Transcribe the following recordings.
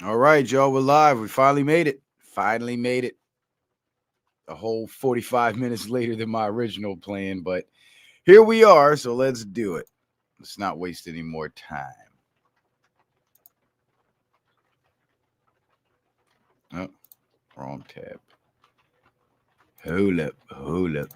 All right, y'all, we're live. We finally made it. Finally made it. A whole 45 minutes later than my original plan, but here we are, so let's do it. Let's not waste any more time. Oh, wrong tab. Hold up, hold up.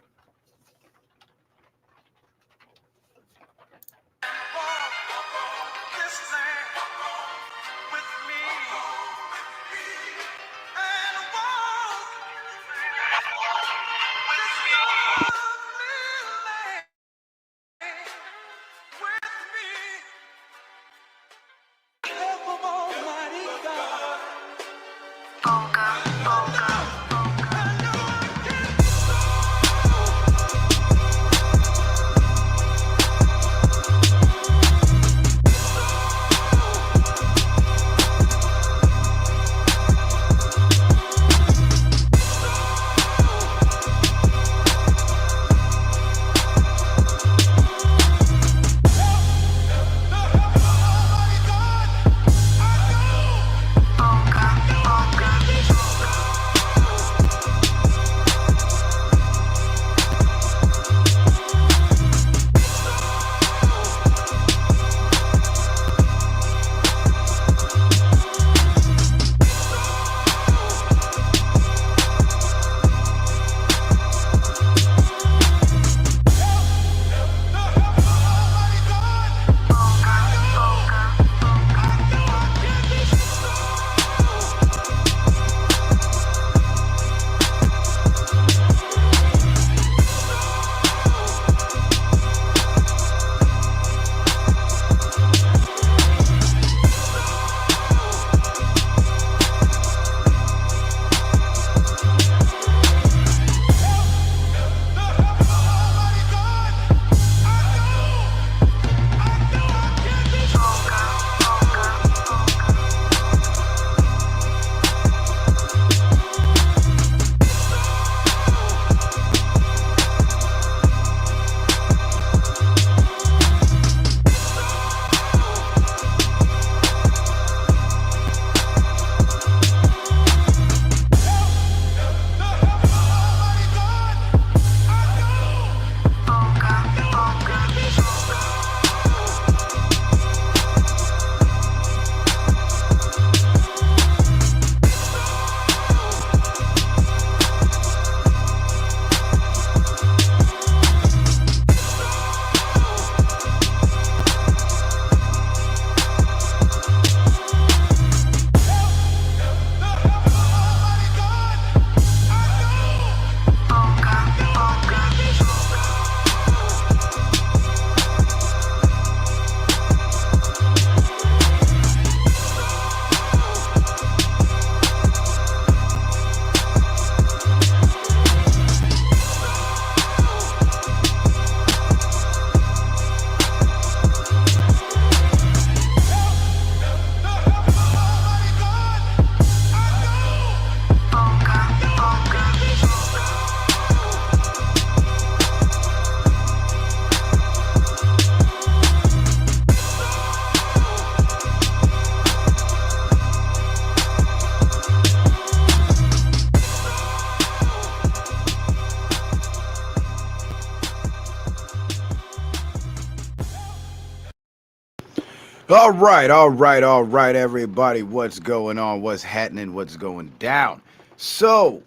All right, everybody. What's going on? What's happening? What's going down? So,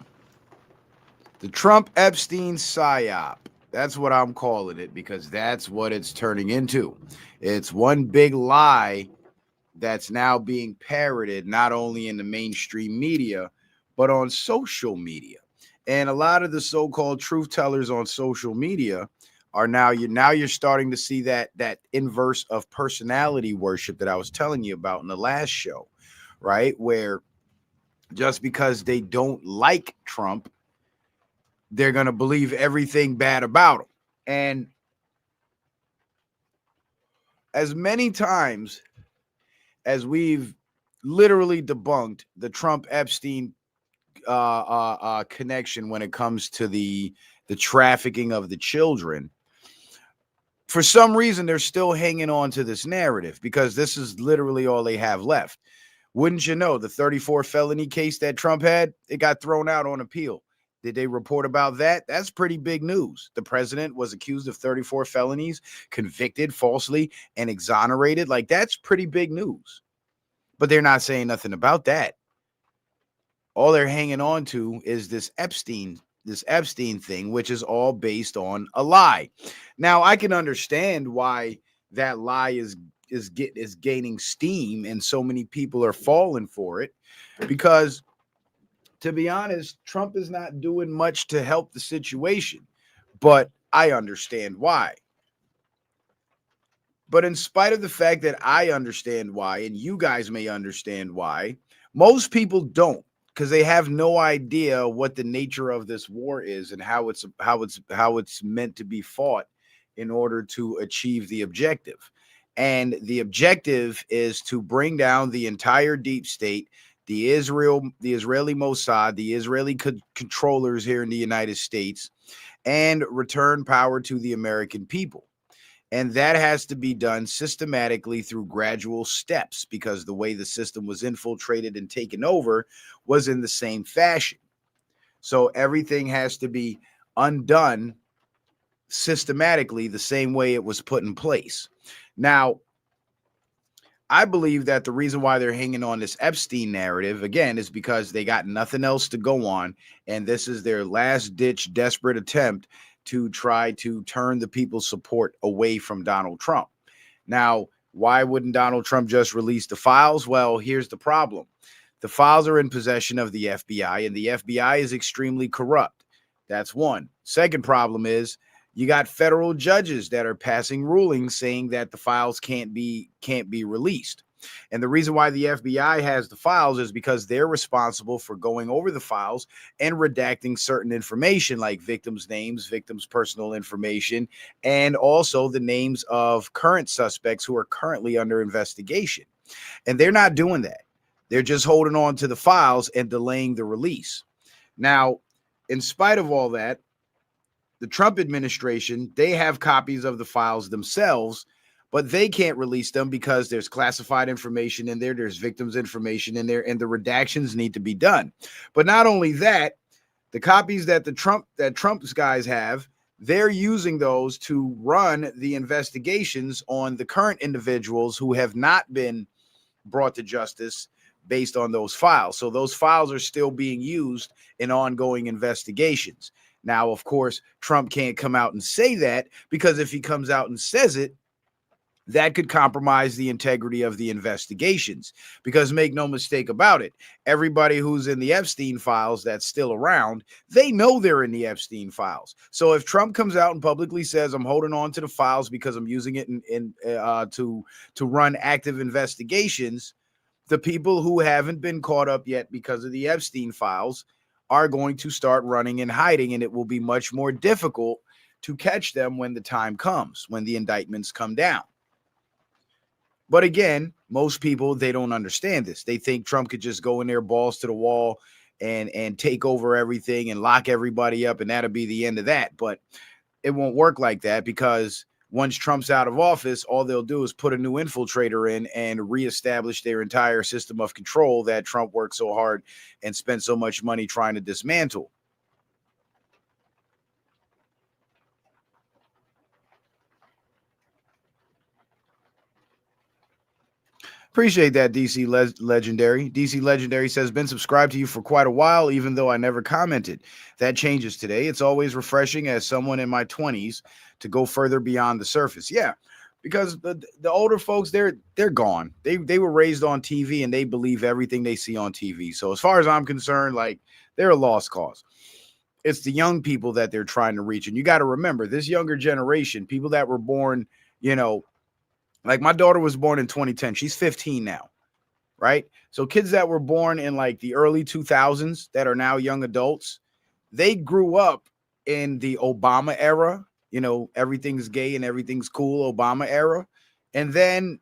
the Trump Epstein psyop. That's what I'm calling it because that's what it's turning into. It's one big lie that's now being parroted not only in the mainstream media, but on social media. And a lot of the so-called truth tellers on social media are now you're starting to see that inverse of personality worship that I was telling you about in the last show, right? Where just because they don't like Trump, they're going to believe everything bad about him. And as many times as we've literally debunked the Trump Epstein connection when it comes to the trafficking of the children, for some reason they're still hanging on to this narrative because this is literally all they have left. Wouldn't you know, the 34 felony case that Trump had, it got thrown out on appeal. Did they report about that? That's pretty big news. The president was accused of 34 felonies, convicted falsely, and exonerated. Like, that's pretty big news. But they're not saying nothing about that. All they're hanging on to is this Epstein thing, which is all based on a lie. Now, I can understand why that lie is gaining steam and so many people are falling for it, because to be honest, Trump is not doing much to help the situation, but I understand why. But in spite of the fact that I understand why, and you guys may understand why, most people don't, because they have no idea what the nature of this war is and how it's meant to be fought in order to achieve the objective. And the objective is to bring down the entire deep state, the Israeli Mossad, the Israeli controllers here in the United States, and return power to the American people. And that has to be done systematically through gradual steps, because the way the system was infiltrated and taken over was in the same fashion. So everything has to be undone systematically the same way it was put in place. Now, I believe that the reason why they're hanging on this Epstein narrative, again, is because they got nothing else to go on. And this is their last ditch, desperate attempt to try to turn the people's support away from Donald Trump. Now, why wouldn't Donald Trump just release the files? Well, here's the problem. The files are in possession of the FBI, and the FBI is extremely corrupt. That's one. Second problem is you got federal judges that are passing rulings saying that the files can't be released. And the reason why the FBI has the files is because they're responsible for going over the files and redacting certain information like victims' names, victims' personal information, and also the names of current suspects who are currently under investigation. And they're not doing that. They're just holding on to the files and delaying the release. Now, in spite of all that, the Trump administration, they have copies of the files themselves, but they can't release them because there's classified information in there, there's victims' information in there, and the redactions need to be done. But not only that, the copies that Trump's guys have, they're using those to run the investigations on the current individuals who have not been brought to justice based on those files. So those files are still being used in ongoing investigations. Now, of course, Trump can't come out and say that, because if he comes out and says it, that could compromise the integrity of the investigations. Because make no mistake about it, everybody who's in the Epstein files that's still around, they know they're in the Epstein files. So if Trump comes out and publicly says, I'm holding on to the files because I'm using it to run active investigations, the people who haven't been caught up yet because of the Epstein files are going to start running and hiding, and it will be much more difficult to catch them when the time comes, when the indictments come down. But again, most people, they don't understand this. They think Trump could just go in there, balls to the wall, and take over everything and lock everybody up, and that'll be the end of that. But it won't work like that, because once Trump's out of office, all they'll do is put a new infiltrator in and reestablish their entire system of control that Trump worked so hard and spent so much money trying to dismantle. Appreciate that, DC Legendary. DC Legendary says, been subscribed to you for quite a while, even though I never commented. That changes today. It's always refreshing as someone in my 20s to go further beyond the surface. Yeah, because the older folks, they're gone. They were raised on TV, and they believe everything they see on TV. So as far as I'm concerned, like, they're a lost cause. It's the young people that they're trying to reach. And you got to remember, this younger generation, people that were born, like my daughter was born in 2010. She's 15 now, right? So kids that were born in like the early 2000s that are now young adults, they grew up in the Obama era, everything's gay and everything's cool Obama era. And then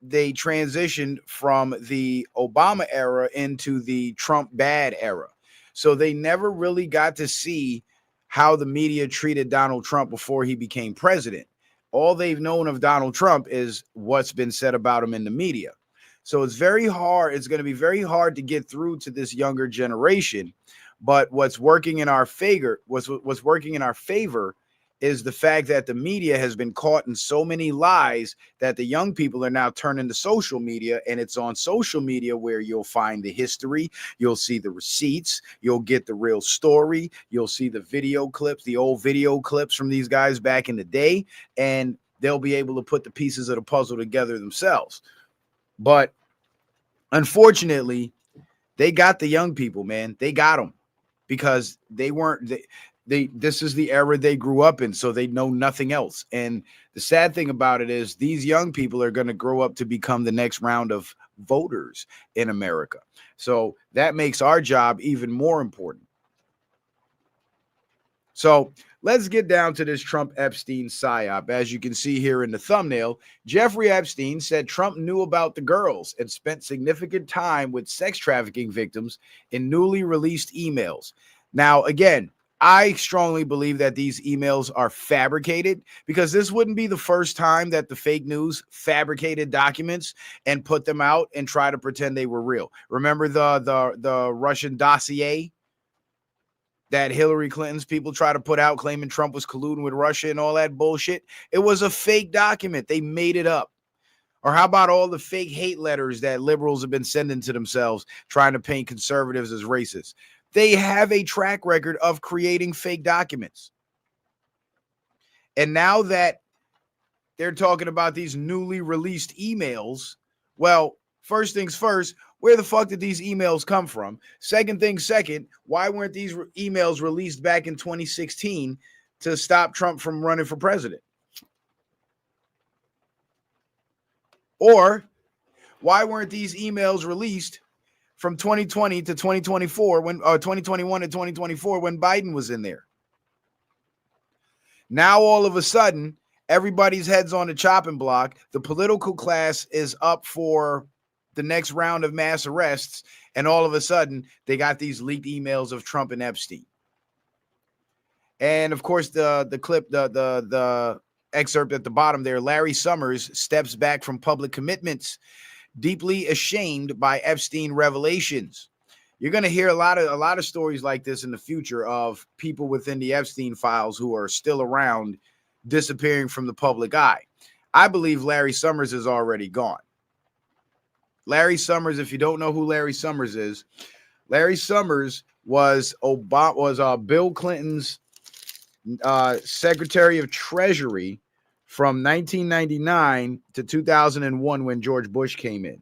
they transitioned from the Obama era into the Trump bad era. So they never really got to see how the media treated Donald Trump before he became president. All they've known of Donald Trump is what's been said about him in the media. So it's very hard. It's going to be very hard to get through to this younger generation. But what's working in our favor, what's working in our favor, is the fact that the media has been caught in so many lies that the young people are now turning to social media, and it's on social media where you'll find the history, you'll see the receipts, you'll get the real story, you'll see the video clips, the old video clips from these guys back in the day, and they'll be able to put the pieces of the puzzle together themselves. But unfortunately, they got the young people, man. They got them because they weren't this is the era they grew up in, so they know nothing else. And the sad thing about it is these young people are going to grow up to become the next round of voters in America. So that makes our job even more important. So let's get down to this Trump Epstein psyop. As you can see here in the thumbnail, Jeffrey Epstein said Trump knew about the girls and spent significant time with sex trafficking victims in newly released emails. Now, again, I strongly believe that these emails are fabricated, because this wouldn't be the first time that the fake news fabricated documents and put them out and try to pretend they were real. Remember the Russian dossier that Hillary Clinton's people try to put out claiming Trump was colluding with Russia and all that bullshit? It was a fake document. They made it up. Or how about all the fake hate letters that liberals have been sending to themselves, trying to paint conservatives as racist? They have a track record of creating fake documents. And now that they're talking about these newly released emails, well, first things first, where the fuck did these emails come from? Second thing second, why weren't these emails released back in 2016 to stop Trump from running for president? Or why weren't these emails released from 2020 to 2024 when 2021 to 2024 when Biden was in there? Now all of a sudden, everybody's head's on the chopping block. The political class is up for the next round of mass arrests, and all of a sudden they got these leaked emails of Trump and Epstein. And of course, the clip, the excerpt at the bottom there, Larry Summers steps back from public commitments, deeply ashamed by Epstein revelations. You're going to hear a lot of stories like this in the future of people within the Epstein files who are still around, disappearing from the public eye. I believe Larry Summers is already gone. Larry Summers, if you don't know who Larry Summers is, Larry Summers was Bill Clinton's Secretary of Treasury from 1999 to 2001 when George Bush came in.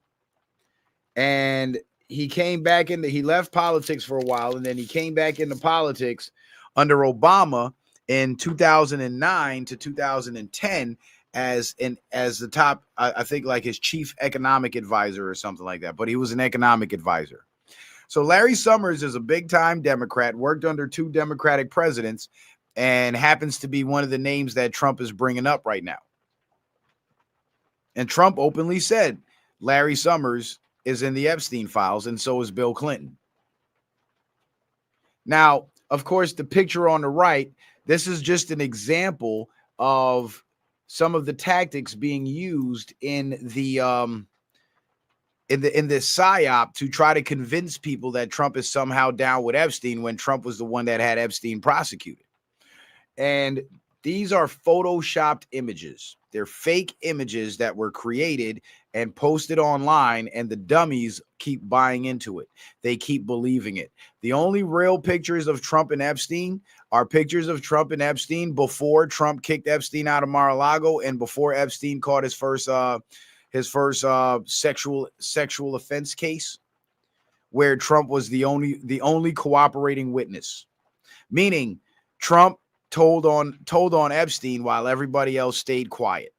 And he came back he left politics for a while, and then he came back into politics under Obama in 2009 to 2010 as the top, I think, like his chief economic advisor or something like that. But he was an economic advisor. So Larry Summers is a big-time Democrat, worked under two Democratic presidents, and happens to be one of the names that Trump is bringing up right now. And Trump openly said Larry Summers is in the Epstein files, and so is Bill Clinton. Now, of course, the picture on the right, this is just an example of some of the tactics being used in the in this psyop to try to convince people that Trump is somehow down with Epstein when Trump was the one that had Epstein prosecuted. And these are photoshopped images. They're fake images that were created and posted online, and the dummies keep buying into it. They keep believing it. The only real pictures of Trump and Epstein are pictures of Trump and Epstein before Trump kicked Epstein out of Mar-a-Lago and before Epstein caught his first sexual offense case, where Trump was the only cooperating witness, meaning Trump told on Epstein while everybody else stayed quiet.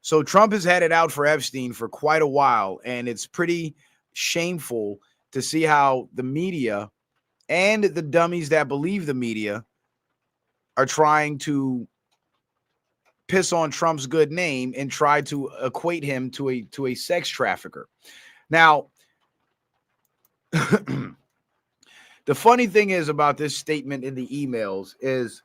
So Trump has had it out for Epstein for quite a while, and it's pretty shameful to see how the media and the dummies that believe the media are trying to piss on Trump's good name and try to equate him to a sex trafficker. Now, the funny thing is about this statement in the emails is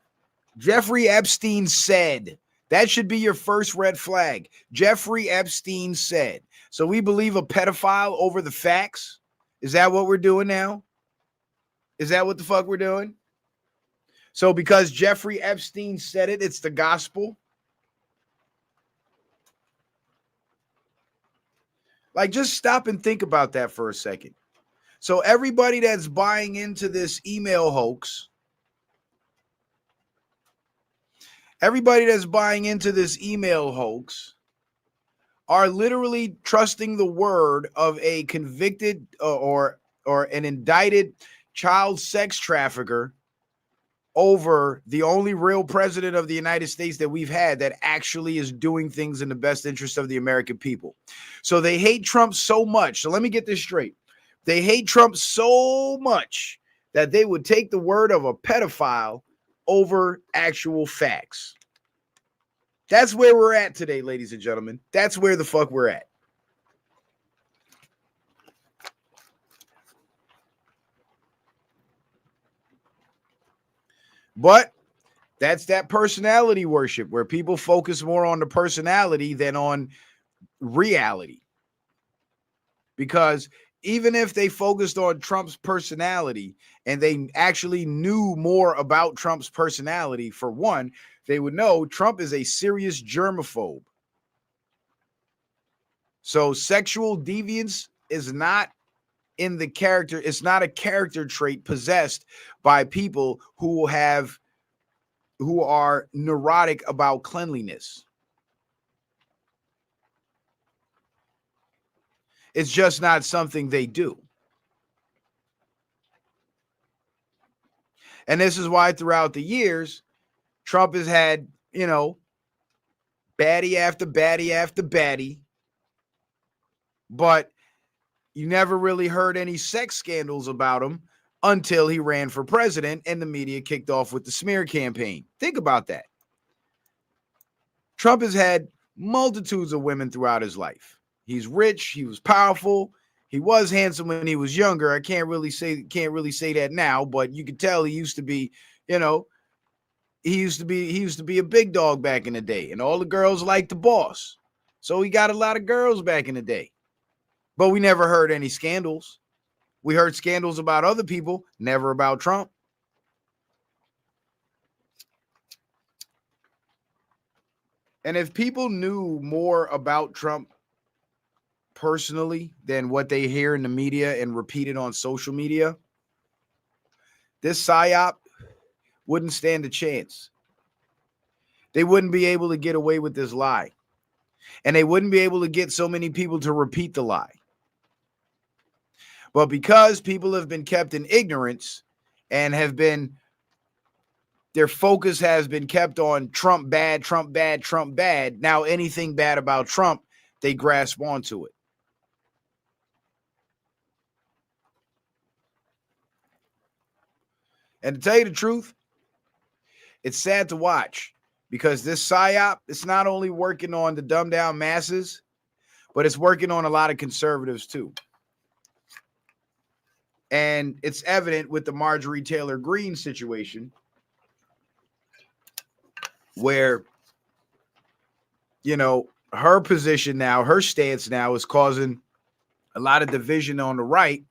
Jeffrey Epstein said That should be your first red flag. Jeffrey Epstein said. So we believe a pedophile over the facts? Is that what we're doing now? Is that what the fuck we're doing? So because Jeffrey Epstein said it, it's the gospel? Like, just stop and think about that for a second. So everybody that's buying into this email hoax, are literally trusting the word of a convicted or an indicted child sex trafficker over the only real president of the United States that we've had that actually is doing things in the best interest of the American people. So they hate Trump so much. So let me get this straight. They hate Trump so much that they would take the word of a pedophile over actual facts. That's where we're at today, ladies and gentlemen. That's where the fuck we're at. But that's that personality worship where people focus more on the personality than on reality. Because even if they focused on Trump's personality and they actually knew more about Trump's personality, for one, they would know Trump is a serious germaphobe. So sexual deviance is not in the character. It's not a character trait possessed by people who are neurotic about cleanliness. It's just not something they do. And this is why throughout the years, Trump has had, baddie after baddie after baddie, but you never really heard any sex scandals about him until he ran for president and the media kicked off with the smear campaign. Think about that. Trump has had multitudes of women throughout his life. He's rich. He was powerful. He was handsome when he was younger. I can't really say that now, but you can tell he used to be, he used to be a big dog back in the day, and all the girls liked the boss. So he got a lot of girls back in the day. But we never heard any scandals. We heard scandals about other people, never about Trump. And if people knew more about Trump personally than what they hear in the media and repeated on social media, this psyop wouldn't stand a chance. They wouldn't be able to get away with this lie. And they wouldn't be able to get so many people to repeat the lie. But because people have been kept in ignorance and their focus has been kept on Trump bad, Trump bad, Trump bad, now anything bad about Trump, they grasp onto it. And to tell you the truth, it's sad to watch because this psyop, it's not only working on the dumbed down masses, but it's working on a lot of conservatives too. And it's evident with the Marjorie Taylor Greene situation where, her position now, her stance now is causing a lot of division on the right.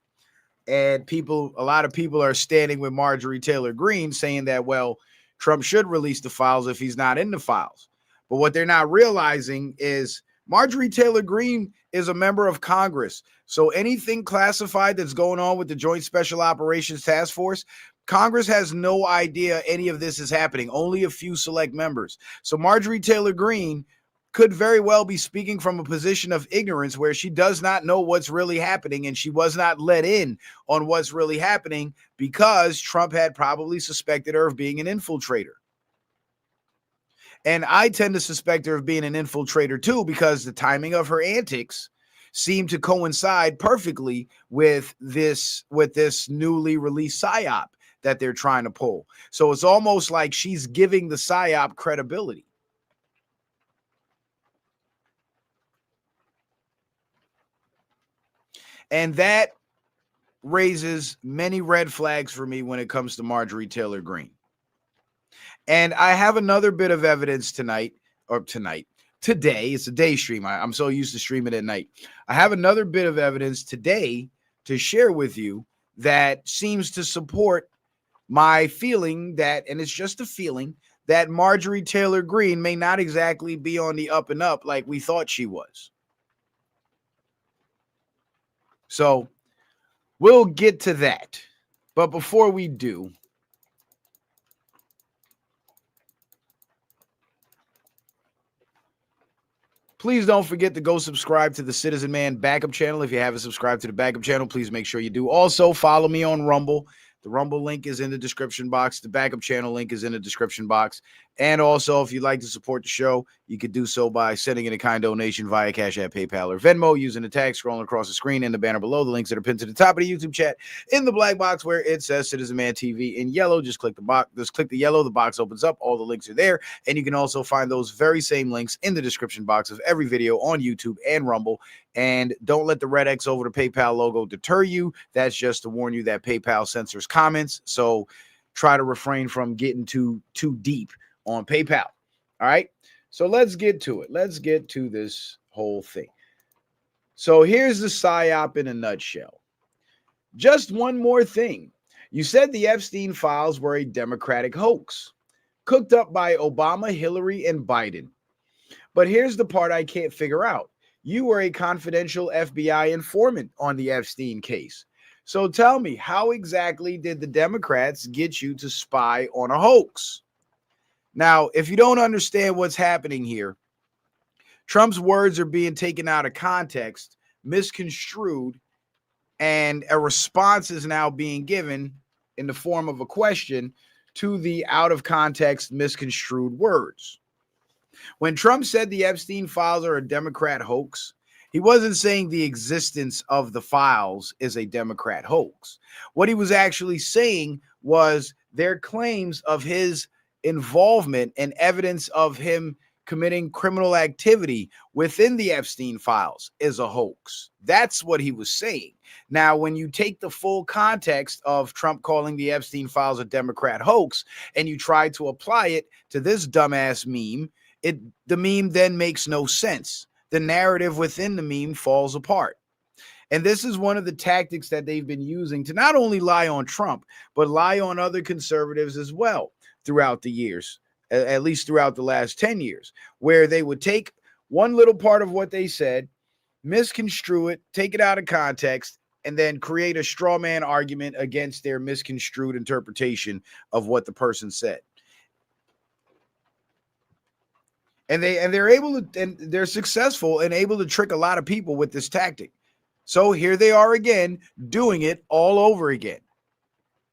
And a lot of people are standing with Marjorie Taylor Greene saying that, well, Trump should release the files if he's not in the files. But what they're not realizing is Marjorie Taylor Greene is a member of Congress. So anything classified that's going on with the Joint Special Operations Task Force, Congress has no idea any of this is happening. Only a few select members. So Marjorie Taylor Greene could very well be speaking from a position of ignorance where she does not know what's really happening, and she was not let in on what's really happening because Trump had probably suspected her of being an infiltrator. And I tend to suspect her of being an infiltrator too, because the timing of her antics seem to coincide perfectly with this newly released psyop that they're trying to pull. So it's almost like she's giving the psyop credibility. And that raises many red flags for me when it comes to Marjorie Taylor Greene. And I have another bit of evidence tonight or today. It's a day stream. I'm so used to streaming at night. I have another bit of evidence today to share with you that seems to support my feeling that, and it's just a feeling, that Marjorie Taylor Greene may not exactly be on the up and up like we thought she was. So we'll get to that. But before we do, please don't forget to go subscribe to the Citizen Man Backup channel. If you haven't subscribed to the Backup channel, please make sure you do. Also, follow me on Rumble. The Rumble link is in the description box. The Backup channel link is in the description box. And also, if you'd like to support the show, you could do so by sending in a kind donation via Cash App, PayPal, or Venmo using the tag scrolling across the screen and the banner below. The links that are pinned to the top of the YouTube chat in the black box where it says Citizen Man TV in yellow. Just click the box. Just click the yellow. The box opens up. All the links are there. And you can also find those very same links in the description box of every video on YouTube and Rumble. And don't let the red X over the PayPal logo deter you. That's just to warn you that PayPal censors comments. So try to refrain from getting too deep on PayPal. All right. So let's get to it. Let's get to this whole thing. So here's the psyop in a nutshell. Just one more thing. You said the Epstein files were a Democratic hoax cooked up by Obama, Hillary, and Biden. But here's the part I can't figure out. You were a confidential FBI informant on the Epstein case. So tell me, how exactly did the Democrats get you to spy on a hoax? Now, if you don't understand what's happening here, Trump's words are being taken out of context, misconstrued, and a response is now being given in the form of a question to the out of context, misconstrued words. When Trump said the Epstein files are a Democrat hoax, he wasn't saying the existence of the files is a Democrat hoax. What he was actually saying was their claims of his involvement and evidence of him committing criminal activity within the Epstein files is a hoax. That's what he was saying. Now, when you take the full context of Trump calling the Epstein files a Democrat hoax and you try to apply it to this dumbass meme, the meme then makes no sense. The narrative within the meme falls apart. And this is one of the tactics that they've been using to not only lie on Trump, but lie on other conservatives as well throughout the years, at least throughout the last 10 years, where they would take one little part of what they said, misconstrue it, take it out of context, and then create a straw man argument against their misconstrued interpretation of what the person said. And they're able to, and they're successful and able to trick a lot of people with this tactic. So here they are again, doing it all over again.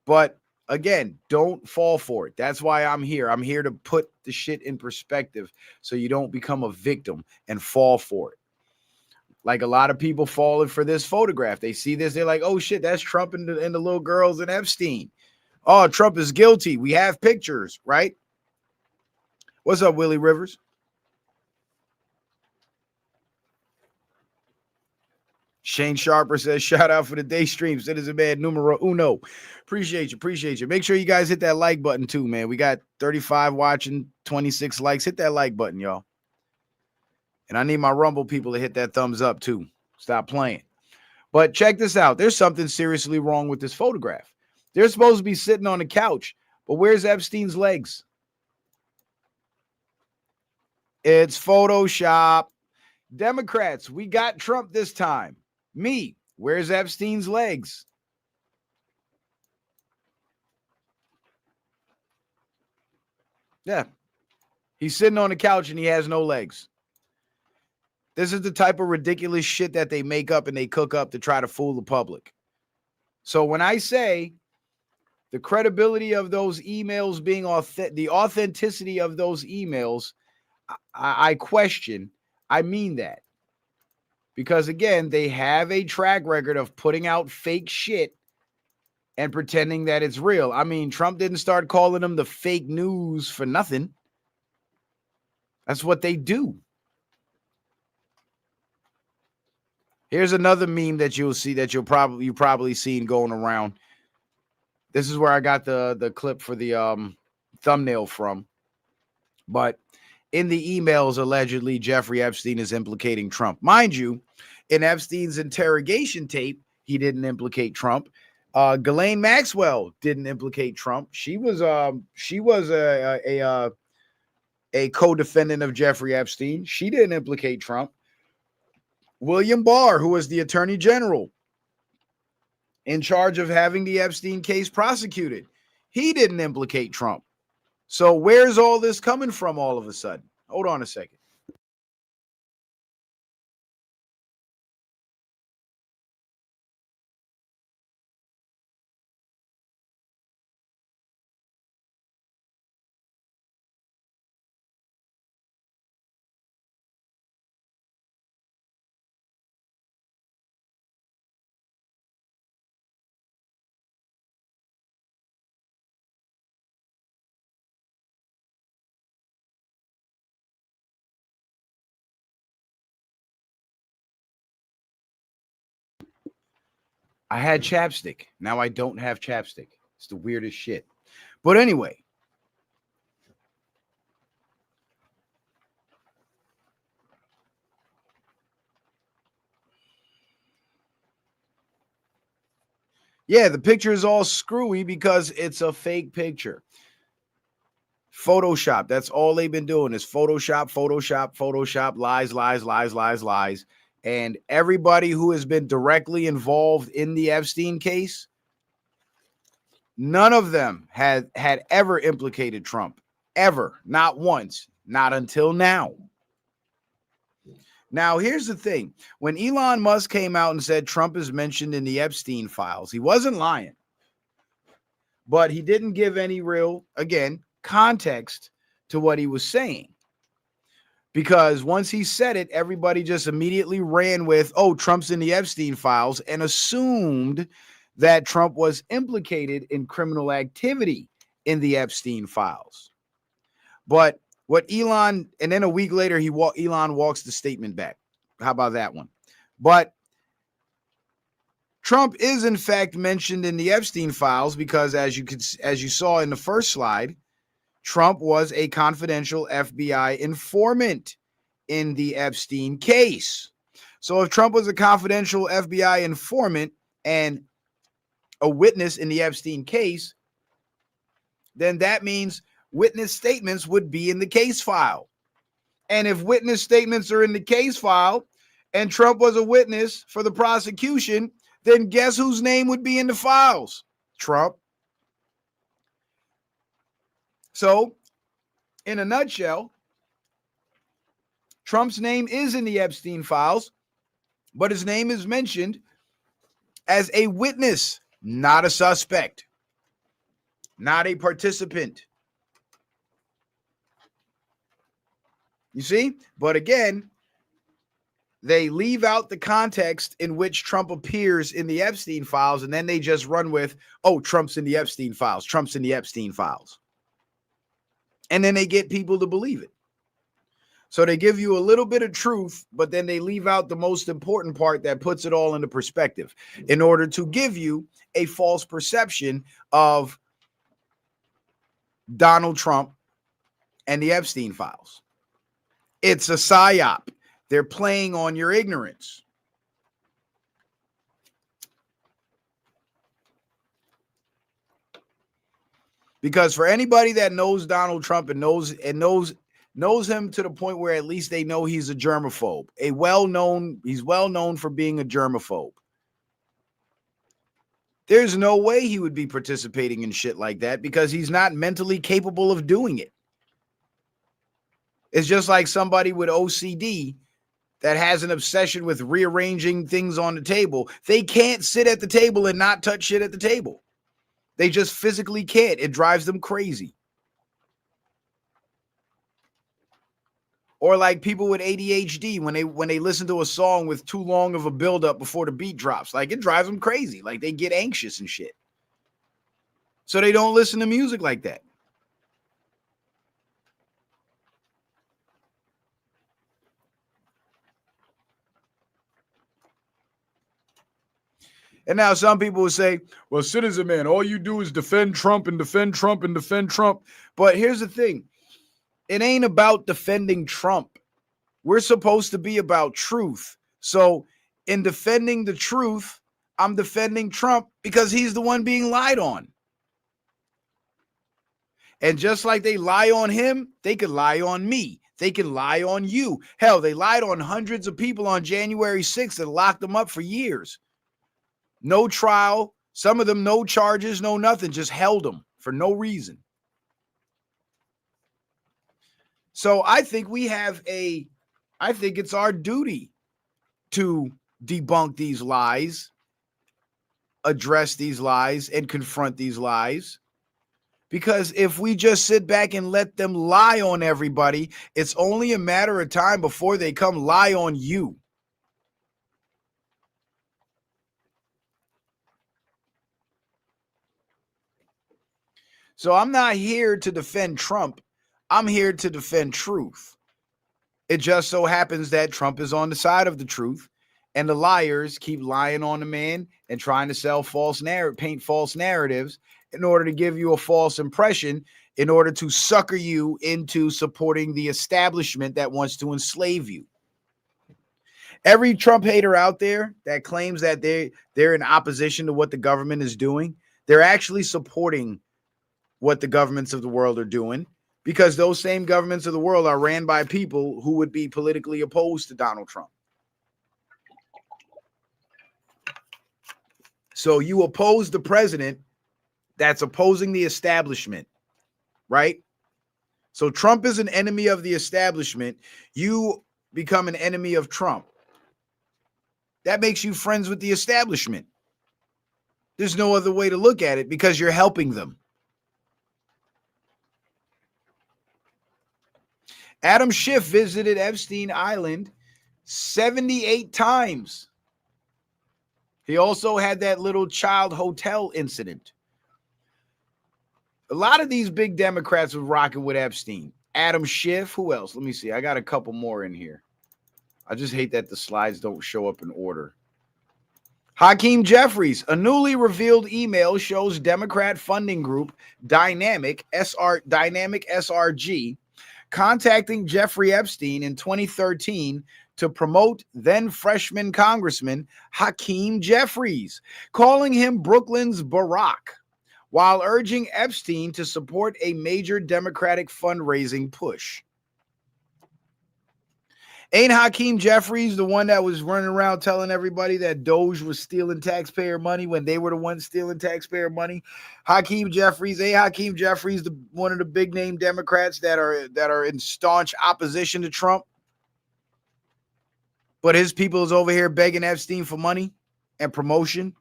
But again, don't fall for it. That's why I'm here. I'm here to put the shit in perspective so you don't become a victim and fall for it. Like a lot of people falling for this photograph. They see this, they're like, oh shit, that's Trump and the little girls in Epstein. Oh, Trump is guilty. We have pictures, right? What's up, Willie Rivers? Shane Sharper says, shout out for the day stream. Citizen Man numero uno. Appreciate you. Make sure you guys hit that like button too, man. We got 35 watching, 26 likes. Hit that like button, y'all. And I need my Rumble people to hit that thumbs up too. Stop playing. But check this out. There's something seriously wrong with this photograph. They're supposed to be sitting on the couch, but where's Epstein's legs? It's Photoshop. Democrats, we got Trump this time. Me, where's Epstein's legs? Yeah. He's sitting on the couch and he has no legs. This is the type of ridiculous shit that they make up and they cook up to try to fool the public. So when I say the credibility of those emails being the authenticity of those emails, I question, I mean that. Because again, they have a track record of putting out fake shit and pretending that it's real. I mean, Trump didn't start calling them the fake news for nothing. That's what they do. Here's another meme that you'll see that you've probably seen going around. This is where I got the clip for the thumbnail from. But in the emails, allegedly, Jeffrey Epstein is implicating Trump. Mind you, in Epstein's interrogation tape, he didn't implicate Trump. Ghislaine Maxwell didn't implicate Trump. She was a co-defendant of Jeffrey Epstein. She didn't implicate Trump. William Barr, who was the attorney general in charge of having the Epstein case prosecuted, he didn't implicate Trump. So where's all this coming from all of a sudden? Hold on a second. I had chapstick. Now I don't have chapstick. It's the weirdest shit. But anyway. Yeah, the picture is all screwy because it's a fake picture. Photoshop. That's all they've been doing is Photoshop, Photoshop, Photoshop, lies, lies, lies, lies, lies. And everybody who has been directly involved in the Epstein case, none of them had ever implicated Trump. Ever. Not once. Not until now. Now, here's the thing. When Elon Musk came out and said Trump is mentioned in the Epstein files, he wasn't lying. But he didn't give any real, again, context to what he was saying. Because once he said it, everybody just immediately ran with, oh, Trump's in the Epstein files, and assumed that Trump was implicated in criminal activity in the Epstein files. But what Elon, and then a week later, Elon walks the statement back. How about that one? But Trump is in fact mentioned in the Epstein files because, as you saw in the first slide, Trump was a confidential FBI informant in the Epstein case. So if Trump was a confidential FBI informant and a witness in the Epstein case, then that means witness statements would be in the case file. And if witness statements are in the case file and Trump was a witness for the prosecution, then guess whose name would be in the files? Trump. So, in a nutshell, Trump's name is in the Epstein files, but his name is mentioned as a witness, not a suspect, not a participant. You see? But again, they leave out the context in which Trump appears in the Epstein files, and then they just run with, oh, Trump's in the Epstein files. Trump's in the Epstein files. And then they get people to believe it. So they give you a little bit of truth, but then they leave out the most important part that puts it all into perspective in order to give you a false perception of Donald Trump and the Epstein files. It's a psyop. They're playing on your ignorance. Because for anybody that knows Donald Trump and knows him to the point where at least they know he's a germaphobe, he's well known for being a germaphobe. There's no way he would be participating in shit like that because he's not mentally capable of doing it. It's just like somebody with OCD that has an obsession with rearranging things on the table. They can't sit at the table and not touch shit at the table. They just physically can't. It drives them crazy. Or like people with ADHD when they listen to a song with too long of a buildup before the beat drops. Like it drives them crazy. Like they get anxious and shit. So they don't listen to music like that. And now some people will say, well, Citizen Man, all you do is defend Trump and defend Trump and defend Trump. But here's the thing. It ain't about defending Trump. We're supposed to be about truth. So in defending the truth, I'm defending Trump because he's the one being lied on. And just like they lie on him, they could lie on me. They can lie on you. Hell, they lied on hundreds of people on January 6th and locked them up for years. No trial. Some of them, no charges, no nothing. Just held them for no reason. So I think I think it's our duty to debunk these lies, address these lies, and confront these lies. Because if we just sit back and let them lie on everybody, it's only a matter of time before they come lie on you. So I'm not here to defend Trump. I'm here to defend truth. It just so happens that Trump is on the side of the truth, and the liars keep lying on the man and trying to sell paint false narratives in order to give you a false impression, in order to sucker you into supporting the establishment that wants to enslave you. Every Trump hater out there that claims that they're in opposition to what the government is doing, they're actually supporting what the governments of the world are doing, because those same governments of the world are ran by people who would be politically opposed to Donald Trump. So you oppose the president that's opposing the establishment, right? So Trump is an enemy of the establishment. You become an enemy of Trump. That makes you friends with the establishment. There's no other way to look at it, because you're helping them. Adam Schiff visited Epstein Island 78 times. He also had that little child hotel incident. A lot of these big Democrats were rocking with Epstein. Adam Schiff. Who else? Let me see. I got a couple more in here. I just hate that the slides don't show up in order. Hakeem Jeffries. A newly revealed email shows Democrat funding group Dynamic SRG contacting Jeffrey Epstein in 2013 to promote then freshman Congressman Hakeem Jeffries, calling him Brooklyn's Barack, while urging Epstein to support a major Democratic fundraising push. Ain't Hakeem Jeffries the one that was running around telling everybody that Doge was stealing taxpayer money when they were the ones stealing taxpayer money? Hakeem Jeffries, one of the big name Democrats that are in staunch opposition to Trump, but his people is over here begging Epstein for money and promotion.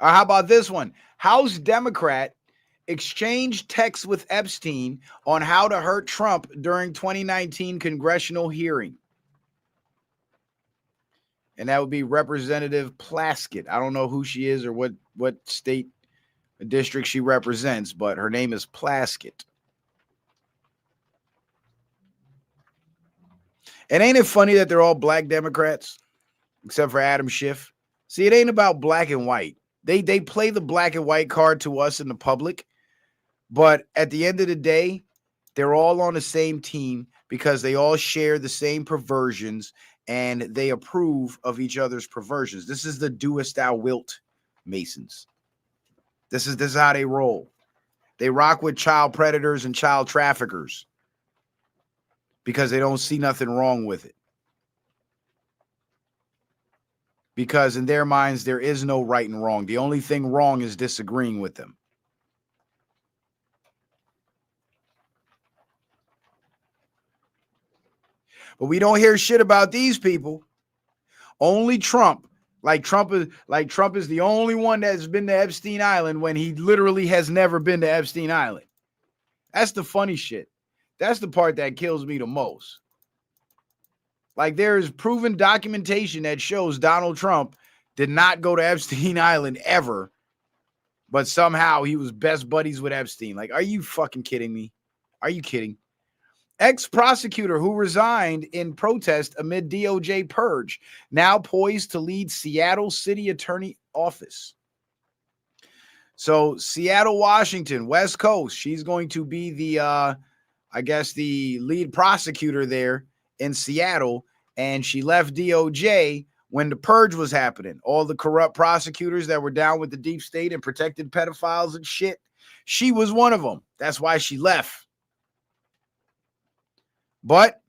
Or how about this one? House Democrat exchanged texts with Epstein on how to hurt Trump during 2019 congressional hearing. And that would be Representative Plaskett. I don't know who she is or what state district she represents, but her name is Plaskett. And ain't it funny that they're all black Democrats, except for Adam Schiff? See, it ain't about black and white. They play the black and white card to us in the public, but at the end of the day, they're all on the same team because they all share the same perversions and they approve of each other's perversions. This is the doest thou wilt Masons. This is how they roll. They rock with child predators and child traffickers because they don't see nothing wrong with it. Because in their minds, there is no right and wrong. The only thing wrong is disagreeing with them. But we don't hear shit about these people. Only Trump. Trump is the only one that's been to Epstein Island when he literally has never been to Epstein Island. That's the funny shit. That's the part that kills me the most. Like, there is proven documentation that shows Donald Trump did not go to Epstein Island ever, but somehow he was best buddies with Epstein. Like, are you fucking kidding me? Are you kidding? Ex-prosecutor who resigned in protest amid DOJ purge, now poised to lead Seattle City Attorney Office. So Seattle, Washington, West Coast, she's going to be the, I guess, the lead prosecutor there in Seattle, and she left DOJ when the purge was happening. All the corrupt prosecutors that were down with the deep state and protected pedophiles and shit, she was one of them. That's why she left. But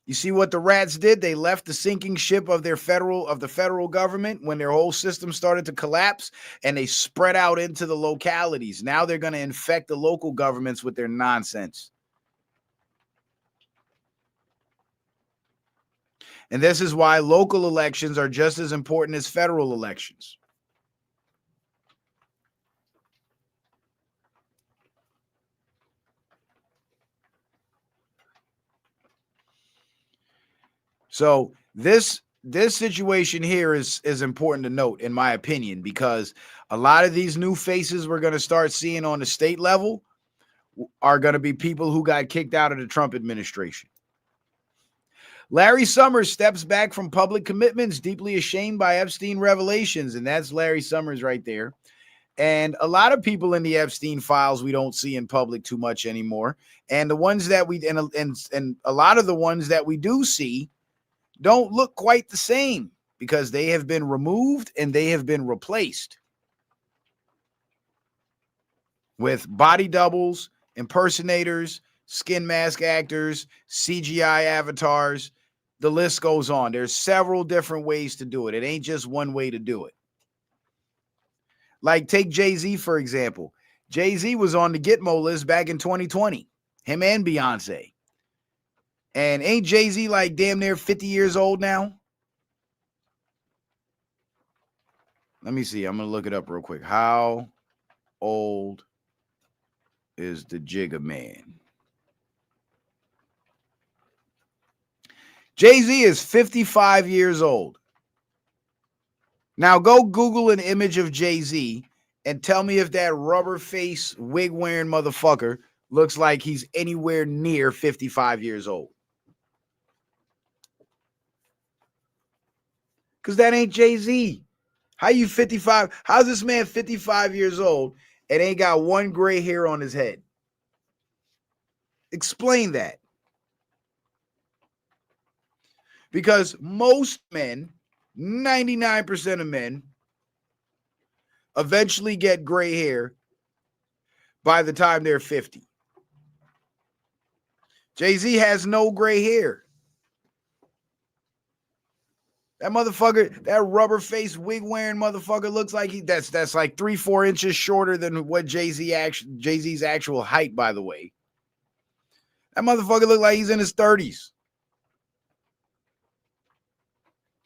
you see what the rats did? They left the sinking ship of the federal government when their whole system started to collapse, and they spread out into the localities. Now they're going to infect the local governments with their nonsense. And this is why local elections are just as important as federal elections. So this situation here is important to note, in my opinion, because a lot of these new faces we're going to start seeing on the state level are going to be people who got kicked out of the Trump administration. Larry Summers steps back from public commitments, deeply ashamed by Epstein revelations. And that's Larry Summers right there. And a lot of people in the Epstein files we don't see in public too much anymore. And the ones that and a lot of the ones that we do see don't look quite the same because they have been removed and they have been replaced with body doubles, impersonators, skin mask actors, CGI avatars. The list goes on. There's several different ways to do it. It ain't just one way to do it. Like take Jay-Z, for example. Jay-Z was on the Gitmo list back in 2020, him and Beyonce. And ain't Jay-Z like damn near 50 years old now? Let me see. I'm going to look it up real quick. How old is the Jigga Man? Jay-Z is 55 years old. Now go Google an image of Jay-Z and tell me if that rubber face wig wearing motherfucker looks like he's anywhere near 55 years old. Because that ain't Jay-Z. How you 55? How's this man 55 years old and ain't got one gray hair on his head? Explain that. Because most men, 99% of men, eventually get gray hair by the time they're 50. Jay-Z has no gray hair. That motherfucker, that rubber face wig wearing motherfucker looks like that's like 3-4 inches shorter than what Jay-Z's actual height, by the way. That motherfucker look like he's in his 30s.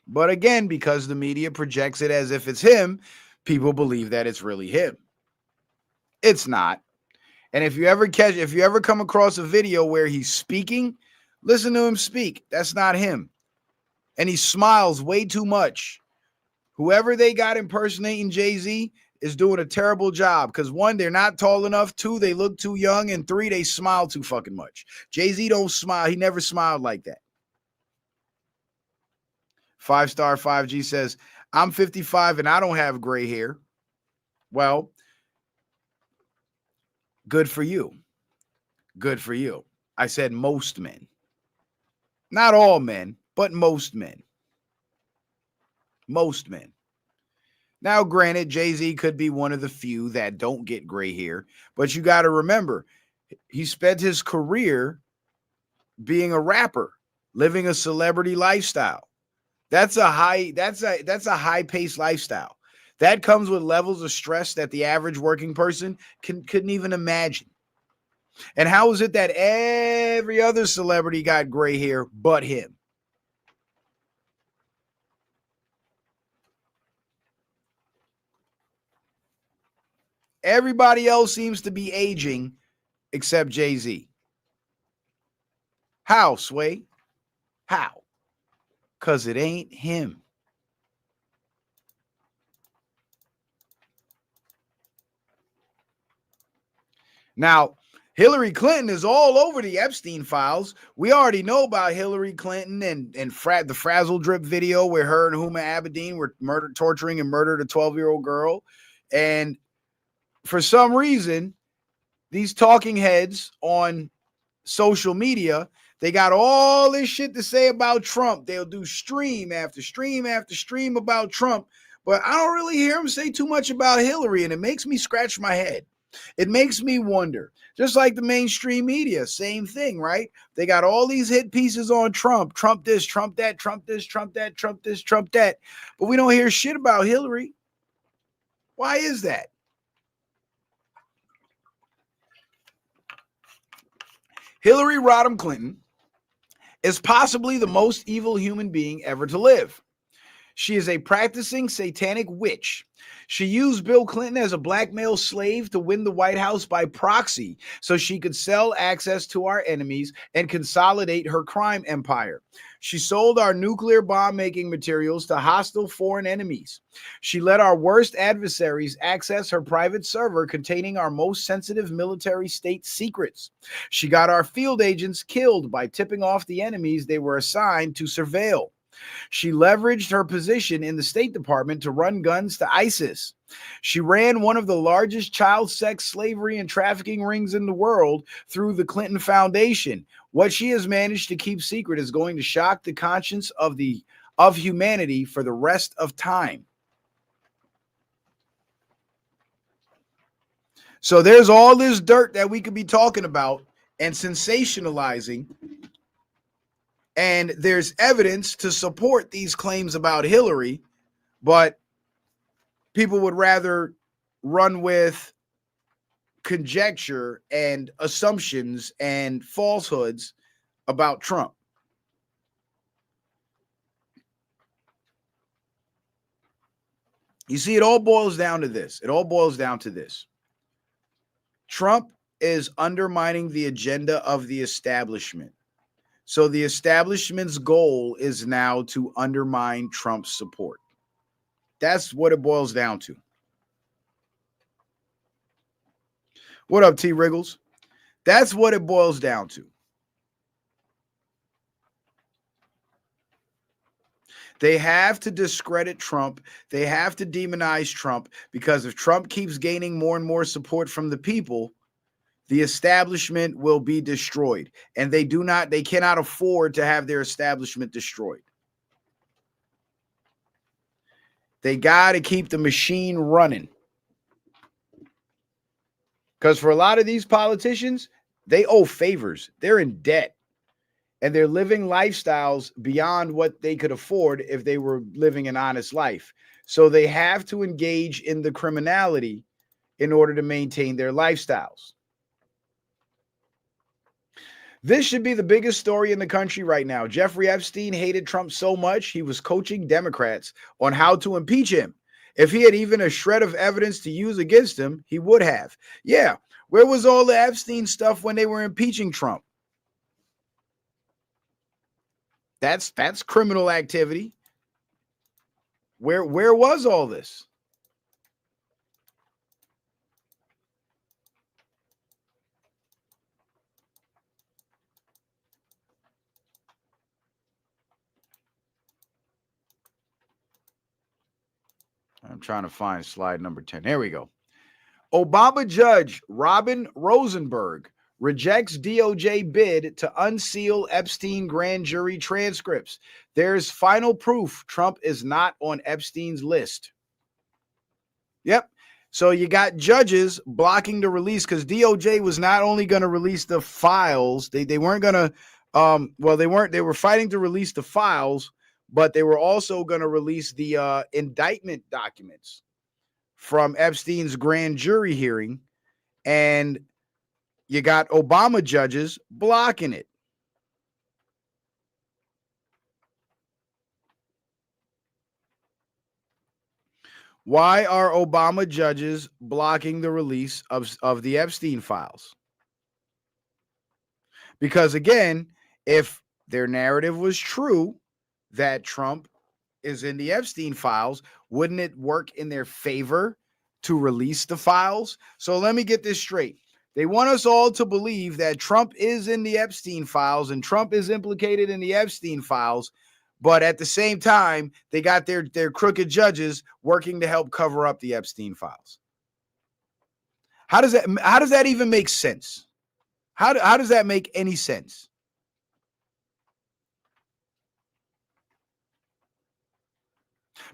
But again, because the media projects it as if it's him, people believe that it's really him. It's not. And if you ever come across a video where he's speaking, listen to him speak. That's not him. And he smiles way too much. Whoever they got impersonating Jay-Z is doing a terrible job because 1, they're not tall enough. 2, they look too young. And 3, they smile too fucking much. Jay-Z don't smile. He never smiled like that. 5-star 5G says, I'm 55 and I don't have gray hair. Well, good for you. Good for you. I said most men. Not all men, but most men. Most men. Now, granted, Jay-Z could be one of the few that don't get gray hair, but you got to remember, he spent his career being a rapper, living a celebrity lifestyle. That's a high-paced lifestyle. That comes with levels of stress that the average working person couldn't even imagine. And how is it that every other celebrity got gray hair but him? Everybody else seems to be aging except Jay-Z. How, Sway? How? Because it ain't him. Now, Hillary Clinton is all over the Epstein files. We already know about Hillary Clinton and the Frazzle Drip video where her and Huma Abedin were torturing and murdered a 12-year-old girl. And for some reason, these talking heads on social media, they got all this shit to say about Trump. They'll do stream after stream after stream about Trump, but I don't really hear them say too much about Hillary, and it makes me scratch my head. It makes me wonder. Just like the mainstream media, same thing, right? They got all these hit pieces on Trump. Trump this, Trump that, Trump this, Trump that, Trump this, Trump that. But we don't hear shit about Hillary. Why is that? Hillary Rodham Clinton is possibly the most evil human being ever to live. She is a practicing satanic witch. She used Bill Clinton as a blackmail slave to win the White House by proxy so she could sell access to our enemies and consolidate her crime empire. She sold our nuclear bomb-making materials to hostile foreign enemies. She let our worst adversaries access her private server containing our most sensitive military state secrets. She got our field agents killed by tipping off the enemies they were assigned to surveil. She leveraged her position in the State Department to run guns to ISIS. She ran one of the largest child sex, slavery, and trafficking rings in the world through the Clinton Foundation. What she has managed to keep secret is going to shock the conscience of humanity for the rest of time. So there's all this dirt that we could be talking about and sensationalizing. And there's evidence to support these claims about Hillary, but people would rather run with conjecture and assumptions and falsehoods about Trump. You see, it all boils down to this. It all boils down to this. Trump is undermining the agenda of the establishment. So the establishment's goal is now to undermine Trump's support. That's what it boils down to. What up, T. Wriggles? That's what it boils down to. They have to discredit Trump. They have to demonize Trump, because if Trump keeps gaining more and more support from the people, the establishment will be destroyed. And they cannot afford to have their establishment destroyed. They got to keep the machine running. Because for a lot of these politicians, they owe favors. They're in debt. And they're living lifestyles beyond what they could afford if they were living an honest life. So they have to engage in the criminality in order to maintain their lifestyles. This should be the biggest story in the country right now. Jeffrey Epstein hated Trump so much, he was coaching Democrats on how to impeach him. If he had even a shred of evidence to use against him, he would have. Yeah, where was all the Epstein stuff when they were impeaching Trump? That's criminal activity. Where was all this? I'm trying to find slide number 10. There we go. Obama judge Robin Rosenberg rejects DOJ bid to unseal Epstein grand jury transcripts. There's final proof Trump is not on Epstein's list. Yep. So you got judges blocking the release because DOJ was not only going to release the files, they weren't going to, they were fighting to release the files, but they were also going to release the indictment documents from Epstein's grand jury hearing. And you got Obama judges blocking it. Why are Obama judges blocking the release of the Epstein files? Because again, if their narrative was true that Trump is in the Epstein files, wouldn't it work in their favor to release the files? So let me get this straight. They want us all to believe that Trump is in the Epstein files and Trump is implicated in the Epstein files. But at the same time, they got their crooked judges working to help cover up the Epstein files. How does that even make sense? How does that make any sense?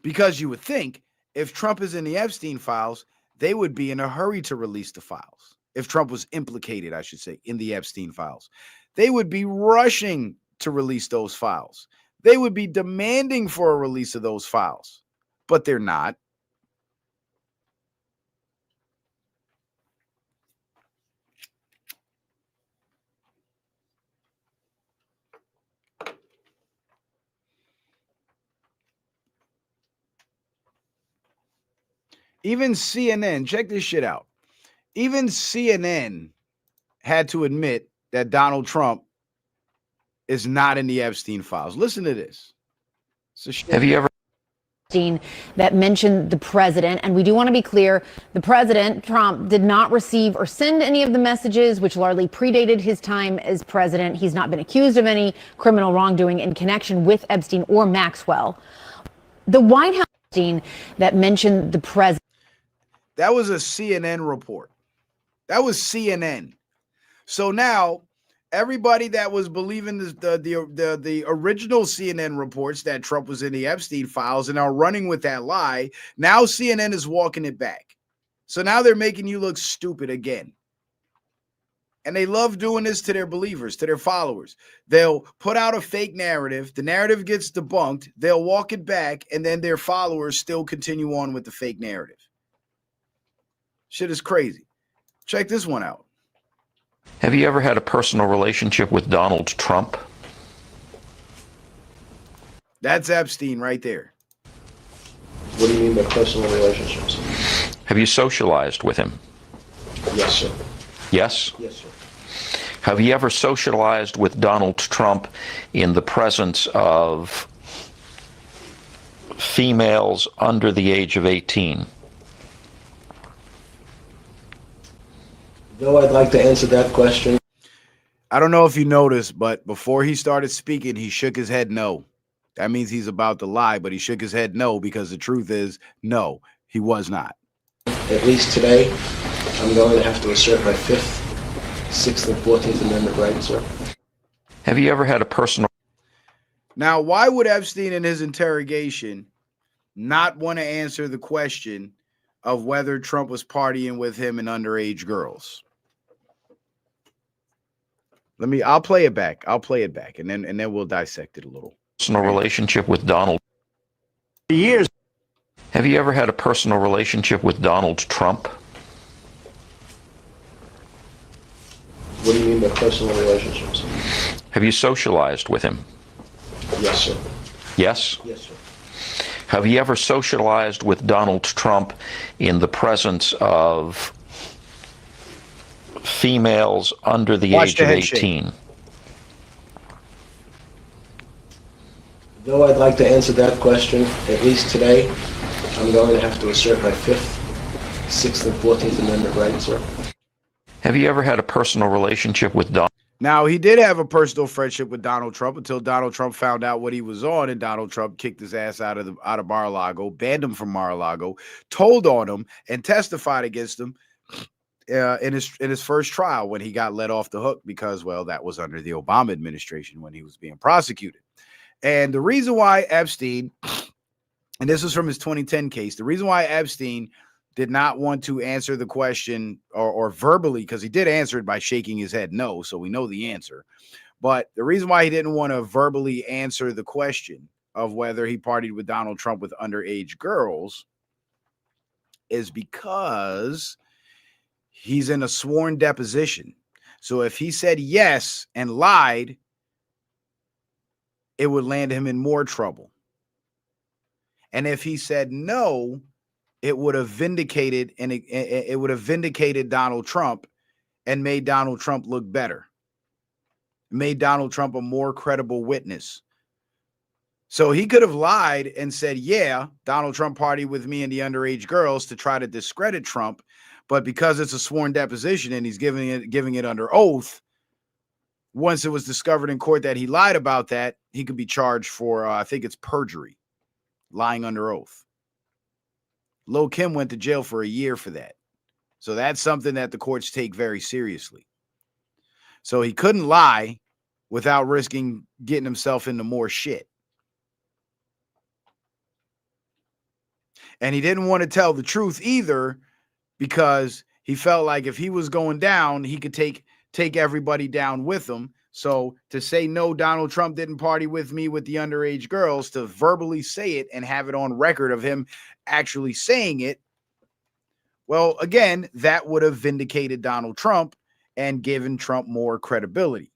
Because you would think if Trump is in the Epstein files, they would be in a hurry to release the files. If Trump was implicated, I should say, in the Epstein files, they would be rushing to release those files. They would be demanding for a release of those files, but they're not. Even CNN, check this shit out. Even CNN had to admit that Donald Trump is not in the Epstein files. Listen to this. Have you ever that mentioned the president? And we do want to be clear, the president, Trump, did not receive or send any of the messages, which largely predated his time as president. He's not been accused of any criminal wrongdoing in connection with Epstein or Maxwell. The White House that mentioned the president. That was a CNN report. That was CNN. So now everybody that was believing the original CNN reports that Trump was in the Epstein files and are running with that lie, now CNN is walking it back. So now they're making you look stupid again. And they love doing this to their believers, to their followers. They'll put out a fake narrative. The narrative gets debunked. They'll walk it back, and then their followers still continue on with the fake narrative. Shit is crazy. Check this one out. Have you ever had a personal relationship with Donald Trump? That's Epstein right there. What do you mean by personal relationships? Have you socialized with him? Yes, sir. Yes? Yes, sir. Have you ever socialized with Donald Trump in the presence of females under the age of 18? Though I'd like to answer that question. I don't know if you noticed, but before he started speaking, he shook his head no. That means he's about to lie, but he shook his head no because the truth is, no, he was not. At least today, I'm going to have to assert my 5th, 6th, and 14th Amendment rights, sir. Have you ever had a personal... Now, why would Epstein in his interrogation not want to answer the question of whether Trump was partying with him and underage girls? I'll play it back. And then we'll dissect it a little. Personal relationship with Donald. Years. Have you ever had a personal relationship with Donald Trump? What do you mean by personal relationships? Have you socialized with him? Yes, sir. Yes? Yes, sir. Have you ever socialized with Donald Trump in the presence of females under the age of 18? Though I'd like to answer that question, at least today, I'm going to have to assert my 5th, 6th, and 14th Amendment rights, sir. Have you ever had a personal relationship with Donald? Now, he did have a personal friendship with Donald Trump until Donald Trump found out what he was on, and Donald Trump kicked his ass out of Mar-a-Lago, banned him from Mar-a-Lago, told on him, and testified against him in his first trial when he got let off the hook because, well, that was under the Obama administration when he was being prosecuted. And the reason why Epstein, and this was from his 2010 case, the reason why Epstein did not want to answer the question or verbally, because he did answer it by shaking his head no, so we know the answer. But the reason why he didn't want to verbally answer the question of whether he partied with Donald Trump with underage girls is because he's in a sworn deposition. So if he said yes and lied, it would land him in more trouble. And if he said no, it would have vindicated Donald Trump and made Donald Trump look better. Made Donald Trump a more credible witness. So he could have lied and said, yeah, Donald Trump partied with me and the underage girls to try to discredit Trump. But because it's a sworn deposition and he's giving it under oath, once it was discovered in court that he lied about that, he could be charged for, I think it's perjury, lying under oath. Lil' Kim went to jail for a year for that. So that's something that the courts take very seriously. So he couldn't lie without risking getting himself into more shit. And he didn't want to tell the truth either, because he felt like if he was going down, he could take everybody down with him. So to say, no, Donald Trump didn't party with me with the underage girls, to verbally say it and have it on record of him actually saying it, well, again, that would have vindicated Donald Trump and given Trump more credibility.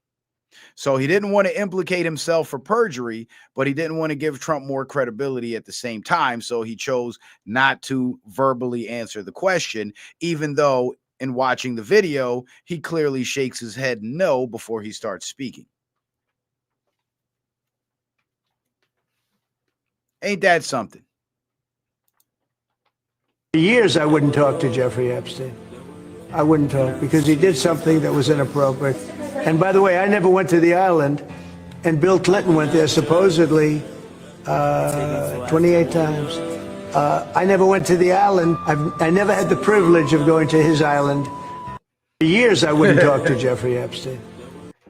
So he didn't want to implicate himself for perjury, but he didn't want to give Trump more credibility at the same time. So he chose not to verbally answer the question, even though in watching the video, he clearly shakes his head no before he starts speaking. Ain't that something? For years, I wouldn't talk to Jeffrey Epstein. I wouldn't talk because he did something that was inappropriate. And by the way, I never went to the island, and Bill Clinton went there supposedly 28 times. I never went to the island. I never had the privilege of going to his island. For years, I wouldn't talk to Jeffrey Epstein.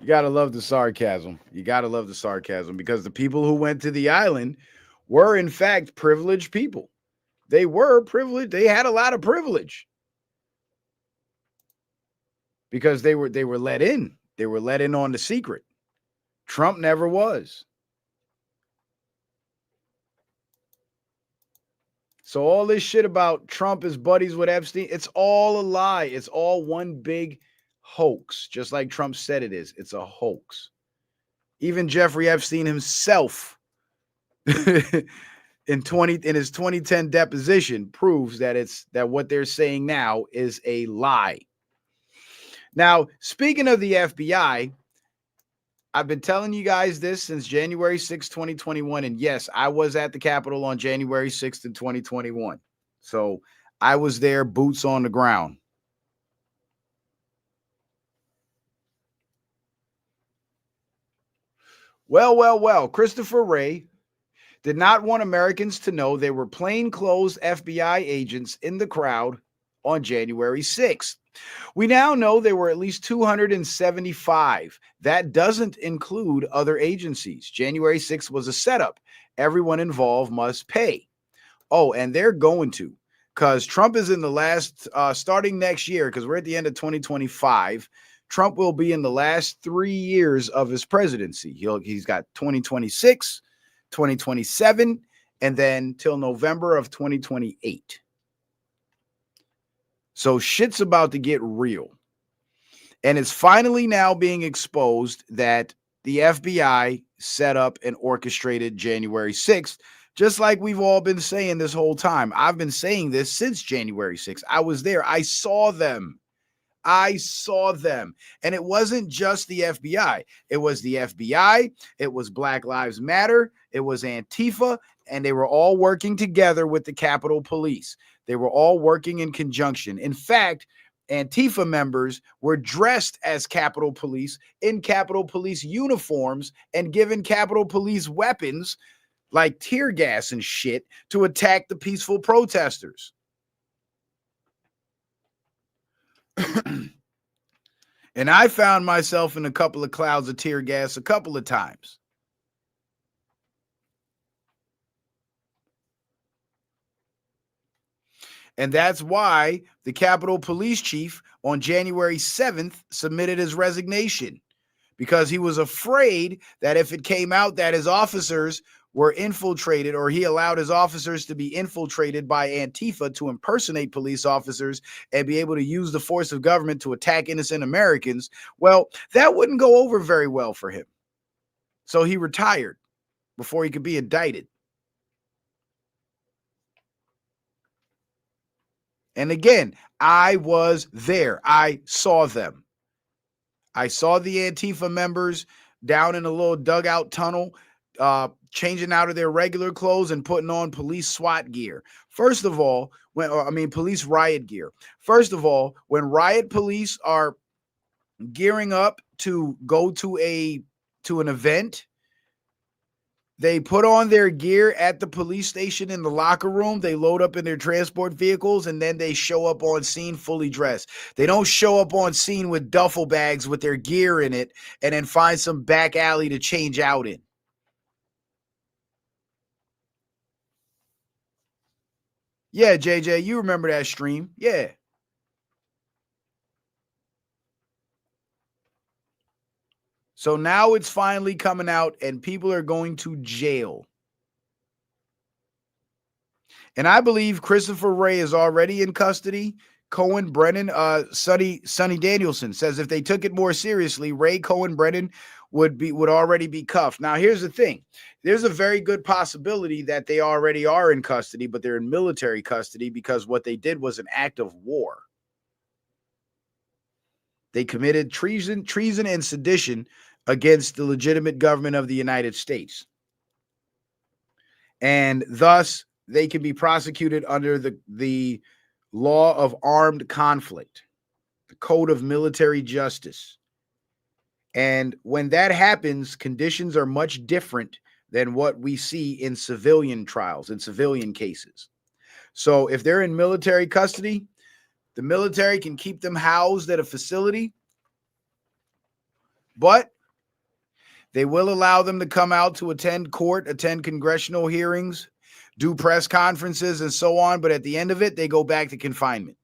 You got to love the sarcasm. You got to love the sarcasm, because the people who went to the island were, in fact, privileged people. They were privileged. They had a lot of privilege because they were let in. They were let in on the secret. Trump never was. So all this shit about Trump is buddies with Epstein, it's all a lie. It's all one big hoax, just like Trump said it is. It's a hoax. Even Jeffrey Epstein himself in his 2010 deposition proves that what they're saying now is a lie. Now, speaking of the FBI, I've been telling you guys this since January 6, 2021. And yes, I was at the Capitol on January 6th in 2021. So I was there, boots on the ground. Well, Christopher Wray did not want Americans to know there were plainclothes FBI agents in the crowd on January 6th. We now know there were at least 275. That doesn't include other agencies. January 6th was a setup. Everyone involved must pay. Oh, and they're going to, because Trump is in the last, starting next year, because we're at the end of 2025, Trump will be in the last 3 years of his presidency. He's got 2026, 2027, and then till November of 2028. So shit's about to get real. And it's finally now being exposed that the FBI set up and orchestrated January 6th, just like we've all been saying this whole time. I've been saying this since January 6th. I was there. I saw them. And it wasn't just the FBI. It was the FBI. It was Black Lives Matter. It was Antifa. And they were all working together with the Capitol Police. They were all working in conjunction. In fact, Antifa members were dressed as Capitol Police in Capitol Police uniforms and given Capitol Police weapons like tear gas and shit to attack the peaceful protesters. And I found myself in a couple of clouds of tear gas a couple of times. And that's why the Capitol Police Chief on January 7th submitted his resignation, because he was afraid that if it came out that his officers were infiltrated, or he allowed his officers to be infiltrated by Antifa to impersonate police officers and be able to use the force of government to attack innocent Americans, well, that wouldn't go over very well for him. So he retired before he could be indicted. And again, I was there. I saw them. I saw the Antifa members down in a little dugout tunnel changing out of their regular clothes and putting on police SWAT gear. First of all, police riot gear. First of all, when riot police are gearing up to go to an event, they put on their gear at the police station in the locker room. They load up in their transport vehicles, and then they show up on scene fully dressed. They don't show up on scene with duffel bags with their gear in it and then find some back alley to change out in. Yeah, JJ, you remember that stream. Yeah. So now it's finally coming out and people are going to jail. And I believe Christopher Wray is already in custody. Cohen Brennan, Sonny Danielson says if they took it more seriously, Ray Cohen Brennan would already be cuffed. Now, here's the thing. There's a very good possibility that they already are in custody, but they're in military custody because what they did was an act of war. They committed treason and sedition against the legitimate government of the United States. And thus, they can be prosecuted under the law of armed conflict, the code of military justice. And when that happens, conditions are much different than what we see in civilian trials, in civilian cases. So if they're in military custody, the military can keep them housed at a facility, but they will allow them to come out to attend court, attend congressional hearings, do press conferences, and so on. But at the end of it, they go back to confinement.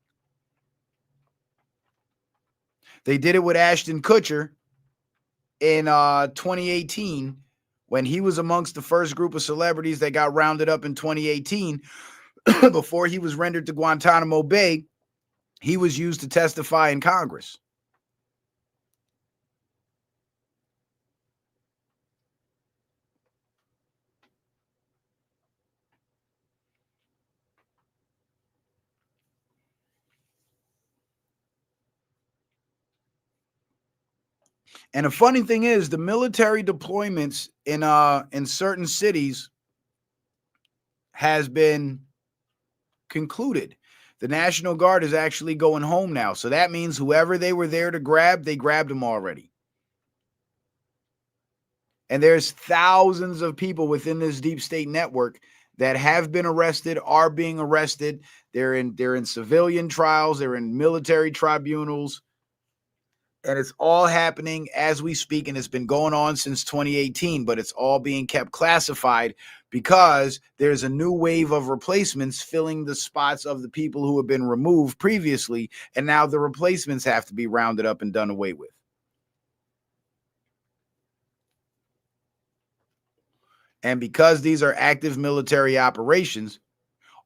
They did it with Ashton Kutcher in 2018 when he was amongst the first group of celebrities that got rounded up in 2018. Before he was rendered to Guantanamo Bay, he was used to testify in Congress. And the funny thing is, the military deployments in certain cities has been concluded. The National Guard is actually going home now. So that means whoever they were there to grab, they grabbed them already. And there's thousands of people within this deep state network that have been arrested, are being arrested. They're in civilian trials, they're in military tribunals. And it's all happening as we speak, and it's been going on since 2018, but it's all being kept classified because there's a new wave of replacements filling the spots of the people who have been removed previously, and now the replacements have to be rounded up and done away with. And because these are active military operations,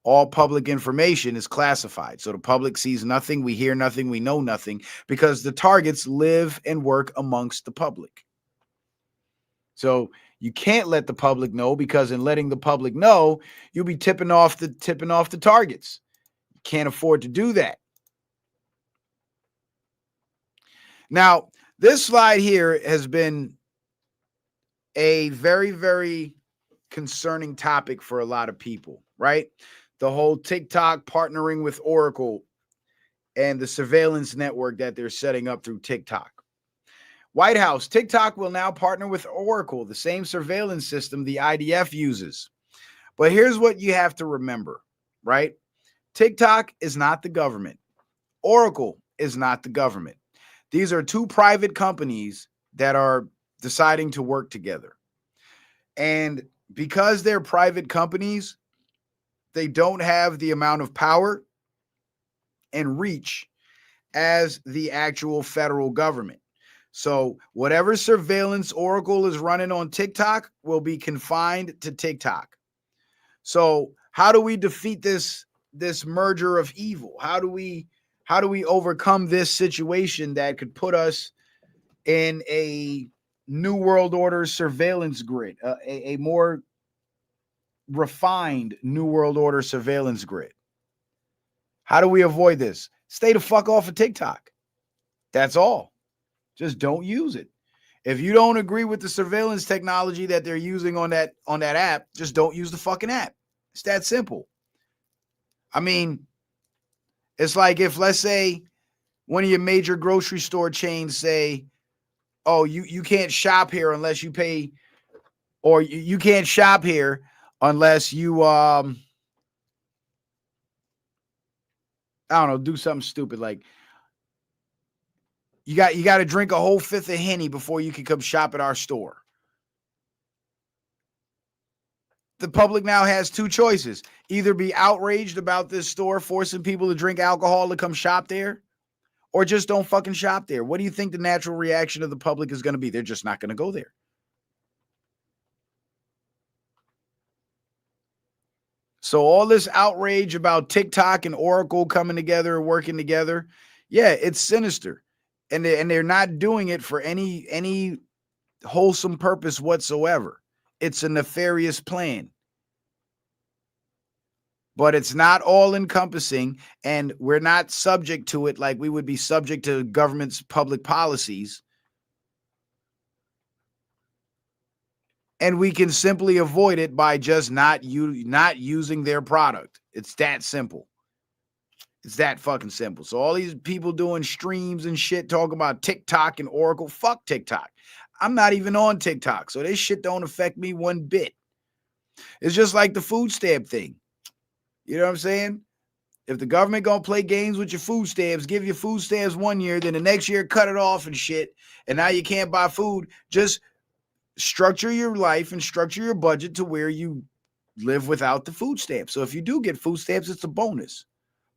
all public information is classified. So the public sees nothing, we hear nothing, we know nothing, because the targets live and work amongst the public. So you can't let the public know, because in letting the public know, you'll be tipping off the targets. You can't afford to do that. Now, this slide here has been a very, very concerning topic for a lot of people, right? The whole TikTok partnering with Oracle and the surveillance network that they're setting up through TikTok. White House, TikTok will now partner with Oracle, the same surveillance system the IDF uses. But here's what you have to remember, right? TikTok is not the government. Oracle is not the government. These are two private companies that are deciding to work together. And because they're private companies, they don't have the amount of power and reach as the actual federal government. So whatever surveillance Oracle is running on TikTok will be confined to TikTok. So how do we defeat this merger of evil? How do we overcome this situation that could put us in a new world order surveillance grid, a more refined new world order surveillance grid? How do we avoid this? Stay the fuck off of TikTok. That's all. Just don't use it. If you don't agree with the surveillance technology that they're using on that app, just don't use the fucking app. It's that simple. I mean, it's like if, let's say, one of your major grocery store chains say, oh, you can't shop here unless you pay, or you can't shop here unless you I don't know, do something stupid like you got to drink a whole fifth of Henny before you can come shop at our store. The public now has two choices: either be outraged about this store forcing people to drink alcohol to come shop there, or just don't fucking shop there. What do you think the natural reaction of the public is going to be? They're just not going to go there. So all this outrage about TikTok and Oracle coming together and working together, yeah, it's sinister. And they're not doing it for any wholesome purpose whatsoever. It's a nefarious plan. But it's not all encompassing, and we're not subject to it like we would be subject to government's public policies. And we can simply avoid it by just not using their product. It's that simple. It's that fucking simple. So all these people doing streams and shit talking about TikTok and Oracle, fuck TikTok. I'm not even on TikTok, so this shit don't affect me one bit. It's just like the food stamp thing. You know what I'm saying? If the government gonna play games with your food stamps, give you food stamps 1 year, then the next year cut it off and shit, and now you can't buy food, just structure your life and structure your budget to where you live without the food stamps. So if you do get food stamps, it's a bonus.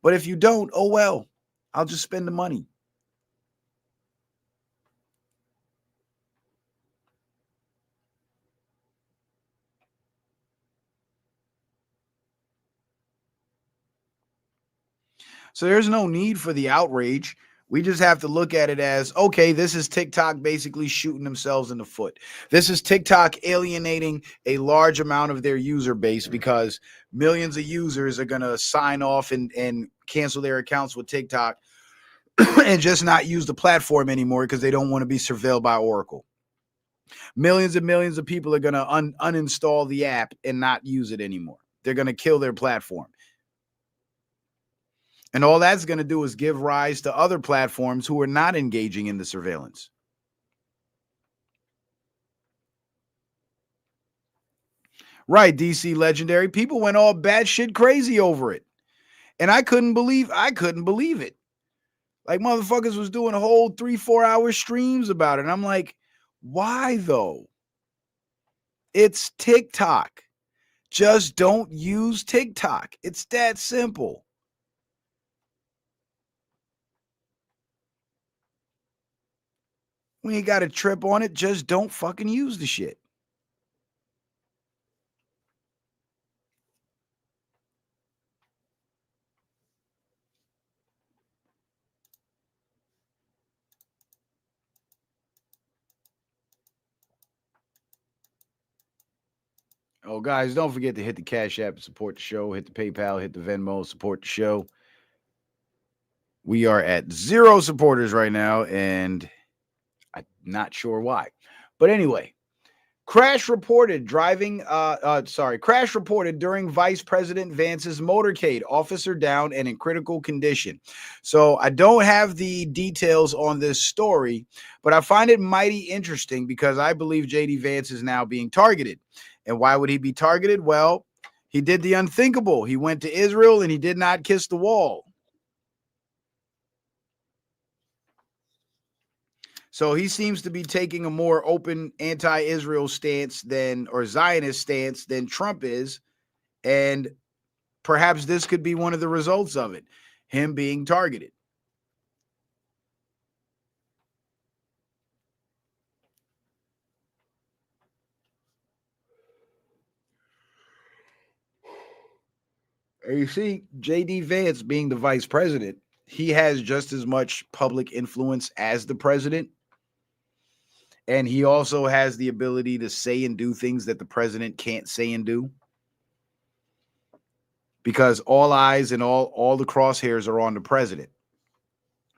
But if you don't, oh well, I'll just spend the money. So there's no need for the outrage. We just have to look at it as, okay, this is TikTok basically shooting themselves in the foot. This is TikTok alienating a large amount of their user base because millions of users are going to sign off and cancel their accounts with TikTok and just not use the platform anymore because they don't want to be surveilled by Oracle. Millions and millions of people are going to uninstall the app and not use it anymore. They're going to kill their platform. And all that's going to do is give rise to other platforms who are not engaging in the surveillance. Right, DC Legendary. People went all batshit crazy over it. And I couldn't believe it. Like motherfuckers was doing a whole 3-4 hour streams about it. And I'm like, why though? It's TikTok. Just don't use TikTok. It's that simple. We ain't got a trip on it. Just don't fucking use the shit. Oh, guys, don't forget to hit the Cash App and support the show. Hit the PayPal, hit the Venmo, support the show. We are at 0 supporters right now, and I'm not sure why. But anyway, crash reported during Vice President Vance's motorcade. Officer down and in critical condition. So I don't have the details on this story, but I find it mighty interesting because I believe J.D. Vance is now being targeted. And why would he be targeted? Well, he did the unthinkable. He went to Israel and he did not kiss the wall. So he seems to be taking a more open anti-Israel stance or Zionist stance than Trump is. And perhaps this could be one of the results of it, him being targeted. And you see, J.D. Vance being the vice president, he has just as much public influence as the president. And he also has the ability to say and do things that the president can't say and do. Because all eyes and all the crosshairs are on the president.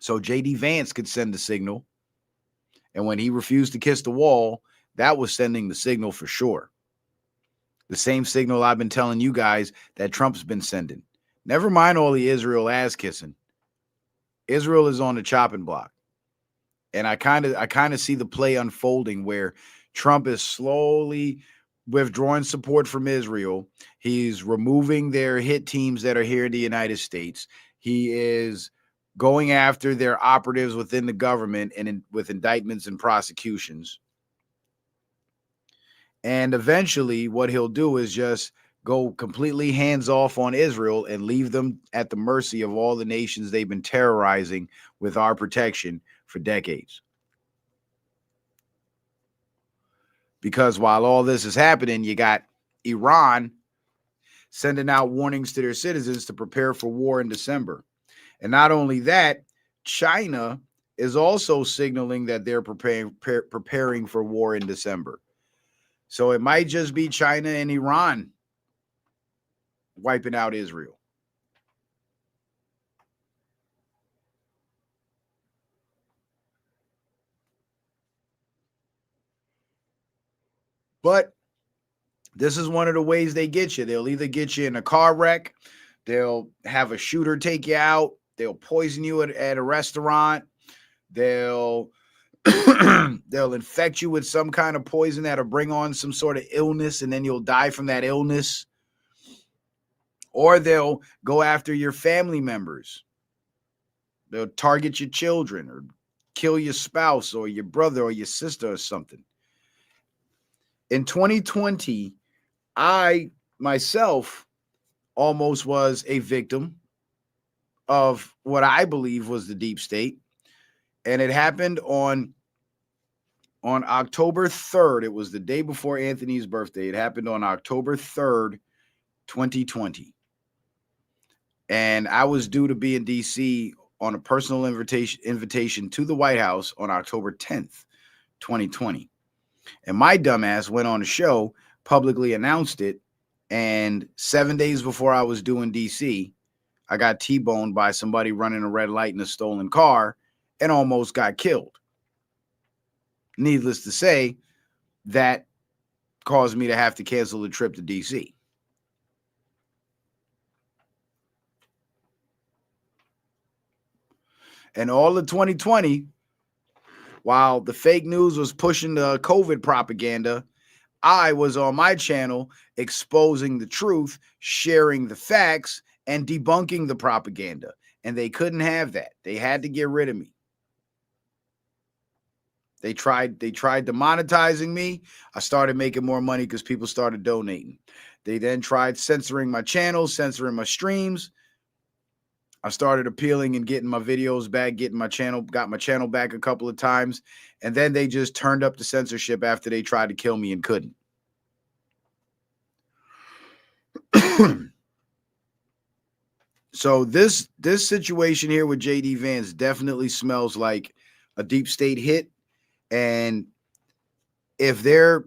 So J.D. Vance could send a signal And when he refused to kiss the wall, that was sending the signal for sure. The same signal I've been telling you guys that Trump's been sending. Never mind all the Israel ass kissing. Israel is on the chopping block. And I kind of see the play unfolding where Trump is slowly withdrawing support from Israel. He's removing their hit teams that are here in the United States. He is going after their operatives within the government and with indictments and prosecutions. And eventually what he'll do is just go completely hands off on Israel and leave them at the mercy of all the nations they've been terrorizing with our protection for decades. Because while all this is happening, you got Iran sending out warnings to their citizens to prepare for war in December. And not only that, China is also signaling that they're preparing for war in December. So it might just be China and Iran wiping out Israel. But this is one of the ways they get you. They'll either get you in a car wreck, they'll have a shooter take you out, they'll poison you at a restaurant, they'll they'll infect you with some kind of poison that'll bring on some sort of illness, and then you'll die from that illness. Or they'll go after your family members. They'll target your children or kill your spouse or your brother or your sister or something. In 2020, I myself almost was a victim of what I believe was the deep state. And it happened on October 3rd. It was the day before Anthony's birthday. It happened on October 3rd, 2020. And I was due to be in D.C. on a personal invitation to the White House on October 10th, 2020. And my dumbass went on a show, publicly announced it, and 7 days before I was due in D.C., I got T-boned by somebody running a red light in a stolen car and almost got killed. Needless to say, that caused me to have to cancel the trip to D.C. And all of 2020, while the fake news was pushing the COVID propaganda, I was on my channel exposing the truth, sharing the facts, and debunking the propaganda. And they couldn't have that. They had to get rid of me. They tried demonetizing me. I started making more money because people started donating. They then tried censoring my channel, censoring my streams. I started appealing and getting my videos back, got my channel back a couple of times. And then they just turned up the censorship after they tried to kill me and couldn't. So this situation here with J.D. Vance definitely smells like a deep state hit. And if they're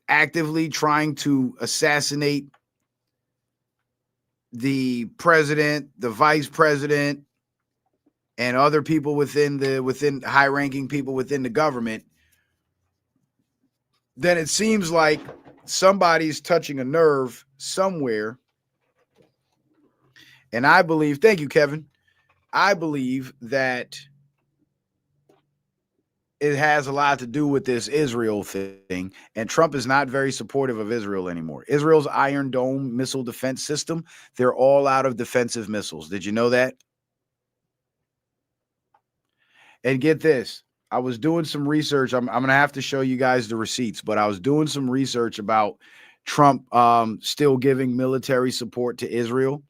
actively trying to assassinate the president, the vice president, and other people within high-ranking people within the government, then it seems like somebody's touching a nerve somewhere. And I believe, thank you, Kevin. I believe that it has a lot to do with this Israel thing, and Trump is not very supportive of Israel anymore. Israel's Iron Dome missile defense system, they're all out of defensive missiles. Did you know that? And get this, I was doing some research. I'm going to have to show you guys the receipts, but I was doing some research about Trump still giving military support to Israel.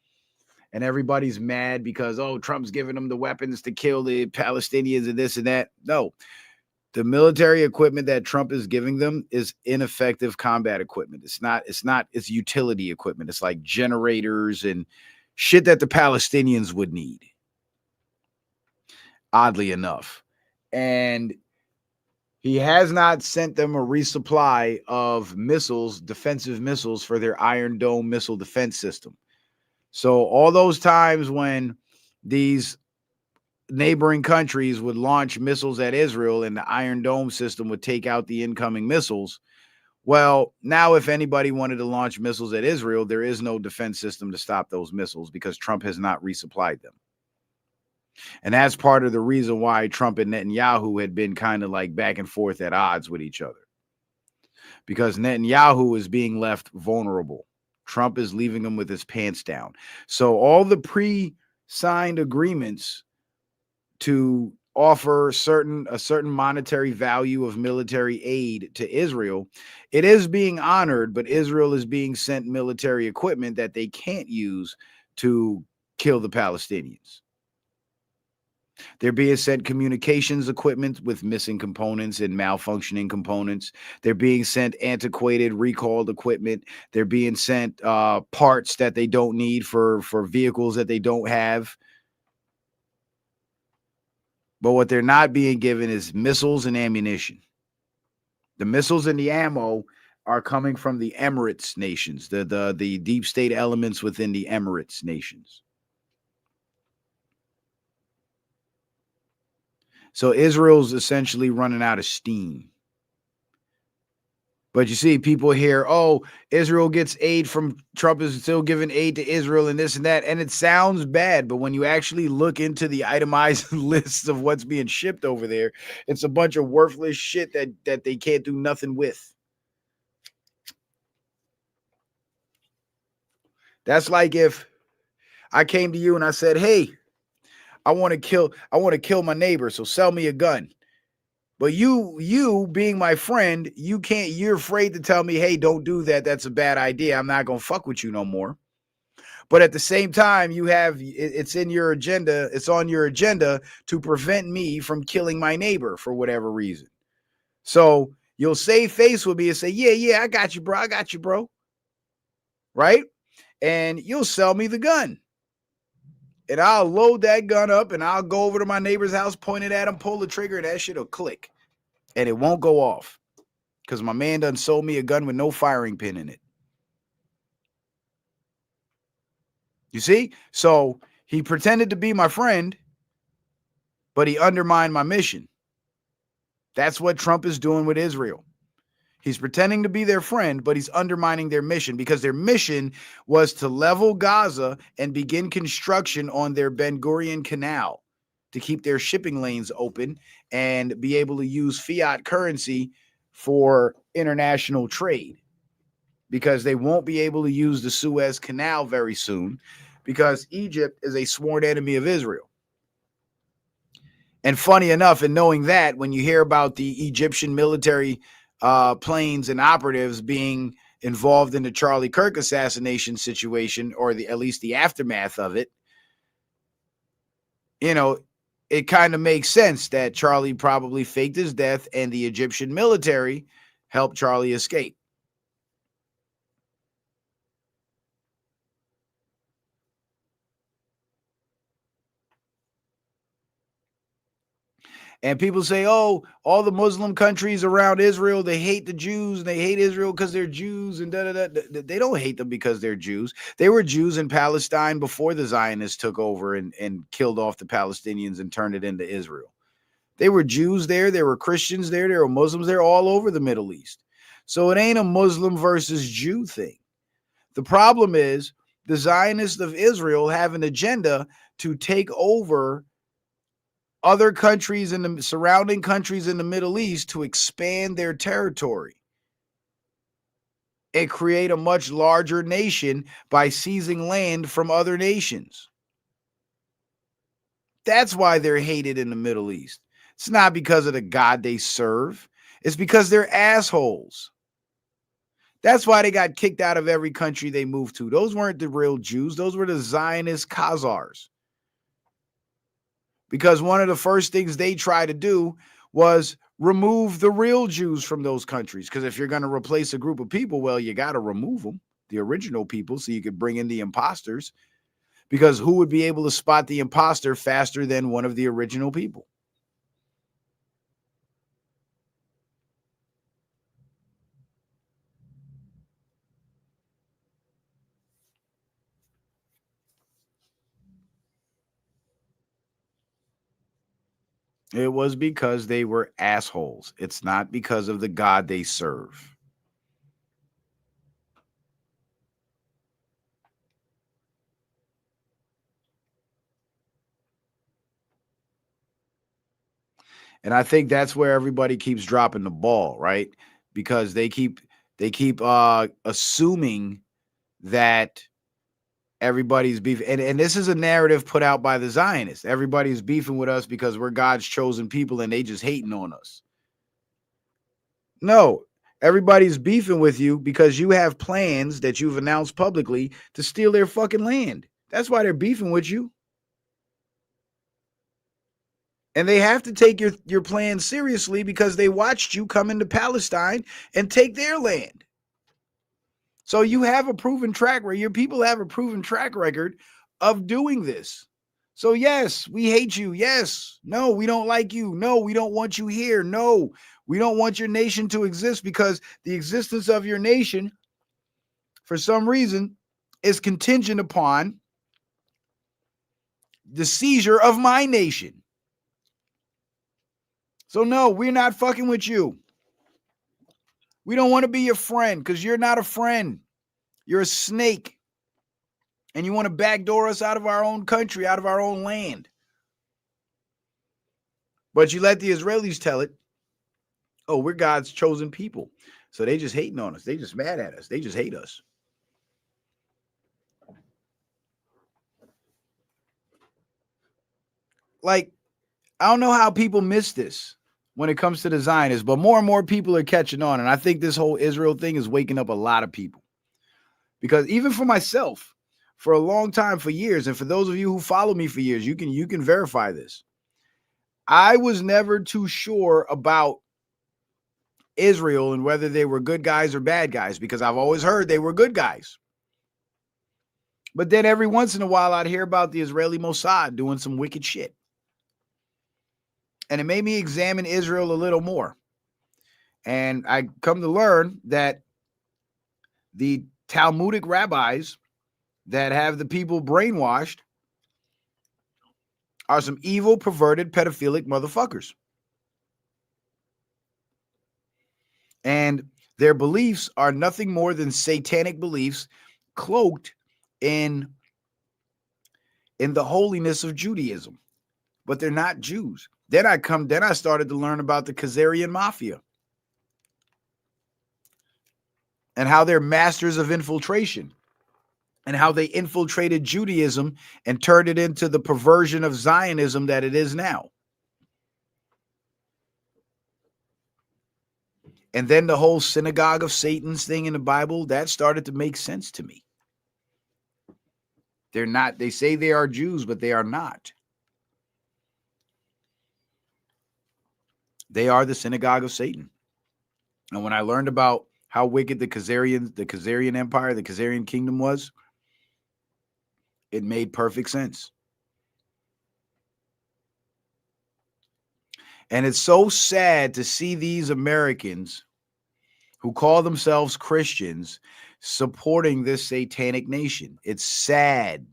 And everybody's mad because, oh, Trump's giving them the weapons to kill the Palestinians and this and that. No. The military equipment that Trump is giving them is ineffective combat equipment. It's utility equipment. It's like generators and shit that the Palestinians would need. Oddly enough. And he has not sent them a resupply of missiles, defensive missiles for their Iron Dome missile defense system. So all those times when these neighboring countries would launch missiles at Israel and the Iron Dome system would take out the incoming missiles. Well, now if anybody wanted to launch missiles at Israel, there is no defense system to stop those missiles because Trump has not resupplied them. And that's part of the reason why Trump and Netanyahu had been kind of like back and forth at odds with each other. Because Netanyahu is being left vulnerable. Trump is leaving him with his pants down. So all the pre-signed agreements to offer a certain monetary value of military aid to Israel, it is being honored, but Israel is being sent military equipment that they can't use to kill the Palestinians. They're being sent communications equipment with missing components and malfunctioning components. They're being sent antiquated, recalled equipment. They're being sent parts that they don't need for vehicles that they don't have. But what they're not being given is missiles and ammunition. The missiles and the ammo are coming from the Emirates nations, the deep state elements within the Emirates nations. So Israel's essentially running out of steam. But you see, people hear, oh, Israel gets aid from Trump is still giving aid to Israel and this and that. And it sounds bad. But when you actually look into the itemized lists of what's being shipped over there, it's a bunch of worthless shit that they can't do nothing with. That's like if I came to you and I said, hey, I want to kill my neighbor, so sell me a gun. But you being my friend, you're afraid to tell me, hey, don't do that. That's a bad idea. I'm not going to fuck with you no more. But at the same time, it's in your agenda. It's on your agenda to prevent me from killing my neighbor for whatever reason. So you'll save face with me and say, yeah, I got you, bro. Right? And you'll sell me the gun. And I'll load that gun up and I'll go over to my neighbor's house, point it at him, pull the trigger, and that shit will click. And it won't go off. Because my man done sold me a gun with no firing pin in it. You see? So he pretended to be my friend, but he undermined my mission. That's what Trump is doing with Israel. He's pretending to be their friend, but he's undermining their mission because their mission was to level Gaza and begin construction on their Ben Gurion Canal to keep their shipping lanes open and be able to use fiat currency for international trade, because they won't be able to use the Suez Canal very soon because Egypt is a sworn enemy of Israel. And funny enough, in knowing that, when you hear about the Egyptian military planes and operatives being involved in the Charlie Kirk assassination situation, or at least the aftermath of it, it kind of makes sense that Charlie probably faked his death and the Egyptian military helped Charlie escape. And people say, oh, all the Muslim countries around Israel, they hate the Jews and they hate Israel because they're Jews and da-da-da. They don't hate them because they're Jews. They were Jews in Palestine before the Zionists took over and killed off the Palestinians and turned it into Israel. They were Jews there. There were Christians there. There were Muslims there, all over the Middle East. So it ain't a Muslim versus Jew thing. The problem is the Zionists of Israel have an agenda to take over other countries in the surrounding countries in the Middle East to expand their territory and create a much larger nation by seizing land from other nations. That's why they're hated in the Middle East. It's not because of the God they serve. It's because they're assholes. That's why they got kicked out of every country they moved to. Those weren't the real Jews. Those were the Zionist Khazars. Because one of the first things they tried to do was remove the real Jews from those countries. Because if you're going to replace a group of people, well, you got to remove them, the original people, so you could bring in the imposters. Because who would be able to spot the imposter faster than one of the original people? It was because they were assholes. It's not because of the God they serve. And I think that's where everybody keeps dropping the ball, right? Because they keep assuming that everybody's beefing. And this is a narrative put out by the Zionists. Everybody's beefing with us because we're God's chosen people and they just hating on us. No, everybody's beefing with you because you have plans that you've announced publicly to steal their fucking land. That's why they're beefing with you. And they have to take your plan seriously because they watched you come into Palestine and take their land. So you have a proven track record. Your people have a proven track record of doing this. So yes, we hate you. Yes. No, we don't like you. No, we don't want you here. No, we don't want your nation to exist because the existence of your nation, for some reason, is contingent upon the seizure of my nation. So no, we're not fucking with you. We don't want to be your friend because you're not a friend. You're a snake. And you want to backdoor us out of our own country, out of our own land. But you let the Israelis tell it, oh, we're God's chosen people. So they just hating on us. They just mad at us. They just hate us. Like, I don't know how people miss this when it comes to the Zionists, but more and more people are catching on. And I think this whole Israel thing is waking up a lot of people. Because even for myself, for a long time, for years, and for those of you who follow me for years, you can verify this. I was never too sure about Israel and whether they were good guys or bad guys, because I've always heard they were good guys. But then every once in a while, I'd hear about the Israeli Mossad doing some wicked shit. And it made me examine Israel a little more. And I come to learn that the Talmudic rabbis that have the people brainwashed are some evil, perverted, pedophilic motherfuckers. And their beliefs are nothing more than satanic beliefs cloaked in the holiness of Judaism. But they're not Jews. Then I started to learn about the Khazarian mafia and how they're masters of infiltration and how they infiltrated Judaism and turned it into the perversion of Zionism that it is now. And then the whole synagogue of Satan's thing in the Bible, that started to make sense to me. They're not, they say they are Jews, but they are not. They are the synagogue of Satan. And when I learned about how wicked the Khazarian Empire, the Khazarian kingdom was, it made perfect sense. And it's so sad to see these Americans who call themselves Christians supporting this satanic nation. It's sad.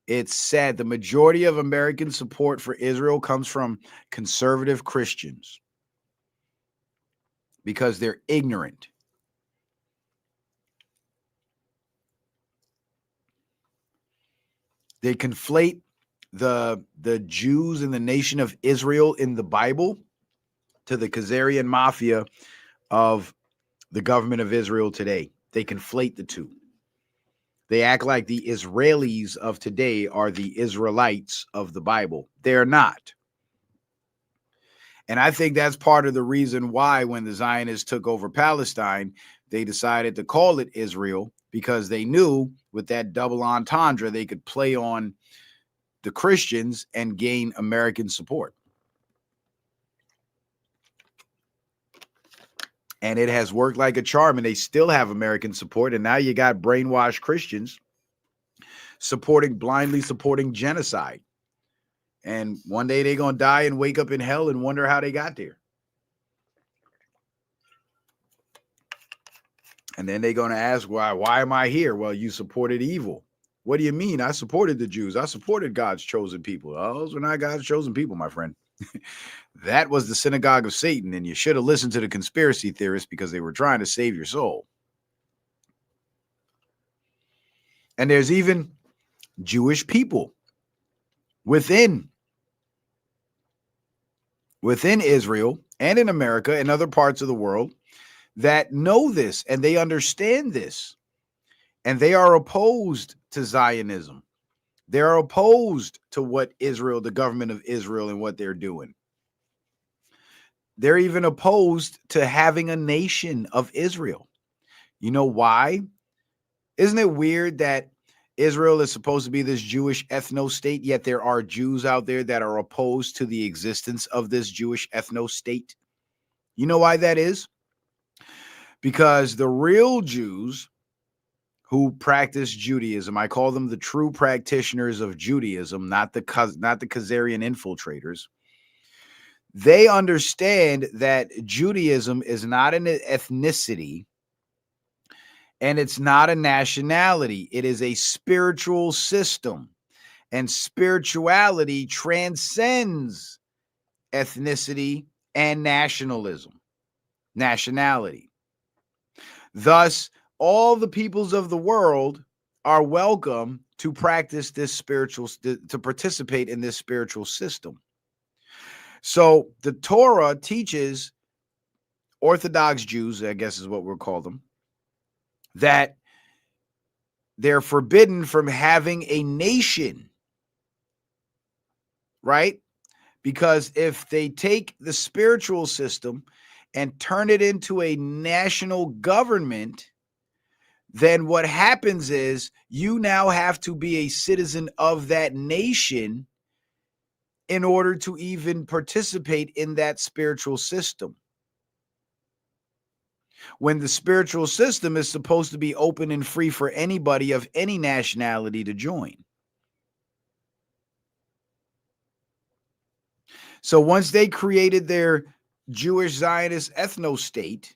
It's sad. The majority of American support for Israel comes from conservative Christians because they're ignorant. They conflate the Jews in the nation of Israel in the Bible to the Khazarian mafia of the government of Israel today. They conflate the two. They act like the Israelis of today are the Israelites of the Bible. They're not. And I think that's part of the reason why when the Zionists took over Palestine, they decided to call it Israel, because they knew with that double entendre, they could play on the Christians and gain American support. And it has worked like a charm, and they still have American support. And now you got brainwashed Christians blindly supporting genocide. And one day they're going to die and wake up in hell and wonder how they got there. And then they're going to ask, why am I here? Well, you supported evil. What do you mean? I supported the Jews. I supported God's chosen people. Oh, those were not God's chosen people, my friend. That was the synagogue of Satan, and you should have listened to the conspiracy theorists because they were trying to save your soul. And there's even Jewish people within Israel and in America and other parts of the world that know this and they understand this. And they are opposed to Zionism. They are opposed to what Israel, the government of Israel, and what they're doing. They're even opposed to having a nation of Israel. You know why? Isn't it weird that Israel is supposed to be this Jewish ethno-state, yet there are Jews out there that are opposed to the existence of this Jewish ethno-state? You know why that is? Because the real Jews who practice Judaism, I call them the true practitioners of Judaism, not the Khazarian infiltrators. They understand that Judaism is not an ethnicity and it's not a nationality. It is a spiritual system, and spirituality transcends ethnicity and nationality. Thus, all the peoples of the world are welcome to practice this to participate in this spiritual system. So the Torah teaches Orthodox Jews, I guess is what we'll call them, that they're forbidden from having a nation, right? Because if they take the spiritual system and turn it into a national government, then what happens is you now have to be a citizen of that nation in order to even participate in that spiritual system. When the spiritual system is supposed to be open and free for anybody of any nationality to join. So once they created their Jewish Zionist ethno-state,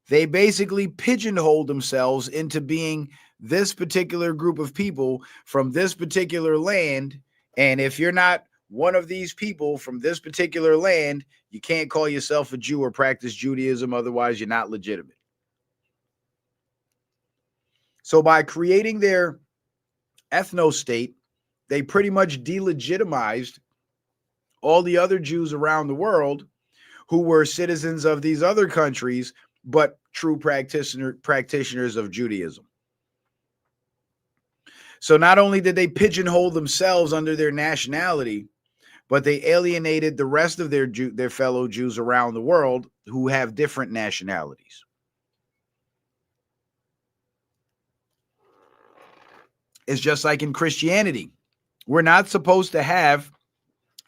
they basically pigeonholed themselves into being this particular group of people from this particular land. And if you're not one of these people from this particular land, you can't call yourself a Jew or practice Judaism. Otherwise, you're not legitimate. So by creating their ethno-state, they pretty much delegitimized all the other Jews around the world who were citizens of these other countries, but true practitioners of Judaism. So not only did they pigeonhole themselves under their nationality, but they alienated the rest of their fellow Jews around the world who have different nationalities. It's just like in Christianity. We're not supposed to have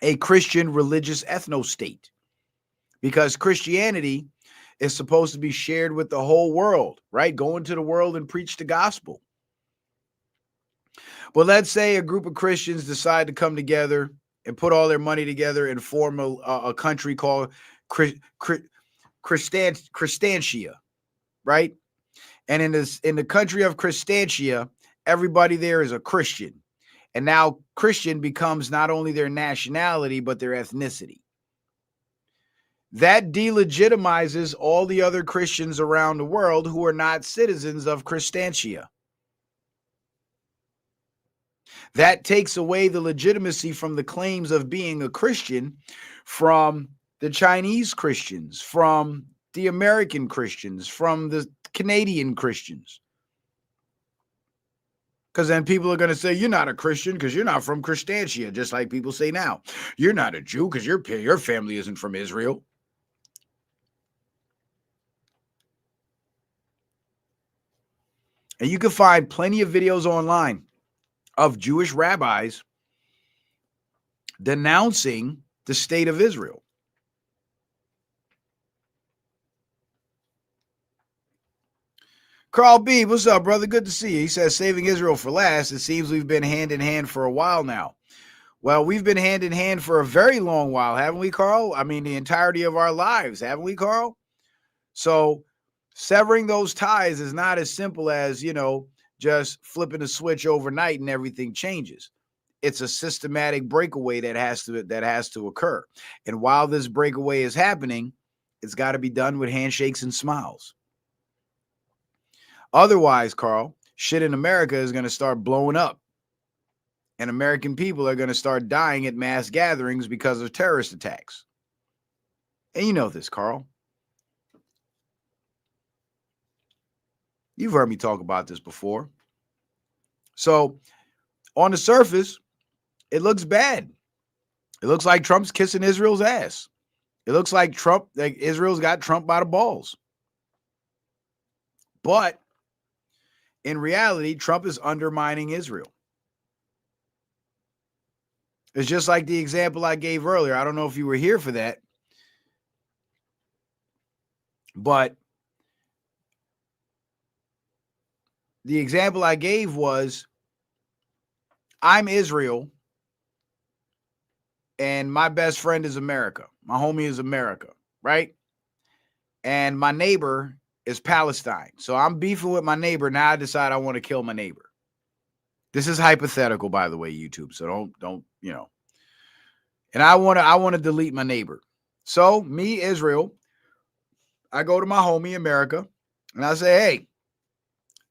a Christian religious ethno-state because Christianity is supposed to be shared with the whole world, right? Go into the world and preach the gospel. But let's say a group of Christians decide to come together and put all their money together and form a country called Christantia, right? And in the country of Christantia, everybody there is a Christian. And now Christian becomes not only their nationality, but their ethnicity. That delegitimizes all the other Christians around the world who are not citizens of Christantia. That takes away the legitimacy from the claims of being a Christian from the Chinese Christians, from the American Christians, from the Canadian Christians. Because then people are going to say, you're not a Christian because you're not from Christantia, just like people say now. You're not a Jew because your family isn't from Israel. And you can find plenty of videos online of Jewish rabbis denouncing the state of Israel. Carl B, what's up, brother? Good to see you. He says, saving Israel for last. It seems we've been hand in hand for a while now. Well, we've been hand in hand for a very long while, haven't we, Carl? I mean, the entirety of our lives, haven't we, Carl? So severing those ties is not as simple as, just flipping a switch overnight and everything changes. it's a systematic breakaway that has to occur. And while this breakaway is happening, it's got to be done with handshakes and smiles. Otherwise, Carl, shit in America is going to start blowing up. And American people are going to start dying at mass gatherings because of terrorist attacks. And you know this, Carl. You've heard me talk about this before. So, on the surface, it looks bad. It looks like Trump's kissing Israel's ass. It looks like Israel's got Trump by the balls. But in reality, Trump is undermining Israel. It's just like the example I gave earlier. I don't know if you were here for that. But the example I gave was, I'm Israel and my best friend is America. My homie is America, right? And my neighbor is Palestine. So I'm beefing with my neighbor. Now I decide I want to kill my neighbor. This is hypothetical, by the way, YouTube. So don't, you know. And I want to delete my neighbor. So me, Israel, I go to my homie America and I say, hey,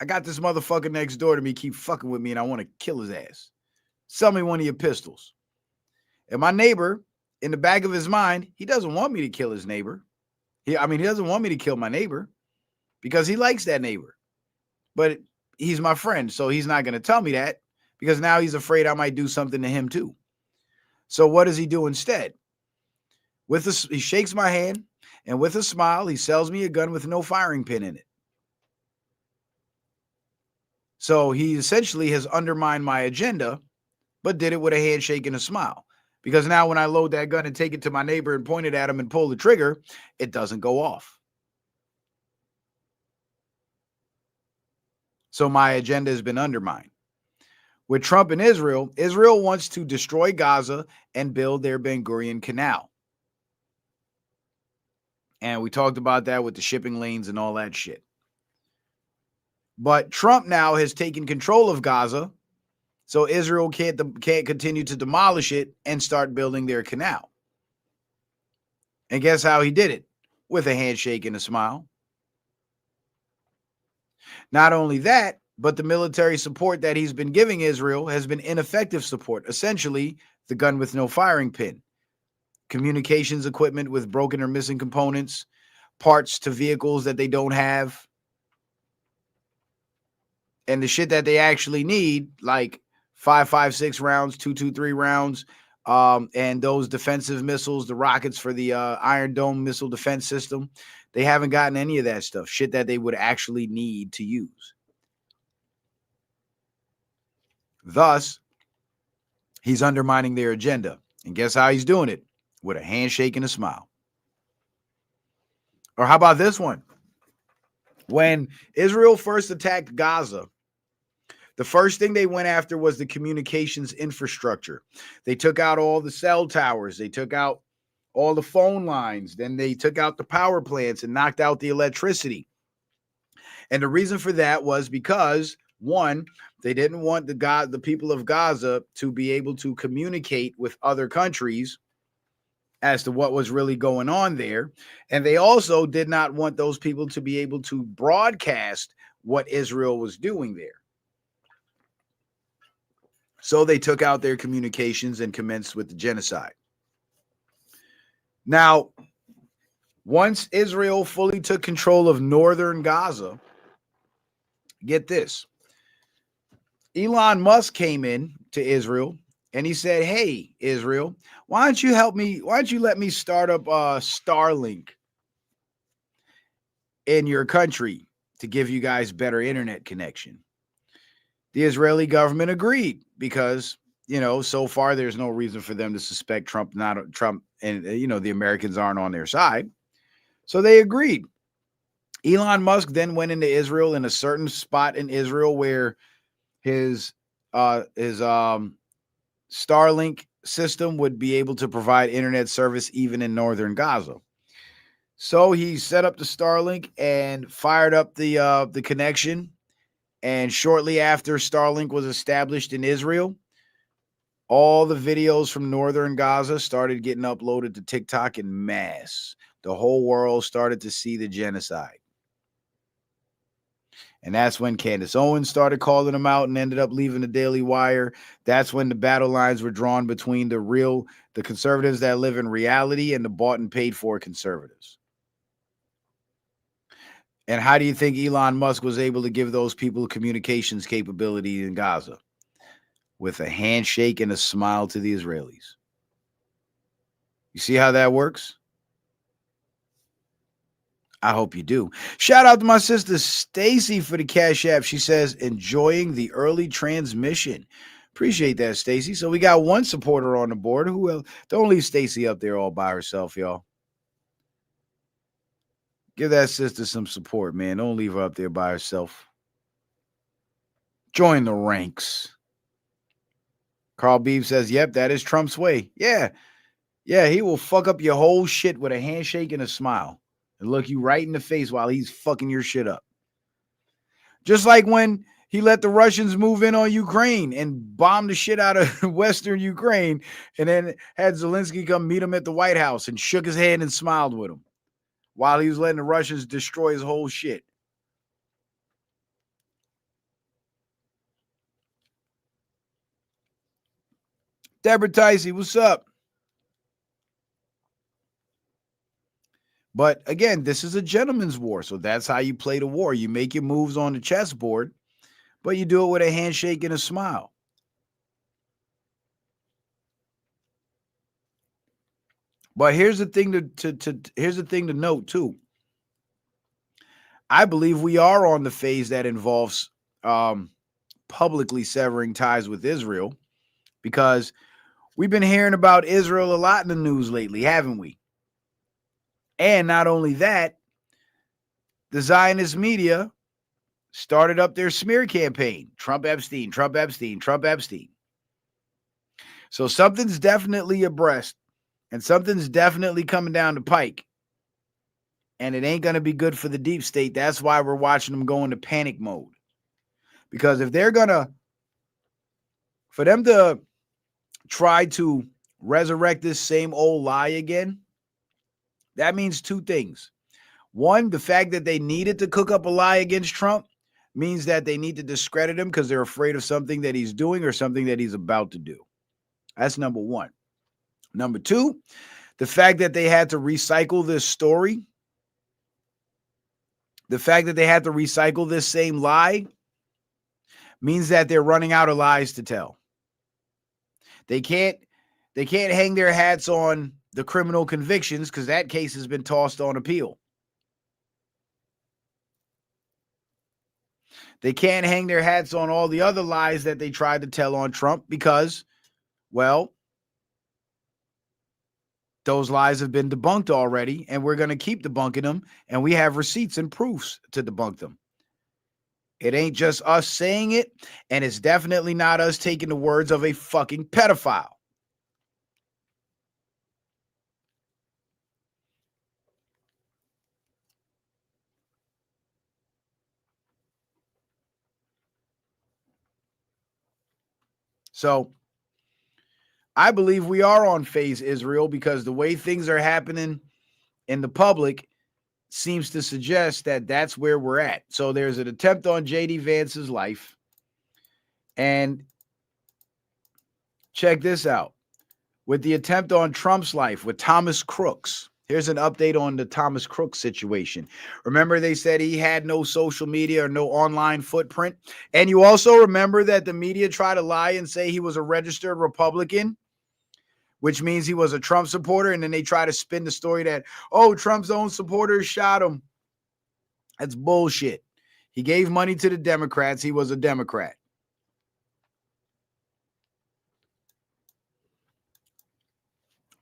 I got this motherfucker next door to me keep fucking with me and I want to kill his ass. Sell me one of your pistols. And my neighbor, in the back of his mind, he doesn't want me to kill his neighbor. He doesn't want me to kill my neighbor because he likes that neighbor. But he's my friend, so he's not going to tell me that because now he's afraid I might do something to him too. So what does he do instead? He shakes my hand, and with a smile, he sells me a gun with no firing pin in it. So he essentially has undermined my agenda, but did it with a handshake and a smile. Because now when I load that gun and take it to my neighbor and point it at him and pull the trigger, it doesn't go off. So my agenda has been undermined. With Trump and Israel, Israel wants to destroy Gaza and build their Ben Gurion Canal. And we talked about that with the shipping lanes and all that shit. But Trump now has taken control of Gaza, so Israel can't continue to demolish it and start building their canal. And guess how he did it? With a handshake and a smile. Not only that, but the military support that he's been giving Israel has been ineffective support. Essentially, the gun with no firing pin, communications equipment with broken or missing components, parts to vehicles that they don't have, and the shit that they actually need, like 5.56 rounds, 2.23 rounds, and those defensive missiles, the rockets for the Iron Dome missile defense system. They haven't gotten any of that stuff, shit that they would actually need to use. Thus, he's undermining their agenda. And guess how he's doing it? With a handshake and a smile. Or how about this one? When Israel first attacked Gaza, the first thing they went after was the communications infrastructure. They took out all the cell towers. They took out all the phone lines. Then they took out the power plants and knocked out the electricity. And the reason for that was because, one, they didn't want the people of Gaza to be able to communicate with other countries as to what was really going on there. And they also did not want those people to be able to broadcast what Israel was doing there. So they took out their communications and commenced with the genocide. Now, once Israel fully took control of northern Gaza, get this. Elon Musk came in to Israel and he said, hey, Israel, why don't you help me? Why don't you let me start up Starlink in your country to give you guys better internet connection? The Israeli government agreed because, so far there's no reason for them to suspect Trump, and, the Americans aren't on their side. So they agreed. Elon Musk then went into Israel in a certain spot in Israel where his Starlink system would be able to provide internet service even in northern Gaza. So he set up the Starlink and fired up the connection. And shortly after Starlink was established in Israel, all the videos from northern Gaza started getting uploaded to TikTok in mass. The whole world started to see the genocide. And that's when Candace Owens started calling them out and ended up leaving the Daily Wire. That's when the battle lines were drawn between the conservatives that live in reality and the bought and paid for conservatives. And how do you think Elon Musk was able to give those people communications capability in Gaza? With a handshake and a smile to the Israelis. You see how that works? I hope you do. Shout out to my sister Stacy for the Cash App. She says, enjoying the early transmission. Appreciate that, Stacy. So we got one supporter on the board. Who else? Don't leave Stacy up there all by herself, y'all. Give that sister some support, man. Don't leave her up there by herself. Join the ranks. Carl Beeve says, yep, that is Trump's way. Yeah, he will fuck up your whole shit with a handshake and a smile. And look you right in the face while he's fucking your shit up. Just like when he let the Russians move in on Ukraine and bomb the shit out of Western Ukraine, and then had Zelensky come meet him at the White House and shook his hand and smiled with him while he was letting the Russians destroy his whole shit. Deborah Ticey, what's up? But again, this is a gentleman's war, so that's how you play the war. You make your moves on the chessboard, but you do it with a handshake and a smile. But here's the thing to note too. I believe we are on the phase that involves publicly severing ties with Israel, because we've been hearing about Israel a lot in the news lately, haven't we? And not only that, the Zionist media started up their smear campaign. Trump Epstein, Trump Epstein, Trump Epstein. So something's definitely abreast, and something's definitely coming down the pike. And it ain't going to be good for the deep state. That's why we're watching them go into panic mode. Because if they're for them to try to resurrect this same old lie again, that means two things. One, the fact that they needed to cook up a lie against Trump means that they need to discredit him because they're afraid of something that he's doing or something that he's about to do. That's number one. Number two, the fact that they had to recycle this story, the fact that they had to recycle this same lie means that they're running out of lies to tell. They can't hang their hats on the criminal convictions because that case has been tossed on appeal. They can't hang their hats on all the other lies that they tried to tell on Trump because, well, those lies have been debunked already, and we're going to keep debunking them, and we have receipts and proofs to debunk them. It ain't just us saying it, and it's definitely not us taking the words of a fucking pedophile. So I believe we are on phase Israel because the way things are happening in the public seems to suggest that that's where we're at. So there's an attempt on J.D. Vance's life. And check this out. With the attempt on Trump's life with Thomas Crooks. Here's an update on the Thomas Crooks situation. Remember, they said he had no social media or no online footprint. And you also remember that the media tried to lie and say he was a registered Republican, which means he was a Trump supporter. And then they try to spin the story that, oh, Trump's own supporters shot him. That's bullshit. He gave money to the Democrats. He was a Democrat.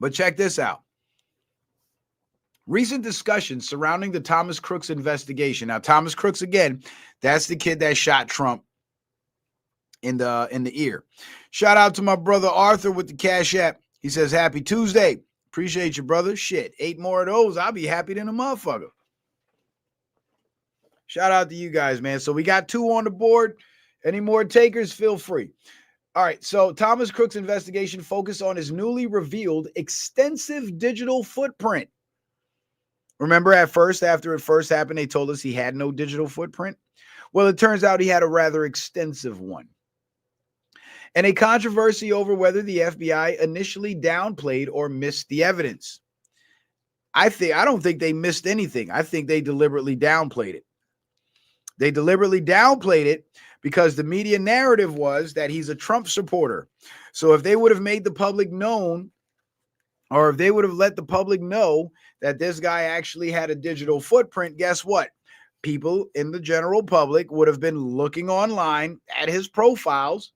But check this out. Recent discussions surrounding the Thomas Crooks investigation. Now, Thomas Crooks, again, that's the kid that shot Trump in the ear. Shout out to my brother Arthur with the Cash App. He says, happy Tuesday. Appreciate you, brother. Shit, 8 more of those. I'll be happy than a motherfucker. Shout out to you guys, man. So we got 2 on the board. Any more takers, feel free. All right, so Thomas Crook's investigation focused on his newly revealed extensive digital footprint. Remember at first, after it first happened, they told us he had no digital footprint? Well, it turns out he had a rather extensive one. And a controversy over whether the FBI initially downplayed or missed the evidence. I don't think they missed anything. I think they deliberately downplayed it. They deliberately downplayed it because the media narrative was that he's a Trump supporter. So if they would have made the public known, or if they would have let the public know that this guy actually had a digital footprint, guess what? People in the general public would have been looking online at his profiles,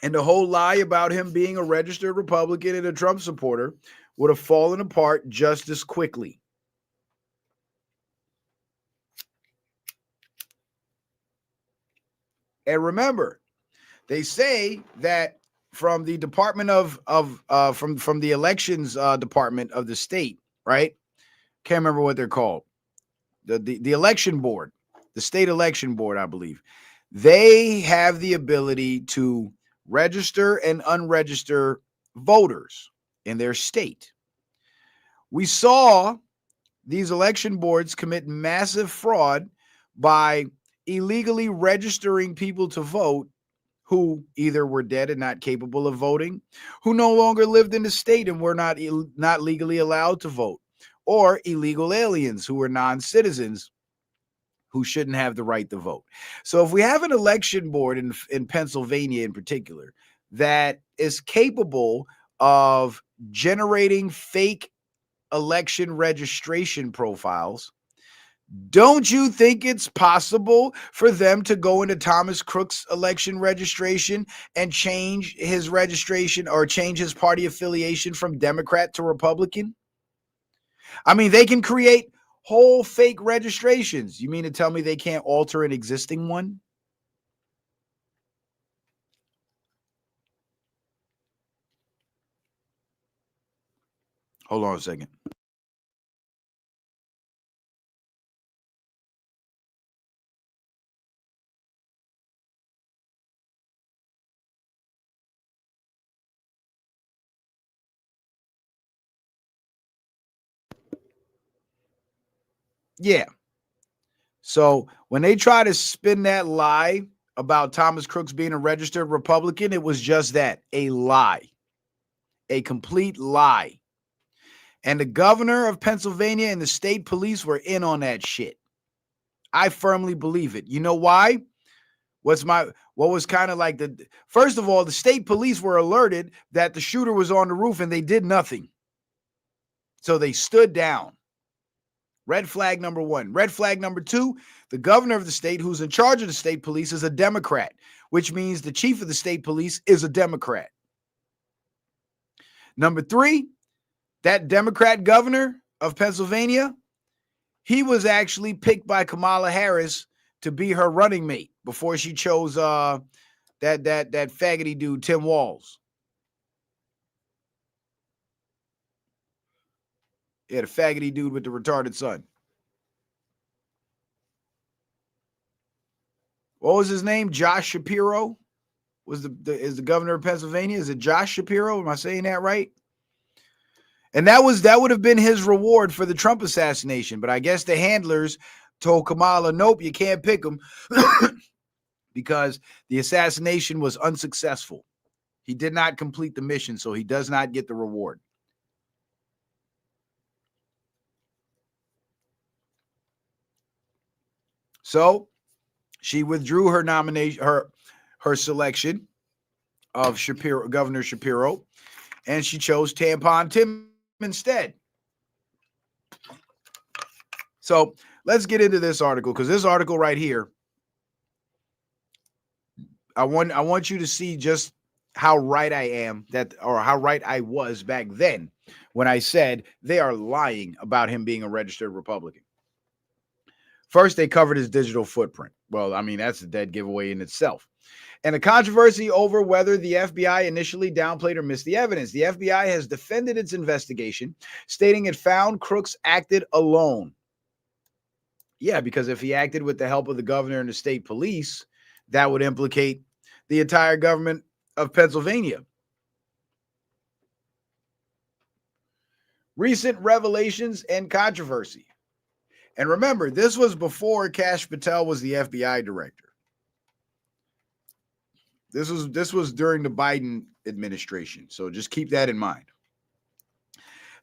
and the whole lie about him being a registered Republican and a Trump supporter would have fallen apart just as quickly. And remember, they say that from the Department from the elections department of the state, right? Can't remember what they're called. The election board, the state election board, I believe. They have the ability to register and unregister voters in their state. We saw these election boards commit massive fraud by illegally registering people to vote who either were dead and not capable of voting, who no longer lived in the state and were not legally allowed to vote, or illegal aliens who were non-citizens who shouldn't have the right to vote. So if we have an election board in Pennsylvania in particular that is capable of generating fake election registration profiles, don't you think it's possible for them to go into Thomas Crook's election registration and change his registration or change his party affiliation from Democrat to Republican? I mean, they can create whole fake registrations. You mean to tell me they can't alter an existing one? Hold on a second. Yeah. So when they try to spin that lie about Thomas Crooks being a registered Republican, it was just that, a lie, a complete lie. And the governor of Pennsylvania and the state police were in on that shit. I firmly believe it. You know why? What was kind of like first of all, the state police were alerted that the shooter was on the roof and they did nothing. So they stood down. Red flag number one. Red flag number two, the governor of the state who's in charge of the state police is a Democrat, which means the chief of the state police is a Democrat. Number three, that Democrat governor of Pennsylvania, he was actually picked by Kamala Harris to be her running mate before she chose that faggoty dude, Tim Walz. Yeah, the faggoty dude with the retarded son. What was his name? Josh Shapiro is the governor of Pennsylvania. Is it Josh Shapiro? Am I saying that right? And that would have been his reward for the Trump assassination. But I guess the handlers told Kamala, nope, you can't pick him because the assassination was unsuccessful. He did not complete the mission, so he does not get the reward. So she withdrew her nomination, her selection of Governor Shapiro, and she chose Tampon Tim instead. So let's get into this article, because this article right here, I want you to see just how right I am, or how right I was back then when I said they are lying about him being a registered Republican. First, they covered his digital footprint. Well, I mean, that's a dead giveaway in itself. And a controversy over whether the FBI initially downplayed or missed the evidence. The FBI has defended its investigation, stating it found Crooks acted alone. Yeah, because if he acted with the help of the governor and the state police, that would implicate the entire government of Pennsylvania. Recent revelations and controversy. And remember, this was before Kash Patel was the FBI director. This was during the Biden administration. So just keep that in mind.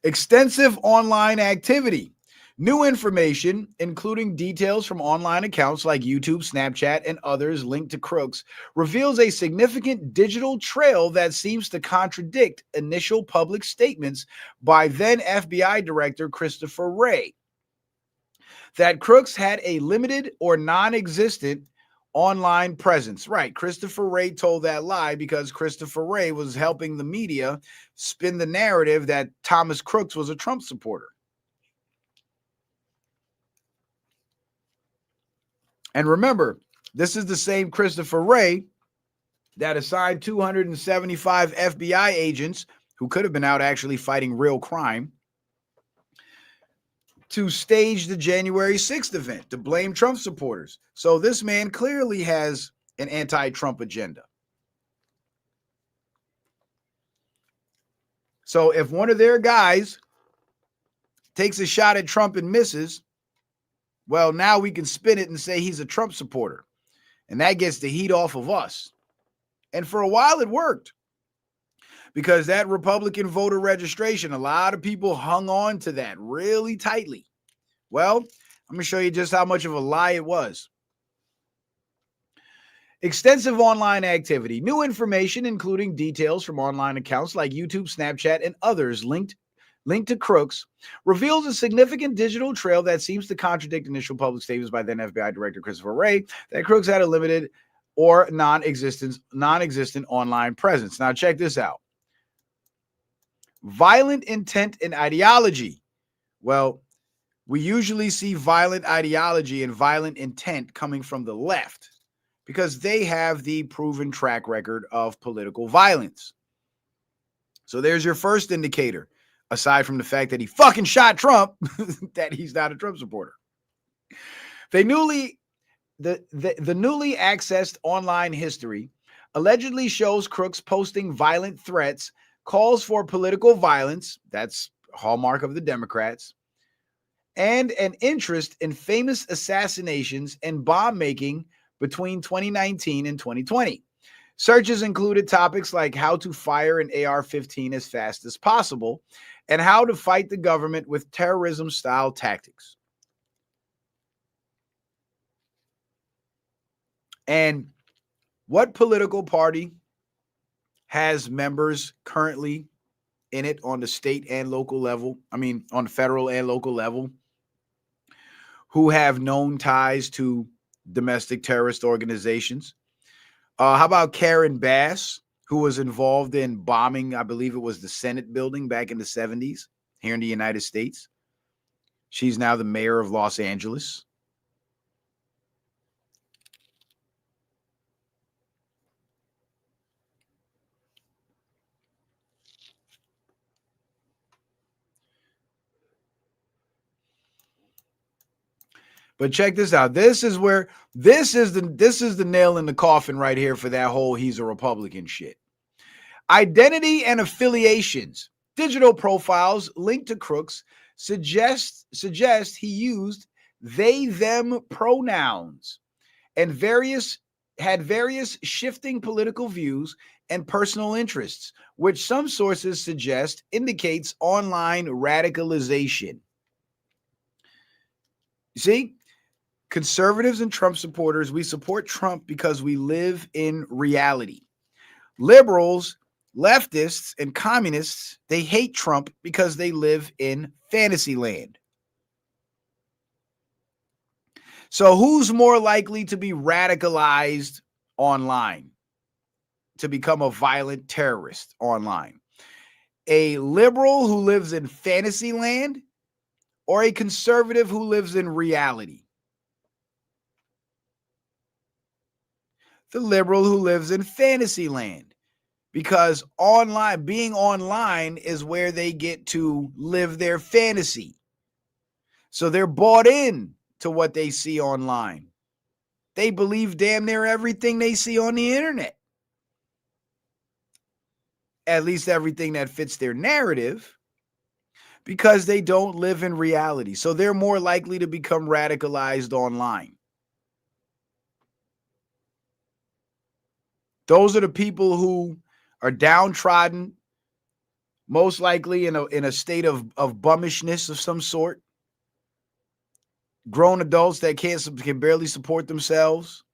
Extensive online activity. New information, including details from online accounts like YouTube, Snapchat, and others linked to crooks, reveals a significant digital trail that seems to contradict initial public statements by then FBI Director Christopher Wray that crooks had a limited or non-existent online presence. Right. Christopher Wray told that lie because Christopher Wray was helping the media spin the narrative that Thomas Crooks was a Trump supporter. And remember, this is the same Christopher Wray that assigned 275 FBI agents who could have been out actually fighting real crime to stage the January 6th event to blame Trump supporters. So this man clearly has an anti-Trump agenda. So if one of their guys takes a shot at Trump and misses, well, now we can spin it and say he's a Trump supporter. And that gets the heat off of us. And for a while it worked. Because that Republican voter registration, a lot of people hung on to that really tightly. Well, I'm going to show you just how much of a lie it was. Extensive online activity. New information, including details from online accounts like YouTube, Snapchat, and others linked to crooks, reveals a significant digital trail that seems to contradict initial public statements by then FBI Director Christopher Wray that crooks had a limited or non-existent online presence. Now check this out. Violent intent and ideology. Well, we usually see violent ideology and violent intent coming from the left because they have the proven track record of political violence. So there's your first indicator. Aside from the fact that he fucking shot Trump, that he's not a Trump supporter. The newly accessed online history allegedly shows crooks posting violent threats, calls for political violence, that's a hallmark of the Democrats, and an interest in famous assassinations and bomb making between 2019 and 2020. Searches included topics like how to fire an AR-15 as fast as possible and how to fight the government with terrorism-style tactics. And what political party has members currently in it on the state and local level, on the federal and local level, who have known ties to domestic terrorist organizations? How about Karen Bass, who was involved in bombing, I believe it was the Senate building back in the 70s here in the United States? She's now the mayor of Los Angeles. But check this out. This is the nail in the coffin right here for that whole he's a Republican shit. Identity and affiliations. Digital profiles linked to crooks suggest he used they them pronouns and had various shifting political views and personal interests, which some sources suggest indicates online radicalization. You see? Conservatives and Trump supporters, we support Trump because we live in reality. Liberals, leftists, and communists, they hate Trump because they live in fantasy land. So who's more likely to be radicalized online, to become a violent terrorist online? A liberal who lives in fantasy land or a conservative who lives in reality? The liberal who lives in fantasy land, because being online is where they get to live their fantasy. So they're bought in to what they see online. They believe damn near everything they see on the internet. at least everything that fits their narrative, because they don't live in reality. So they're more likely to become radicalized online. Those are the people who are downtrodden, most likely in a state of bummishness of some sort. Grown adults that can barely support themselves,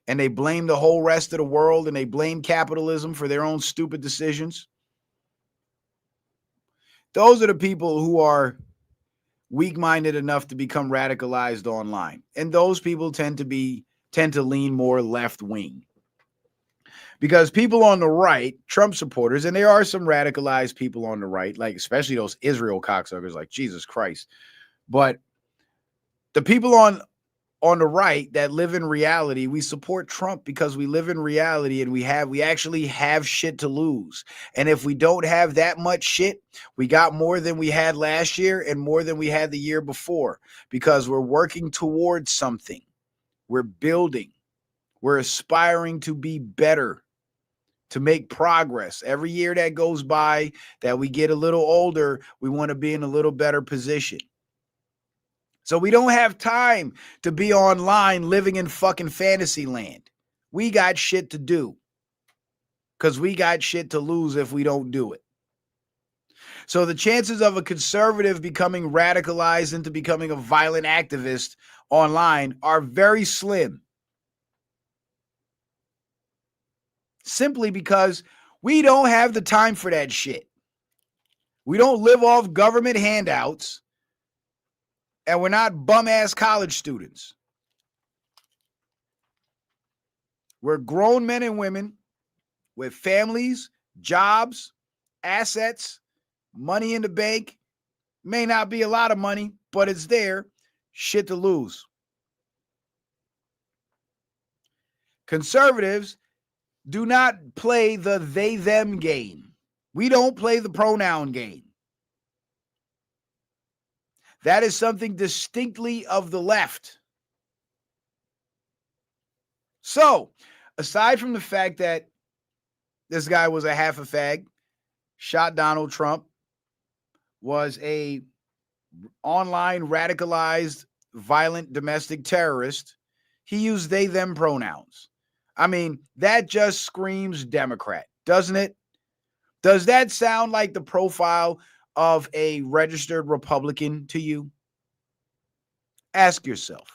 and they blame the whole rest of the world, and they blame capitalism for their own stupid decisions. Those are the people who are weak-minded enough to become radicalized online. And those people tend to lean more left-wing. Because people on the right, Trump supporters, and there are some radicalized people on the right, like especially those Israel cocksuckers, like Jesus Christ. But the people on the right that live in reality, we support Trump because we live in reality, and we actually have shit to lose. And if we don't have that much shit, we got more than we had last year and more than we had the year before, because we're working towards something. We're building. We're aspiring to be better, to make progress. Every year that goes by, that we get a little older, we want to be in a little better position. So we don't have time to be online living in fucking fantasy land. We got shit to do, because we got shit to lose if we don't do it. So the chances of a conservative becoming radicalized into becoming a violent activist online are very slim. Simply because we don't have the time for that shit. We don't live off government handouts, and we're not bum-ass college students. We're grown men and women with families, jobs, assets, money in the bank. May not be a lot of money, but it's there. Shit to lose. Conservatives do not play the they-them game. We don't play the pronoun game. That is something distinctly of the left. So, aside from the fact that this guy was a half a fag, shot Donald Trump, was a online radicalized, violent domestic terrorist, he used they-them pronouns. I mean, that just screams Democrat, doesn't it? Does that sound like the profile of a registered Republican to you? Ask yourself.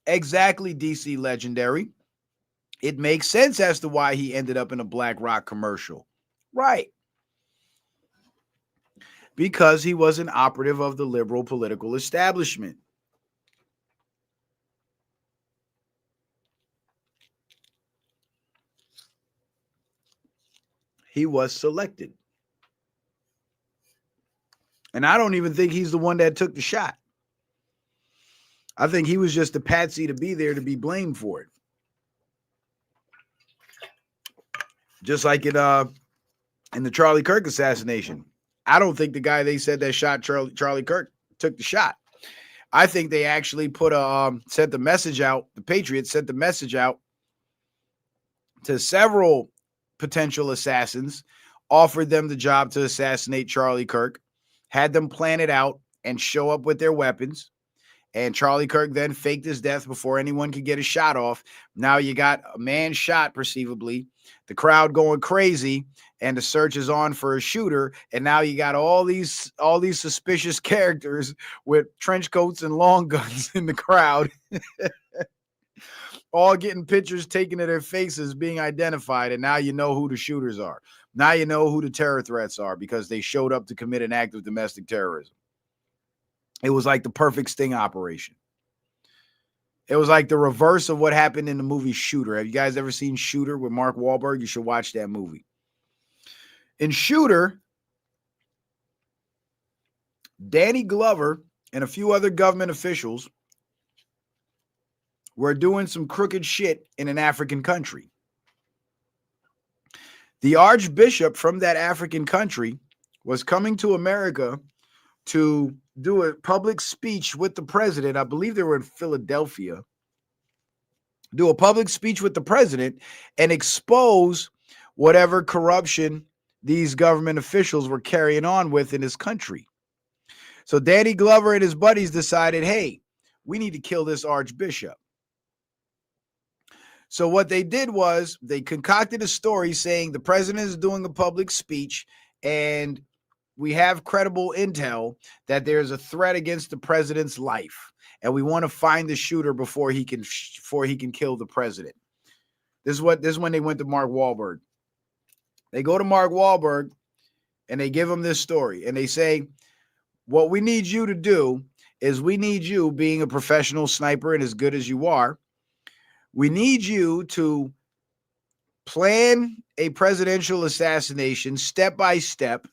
Exactly, DC Legendary. It makes sense as to why he ended up in a BlackRock commercial. Right. Because he was an operative of the liberal political establishment. He was selected. And I don't even think he's the one that took the shot. I think he was just a patsy to be there to be blamed for it. Just like in the Charlie Kirk assassination. I don't think the guy they said that shot Charlie Kirk took the shot. I think they actually sent the message out. The Patriots sent the message out to several potential assassins, offered them the job to assassinate Charlie Kirk, had them plan it out and show up with their weapons. And Charlie Kirk then faked his death before anyone could get a shot off. Now you got a man shot, perceivably, the crowd going crazy, and the search is on for a shooter. And now you got all these suspicious characters with trench coats and long guns in the crowd, all getting pictures taken of their faces, being identified. And now you know who the shooters are. Now you know who the terror threats are, because they showed up to commit an act of domestic terrorism. It was like the perfect sting operation. It was like the reverse of what happened in the movie Shooter. Have you guys ever seen Shooter with Mark Wahlberg? You should watch that movie. In Shooter, Danny Glover and a few other government officials were doing some crooked shit in an African country. The archbishop from that African country was coming to America to do a public speech with the president. I believe they were in Philadelphia. do a public speech with the president and expose whatever corruption these government officials were carrying on with in his country. So Danny Glover and his buddies decided, hey, we need to kill this archbishop. So what they did was they concocted a story saying the president is doing a public speech and we have credible intel that there's a threat against the president's life, and we want to find the shooter before he can kill the president. This is when they went to Mark Wahlberg. They go to Mark Wahlberg and they give him this story and they say, what we need you to do is we need you, being a professional sniper and as good as you are, we need you to plan a presidential assassination step by step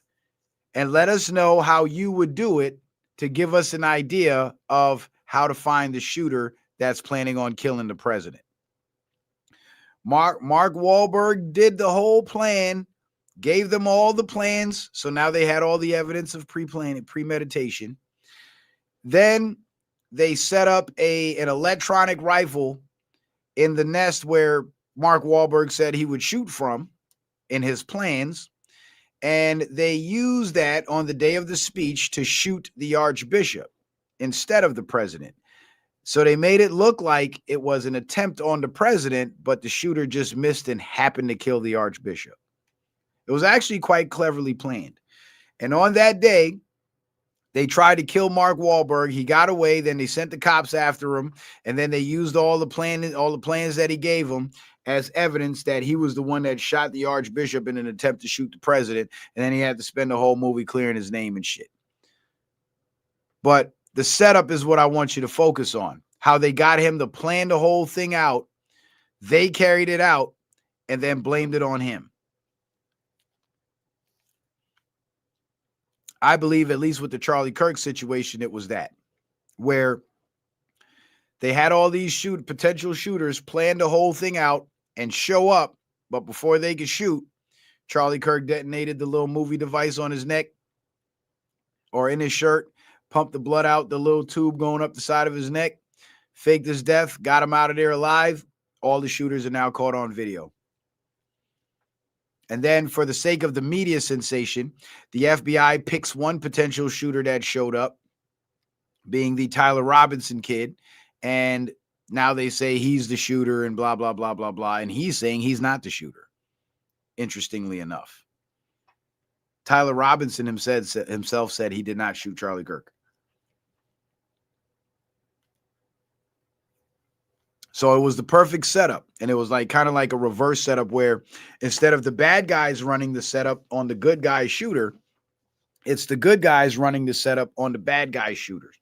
and let us know how you would do it to give us an idea of how to find the shooter that's planning on killing the president. Mark Wahlberg did the whole plan, gave them all the plans. So now they had all the evidence of pre-planning, premeditation. Then they set up an electronic rifle in the nest where Mark Wahlberg said he would shoot from in his plans. And they used that on the day of the speech to shoot the archbishop instead of the president. So they made it look like it was an attempt on the president, but the shooter just missed and happened to kill the archbishop. It was actually quite cleverly planned. And on that day, they tried to kill Mark Wahlberg. He got away. Then they sent the cops after him. And then they used all the plans that he gave them as evidence that he was the one that shot the archbishop in an attempt to shoot the president. And then he had to spend the whole movie clearing his name and shit. But the setup is what I want you to focus on. How they got him to plan the whole thing out. They carried it out and then blamed it on him. I believe, at least with the Charlie Kirk situation, it was that, where they had all these potential shooters plan the whole thing out and show up, but before they could shoot, Charlie Kirk detonated the little movie device on his neck or in his shirt, pumped the blood out the little tube going up the side of his neck, faked his death, got him out of there alive. All the shooters are now caught on video. And then for the sake of the media sensation, the FBI picks one potential shooter that showed up, being the Tyler Robinson kid. And now they say he's the shooter and blah, blah, blah, blah, blah. And he's saying he's not the shooter, interestingly enough. Tyler Robinson himself said he did not shoot Charlie Kirk. So it was the perfect setup. And it was like kind of like a reverse setup where instead of the bad guys running the setup on the good guy shooter, it's the good guys running the setup on the bad guy shooters.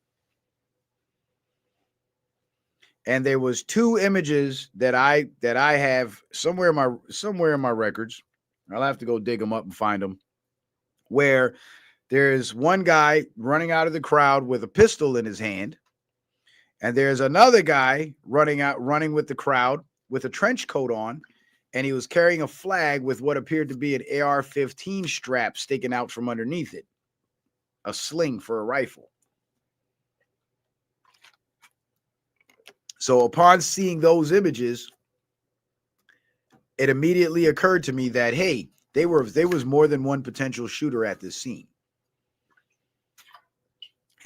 And there was two images that I have somewhere in my records. I'll have to go dig them up and find them, where there's one guy running out of the crowd with a pistol in his hand. And there's another guy running with the crowd with a trench coat on, and he was carrying a flag with what appeared to be an AR-15 strap sticking out from underneath it, a sling for a rifle. So upon seeing those images, it immediately occurred to me that, hey, there was more than one potential shooter at this scene.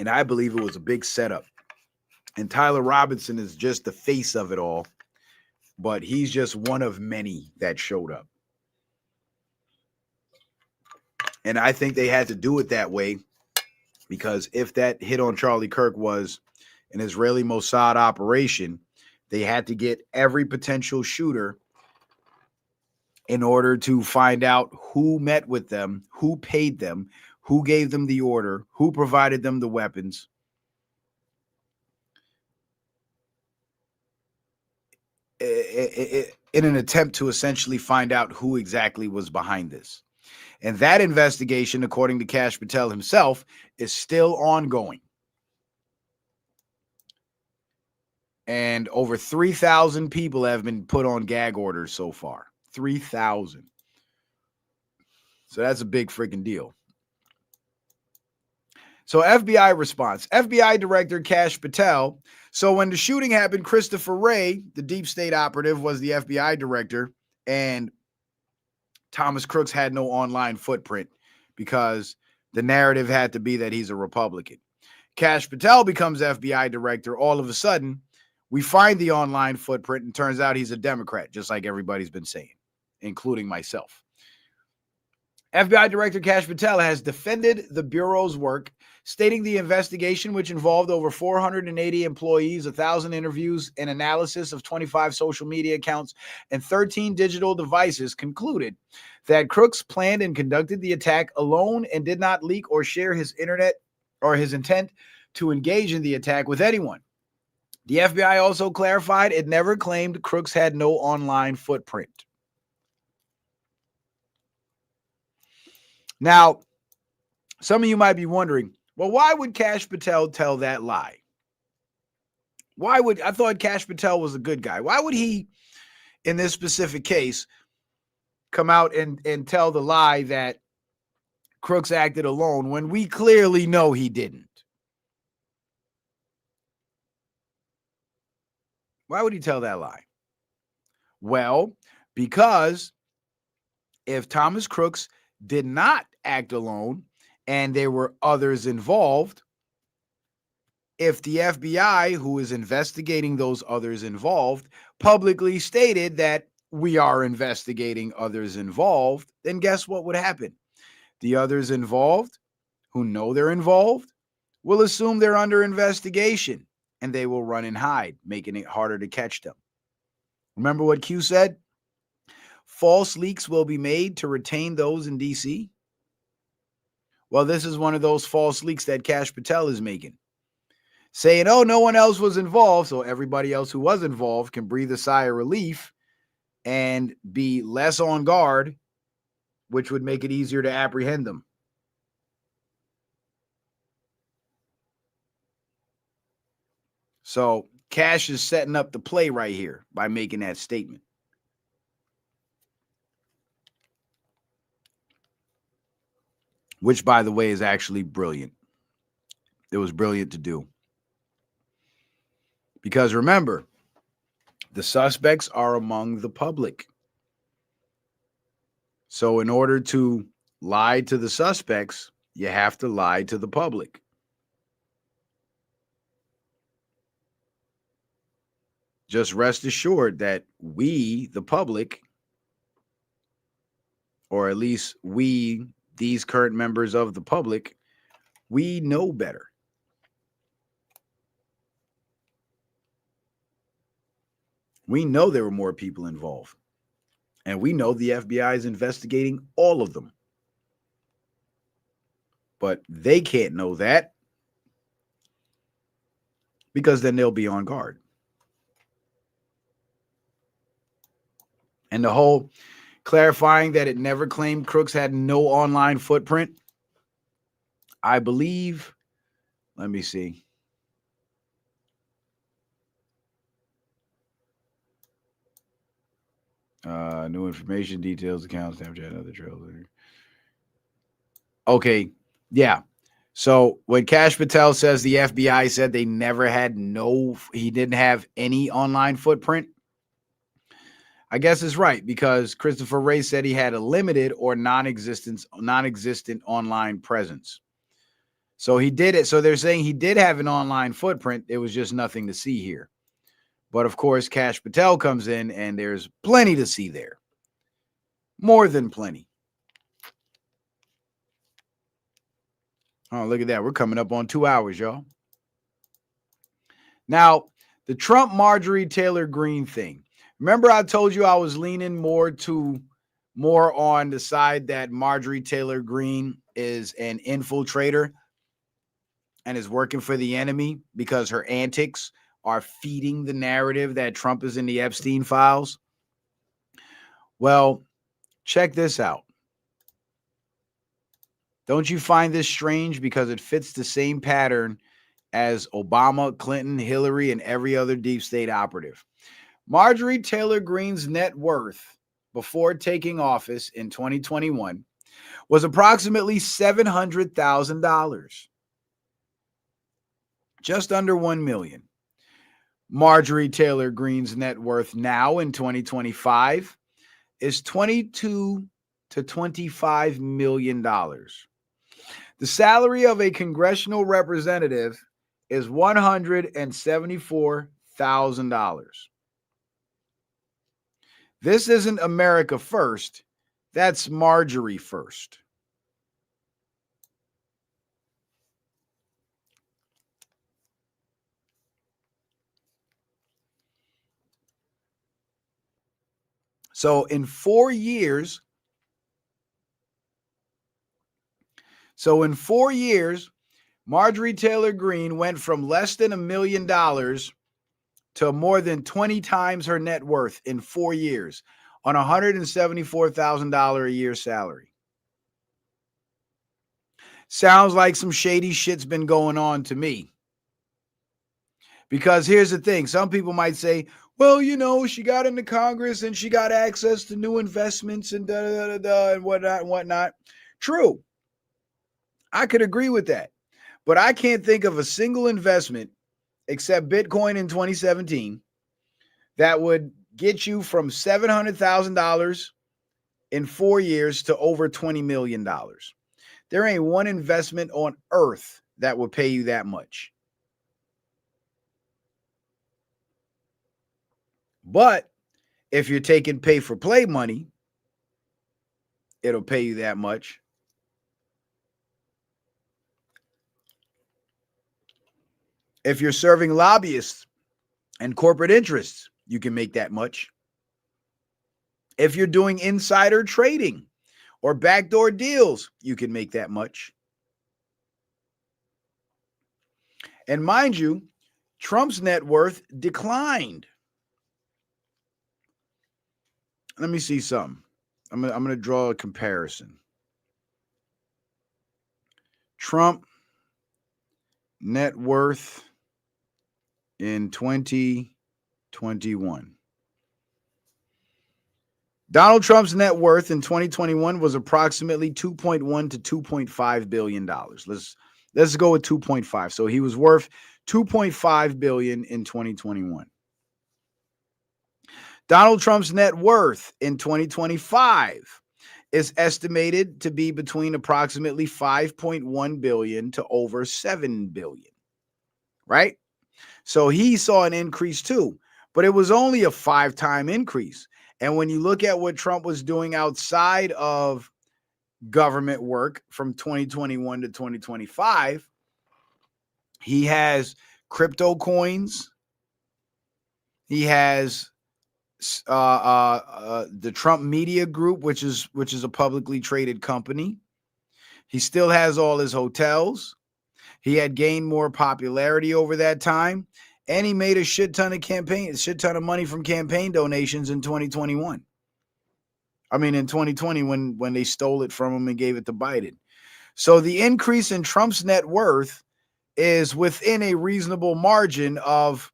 And I believe it was a big setup. And Tyler Robinson is just the face of it all, but he's just one of many that showed up. And I think they had to do it that way because if that hit on Charlie Kirk was an Israeli Mossad operation, they had to get every potential shooter in order to find out who met with them, who paid them, who gave them the order, who provided them the weapons. In an attempt to essentially find out who exactly was behind this. And that investigation, according to Kash Patel himself, is still ongoing. And over 3,000 people have been put on gag orders so far. 3,000. So that's a big freaking deal. So FBI response. FBI Director Kash Patel. So when the shooting happened, Christopher Wray, the deep state operative, was the FBI director, and Thomas Crooks had no online footprint because the narrative had to be that he's a Republican. Kash Patel becomes FBI director. All of a sudden, we find the online footprint, and turns out he's a Democrat, just like everybody's been saying, including myself. FBI Director Kash Patel has defended the Bureau's work, stating the investigation, which involved over 480 employees, 1,000 interviews, and analysis of 25 social media accounts and 13 digital devices, concluded that Crooks planned and conducted the attack alone and did not leak or share his internet or his intent to engage in the attack with anyone. The FBI also clarified it never claimed Crooks had no online footprint. Now, some of you might be wondering, well, why would Kash Patel tell that lie? I thought Kash Patel was a good guy. Why would he, in this specific case, come out and tell the lie that Crooks acted alone when we clearly know he didn't? Why would he tell that lie? Well, because if Thomas Crooks did not act alone and there were others involved, if the FBI, who is investigating those others involved, publicly stated that we are investigating others involved, then guess what would happen? The others involved, who know they're involved, will assume they're under investigation, and they will run and hide, making it harder to catch them. Remember what Q said? False leaks will be made to retain those in D.C. Well, this is one of those false leaks that Kash Patel is making, saying, oh, no one else was involved, so everybody else who was involved can breathe a sigh of relief and be less on guard, which would make it easier to apprehend them. So Kash is setting up the play right here by making that statement. Which, by the way, is actually brilliant. It was brilliant to do. Because remember, the suspects are among the public. So in order to lie to the suspects, you have to lie to the public. Just rest assured that we, the public, or at least we, these current members of the public, we know better. We know there were more people involved. And we know the FBI is investigating all of them. But they can't know that because then they'll be on guard. And the whole clarifying that it never claimed Crooks had no online footprint, I believe, let me see. New information, details, accounts, Snapchat, other trails. Okay, yeah. So when Kash Patel says the FBI said they never had he didn't have any online footprint, I guess it's right, because Christopher Wray said he had a limited or non-existent online presence. So he did it. So they're saying he did have an online footprint. It was just nothing to see here. But of course, Kash Patel comes in and there's plenty to see there. More than plenty. Oh, look at that. We're coming up on 2 hours, y'all. Now, the Trump Marjorie Taylor Greene thing. Remember I told you I was leaning more on the side that Marjorie Taylor Greene is an infiltrator and is working for the enemy because her antics are feeding the narrative that Trump is in the Epstein files? Well, check this out. Don't you find this strange? Because it fits the same pattern as Obama, Clinton, Hillary, and every other deep state operative. Marjorie Taylor Greene's net worth before taking office in 2021 was approximately $700,000. Just under 1 million. Marjorie Taylor Greene's net worth now in 2025 is $22 to $25 million. The salary of a congressional representative is $174,000. This isn't America first. That's Marjorie first. So in 4 years, Marjorie Taylor Greene went from less than $1 million to more than 20 times her net worth in 4 years on a $174,000 a year salary. Sounds like some shady shit's been going on to me. Because here's the thing. Some people might say, well, you know, she got into Congress and she got access to new investments and and whatnot. True. I could agree with that. But I can't think of a single investment except Bitcoin in 2017 that would get you from $700,000 in 4 years to over $20 million. There ain't one investment on earth that would pay you that much. But if you're taking pay for play money, it'll pay you that much. If you're serving lobbyists and corporate interests, you can make that much. If you're doing insider trading or backdoor deals, you can make that much. And mind you, Trump's net worth declined. Let me see something. I'm going to draw a comparison. Trump net worth in 2021. Donald Trump's net worth in 2021 was approximately $2.1 to $2.5 billion. Let's go with 2.5. So he was worth $2.5 billion in 2021. Donald Trump's net worth in 2025 is estimated to be between approximately $5.1 billion to over $7 billion, right? So he saw an increase too, but it was only a 5-time increase. And when you look at what Trump was doing outside of government work from 2021 to 2025, he has crypto coins. He has the Trump Media Group, which is a publicly traded company. He still has all his hotels. He had gained more popularity over that time, and he made a shit ton of money from campaign donations in 2021. I mean, in 2020 when they stole it from him and gave it to Biden. So the increase in Trump's net worth is within a reasonable margin of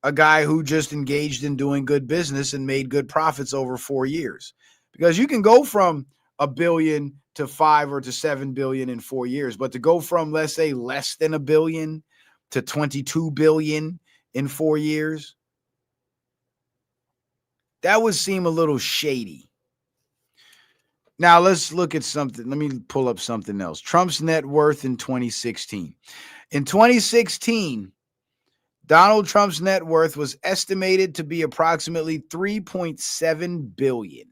a guy who just engaged in doing good business and made good profits over 4 years. Because you can go from $1 billion to $5 or to $7 billion in 4 years, but to go from, let's say, less than $1 billion to $22 billion in 4 years, that would seem a little shady. Now let's look at something. Let me pull up something else. Trump's net worth in 2016. In 2016, Donald Trump's net worth was estimated to be approximately $3.7 billion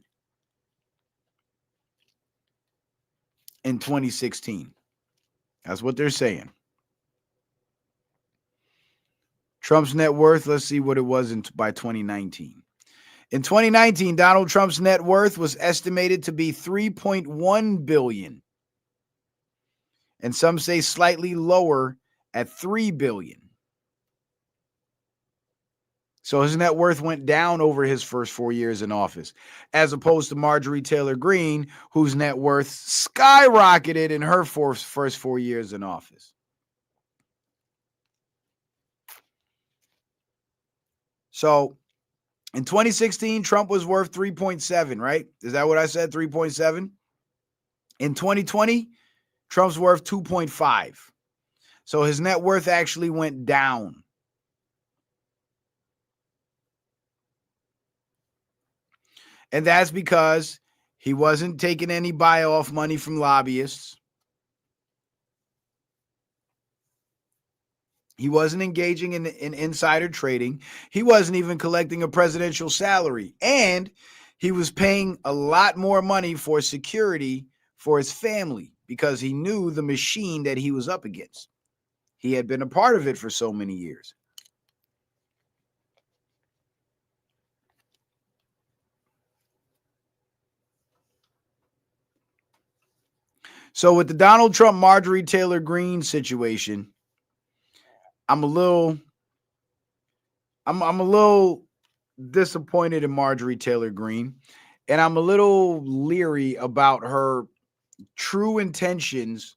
in 2016. That's what they're saying. Trump's net worth, let's see what it was by 2019. In 2019, Donald Trump's net worth was estimated to be $3.1 billion. And some say slightly lower at $3 billion. So his net worth went down over his first 4 years in office, as opposed to Marjorie Taylor Greene, whose net worth skyrocketed in her first 4 years in office. So in 2016, Trump was worth 3.7, right? Is that what I said? 3.7? In 2020, Trump's worth 2.5. So his net worth actually went down. And that's because he wasn't taking any buy-off money from lobbyists. He wasn't engaging in insider trading. He wasn't even collecting a presidential salary. And he was paying a lot more money for security for his family because he knew the machine that he was up against. He had been a part of it for so many years. So with the Donald Trump, Marjorie Taylor Greene situation, I'm a little disappointed in Marjorie Taylor Greene, and I'm a little leery about her true intentions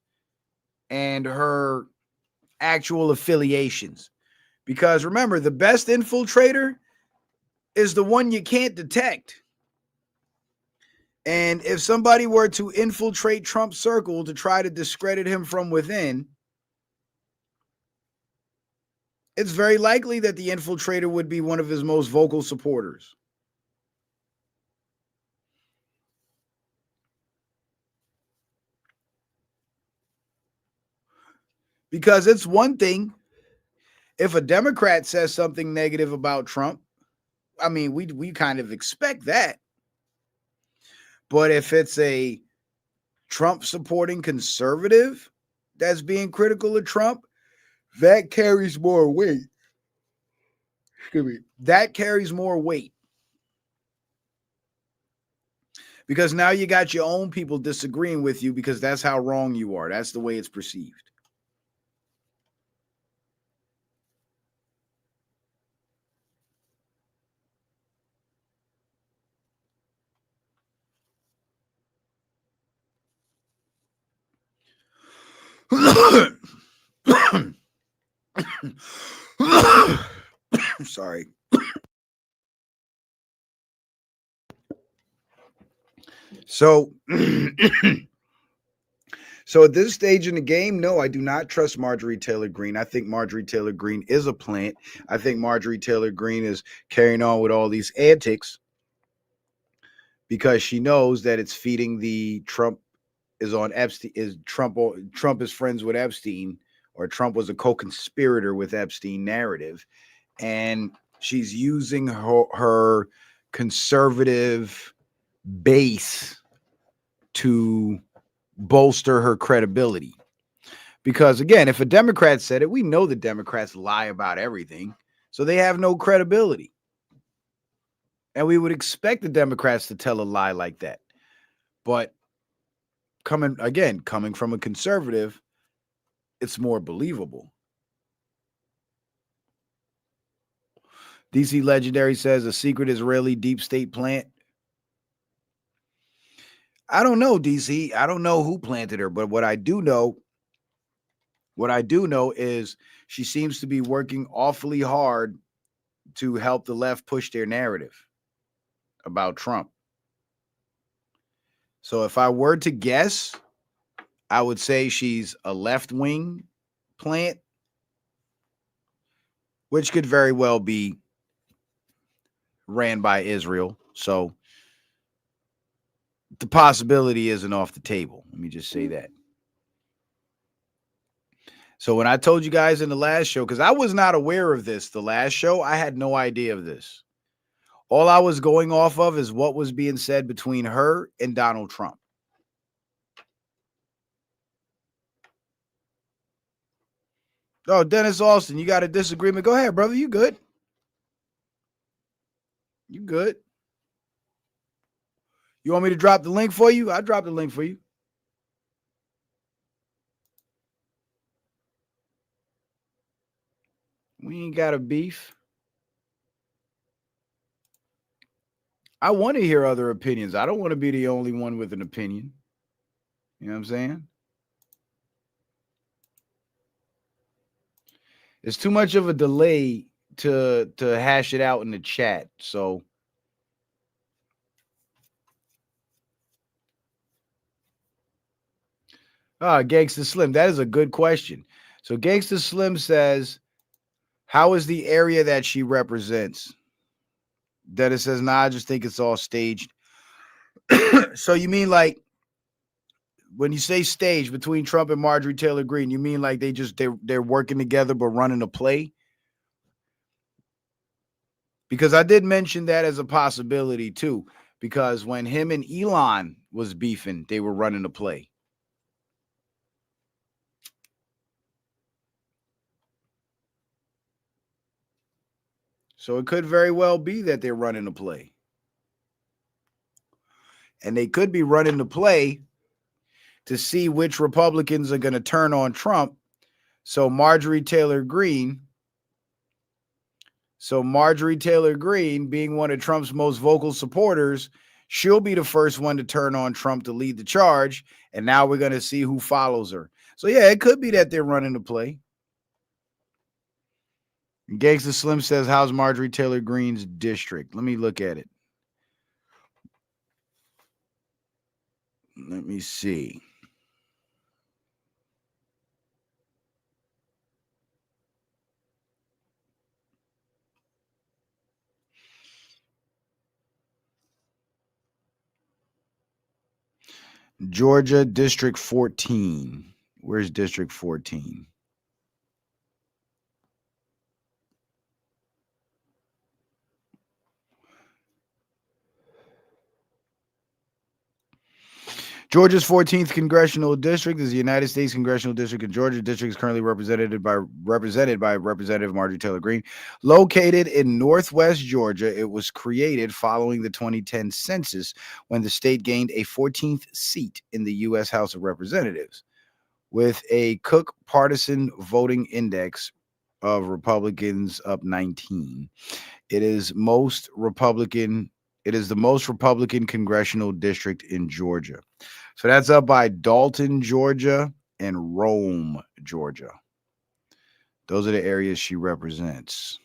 and her actual affiliations. Because remember, the best infiltrator is the one you can't detect. And if somebody were to infiltrate Trump's circle to try to discredit him from within, it's very likely that the infiltrator would be one of his most vocal supporters. Because it's one thing if a Democrat says something negative about Trump. I mean, we kind of expect that. But if it's a Trump supporting conservative that's being critical of Trump, that carries more weight. Excuse me. That carries more weight. Because now you got your own people disagreeing with you because that's how wrong you are. That's the way it's perceived. Sorry. So, so at this stage in the game, no, I do not trust Marjorie Taylor Greene. I think Marjorie Taylor Greene is a plant. I think Marjorie Taylor Greene is carrying on with all these antics because she knows that it's feeding the Trump is on Epstein, is Trump is friends with Epstein, or Trump was a co-conspirator with Epstein narrative. And she's using her conservative base to bolster her credibility. Because again, if a Democrat said it, we know the Democrats lie about everything, so they have no credibility. And we would expect the Democrats to tell a lie like that. But coming from a conservative, it's more believable. DC Legendary says a secret Israeli deep state plant. I don't know, DC. I don't know who planted her, but what I do know is she seems to be working awfully hard to help the left push their narrative about Trump. So if I were to guess, I would say she's a left-wing plant, which could very well be ran by Israel. So the possibility isn't off the table. Let me just say that. So when I told you guys in the last show, because I was not aware of this, the last show, I had no idea of this. All I was going off of is what was being said between her and Donald Trump. Oh, Dennis Austin, you got a disagreement? Go ahead, brother. You good? You good? You want me to drop the link for you? I'll drop the link for you. We ain't got a beef. I want to hear other opinions. I don't want to be the only one with an opinion. You know what I'm saying? It's too much of a delay to hash it out in the chat. So Gangsta Slim, that is a good question. So Gangsta Slim says, how is the area that she represents? Dennis says, nah, I just think it's all staged. So you mean like when you say stage between Trump and Marjorie Taylor Greene, you mean like they're working together but running a play? Because I did mention that as a possibility too. Because when him and Elon was beefing, they were running a play. So it could very well be that they're running a play. And they could be running the play to see which Republicans are going to turn on Trump. So Marjorie Taylor Greene, being one of Trump's most vocal supporters, she'll be the first one to turn on Trump to lead the charge. And now we're going to see who follows her. So, yeah, it could be that they're running the play. Gangsta Slim says, how's Marjorie Taylor Greene's district? Let me look at it. Let me see. Georgia, District 14. Where's District 14? Georgia's 14th congressional district is the United States congressional district in Georgia. The district is currently represented by Representative Marjorie Taylor Greene. Located in northwest Georgia, it was created following the 2010 census when the state gained a 14th seat in the U.S. House of Representatives. With a Cook partisan voting index of Republicans up 19, it is the most Republican congressional district in Georgia. So that's up by Dalton, Georgia, and Rome, Georgia. Those are the areas she represents.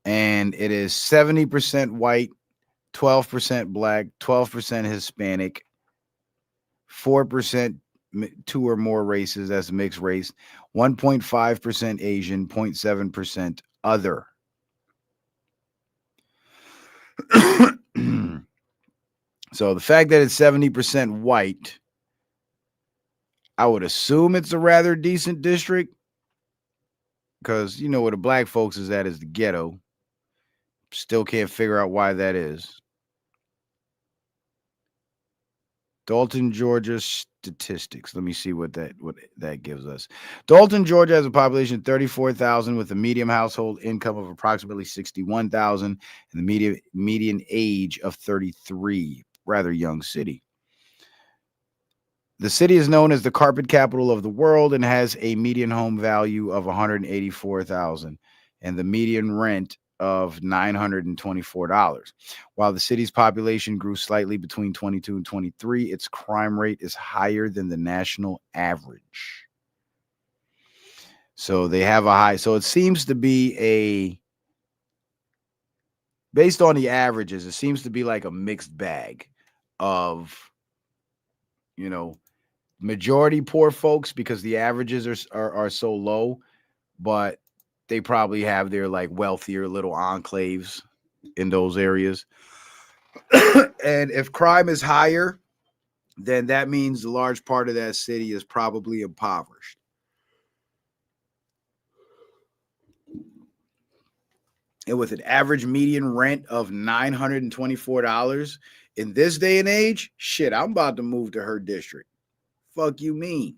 And it is 70% white, 12% black, 12% Hispanic, 4% two or more races, that's mixed race, 1.5% Asian, 0.7% other. So the fact that it's 70% white, I would assume it's a rather decent district because you know where the black folks is at is the ghetto. Still can't figure out why that is. Dalton, Georgia statistics. Let me see what that gives us. Dalton, Georgia has a population of 34,000 with a median household income of approximately 61,000 and the median age of 33. Rather young city. The city is known as the carpet capital of the world and has a median home value of $184,000 and the median rent of $924. While the city's population grew slightly between 22 and 23, its crime rate is higher than the national average. So they have a high, so it seems to be based on the averages, it seems to be like a mixed bag of, majority poor folks because the averages are so low, but they probably have their like wealthier little enclaves in those areas. And if crime is higher, then that means a large part of that city is probably impoverished. And with an average median rent of $924 in this day and age, shit, I'm about to move to her district. Fuck you mean?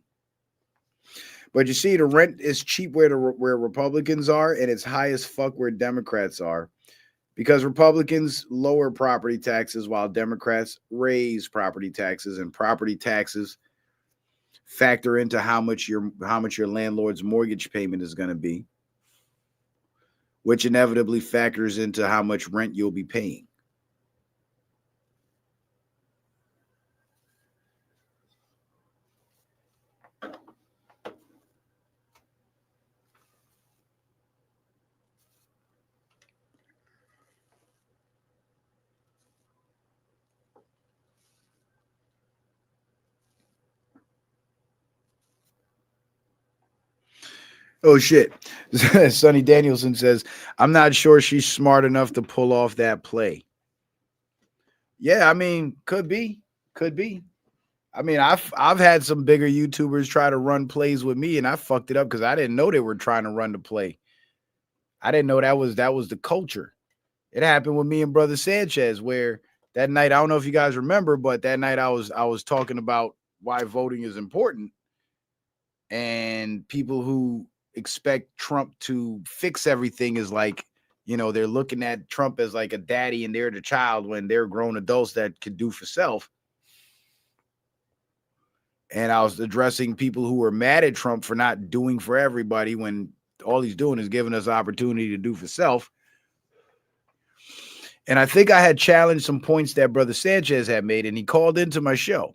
But you see, the rent is cheap where Republicans are, and it's high as fuck where Democrats are, because Republicans lower property taxes while Democrats raise property taxes, and property taxes factor into how much your landlord's mortgage payment is going to be, which inevitably factors into how much rent you'll be paying. Oh shit. Sonny Danielson says, I'm not sure she's smart enough to pull off that play. Yeah, I mean, could be. Could be. I mean, I've had some bigger YouTubers try to run plays with me, and I fucked it up because I didn't know they were trying to run the play. I didn't know that was the culture. It happened with me and Brother Sanchez, where that night, I don't know if you guys remember, but that night I was talking about why voting is important, and people who expect Trump to fix everything is like, they're looking at Trump as like a daddy and they're the child when they're grown adults that can do for self. And I was addressing people who were mad at Trump for not doing for everybody when all he's doing is giving us opportunity to do for self. And I think I had challenged some points that Brother Sanchez had made, and he called into my show.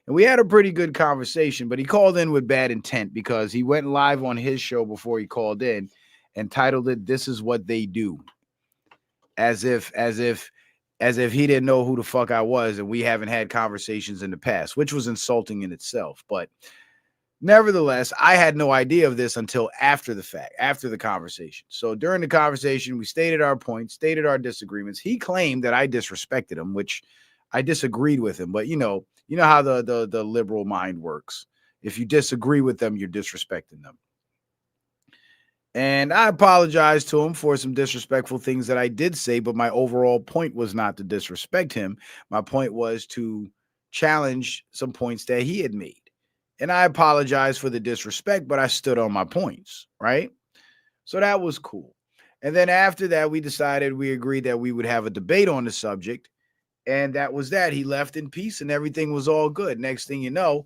And we had a pretty good conversation, but he called in with bad intent because he went live on his show before he called in and titled it, "This is What They Do." As if he didn't know who the fuck I was, and we haven't had conversations in the past, which was insulting in itself. But nevertheless, I had no idea of this until after the fact, after the conversation. So during the conversation, we stated our points, stated our disagreements. He claimed that I disrespected him, which I disagreed with him. But you know how the liberal mind works. If you disagree with them, you're disrespecting them. And I apologize to him for some disrespectful things that I did say, but my overall point was not to disrespect him. My point was to challenge some points that he had made. And I apologize for the disrespect, but I stood on my points, right? So that was cool. And then after that, we agreed that we would have a debate on the subject. And that was that. He left in peace and everything was all good. Next thing you know,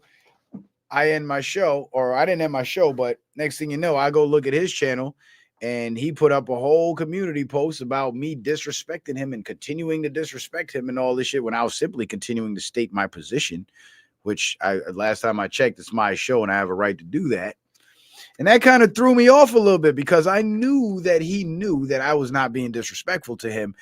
I end my show, or I didn't end my show, but next thing you know, I go look at his channel and he put up a whole community post about me disrespecting him and continuing to disrespect him and all this shit when I was simply continuing to state my position, which last time I checked, it's my show and I have a right to do that. And that kind of threw me off a little bit because I knew that he knew that I was not being disrespectful to him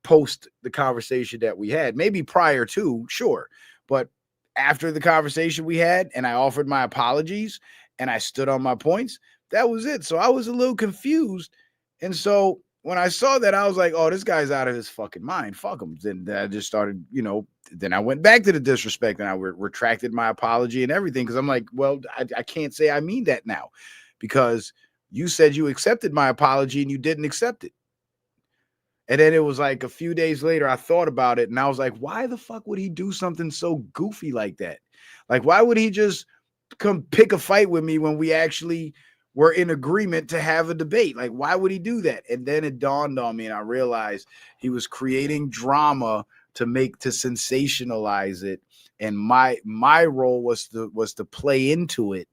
post the conversation that we had. Maybe prior to, sure, but after the conversation we had and I offered my apologies and I stood on my points, that was it. So I was a little confused. And so when I saw that, I was like, oh, this guy's out of his fucking mind. Fuck him. Then I just started, then I went back to the disrespect and I retracted my apology and everything. Cause I'm like, well, I can't say I mean that now because you said you accepted my apology and you didn't accept it. And then it was like a few days later, I thought about it and I was like, why the fuck would he do something so goofy like that? Like, why would he just come pick a fight with me when we actually were in agreement to have a debate? Like, why would he do that? And then it dawned on me and I realized he was creating drama to sensationalize it. And my role was to play into it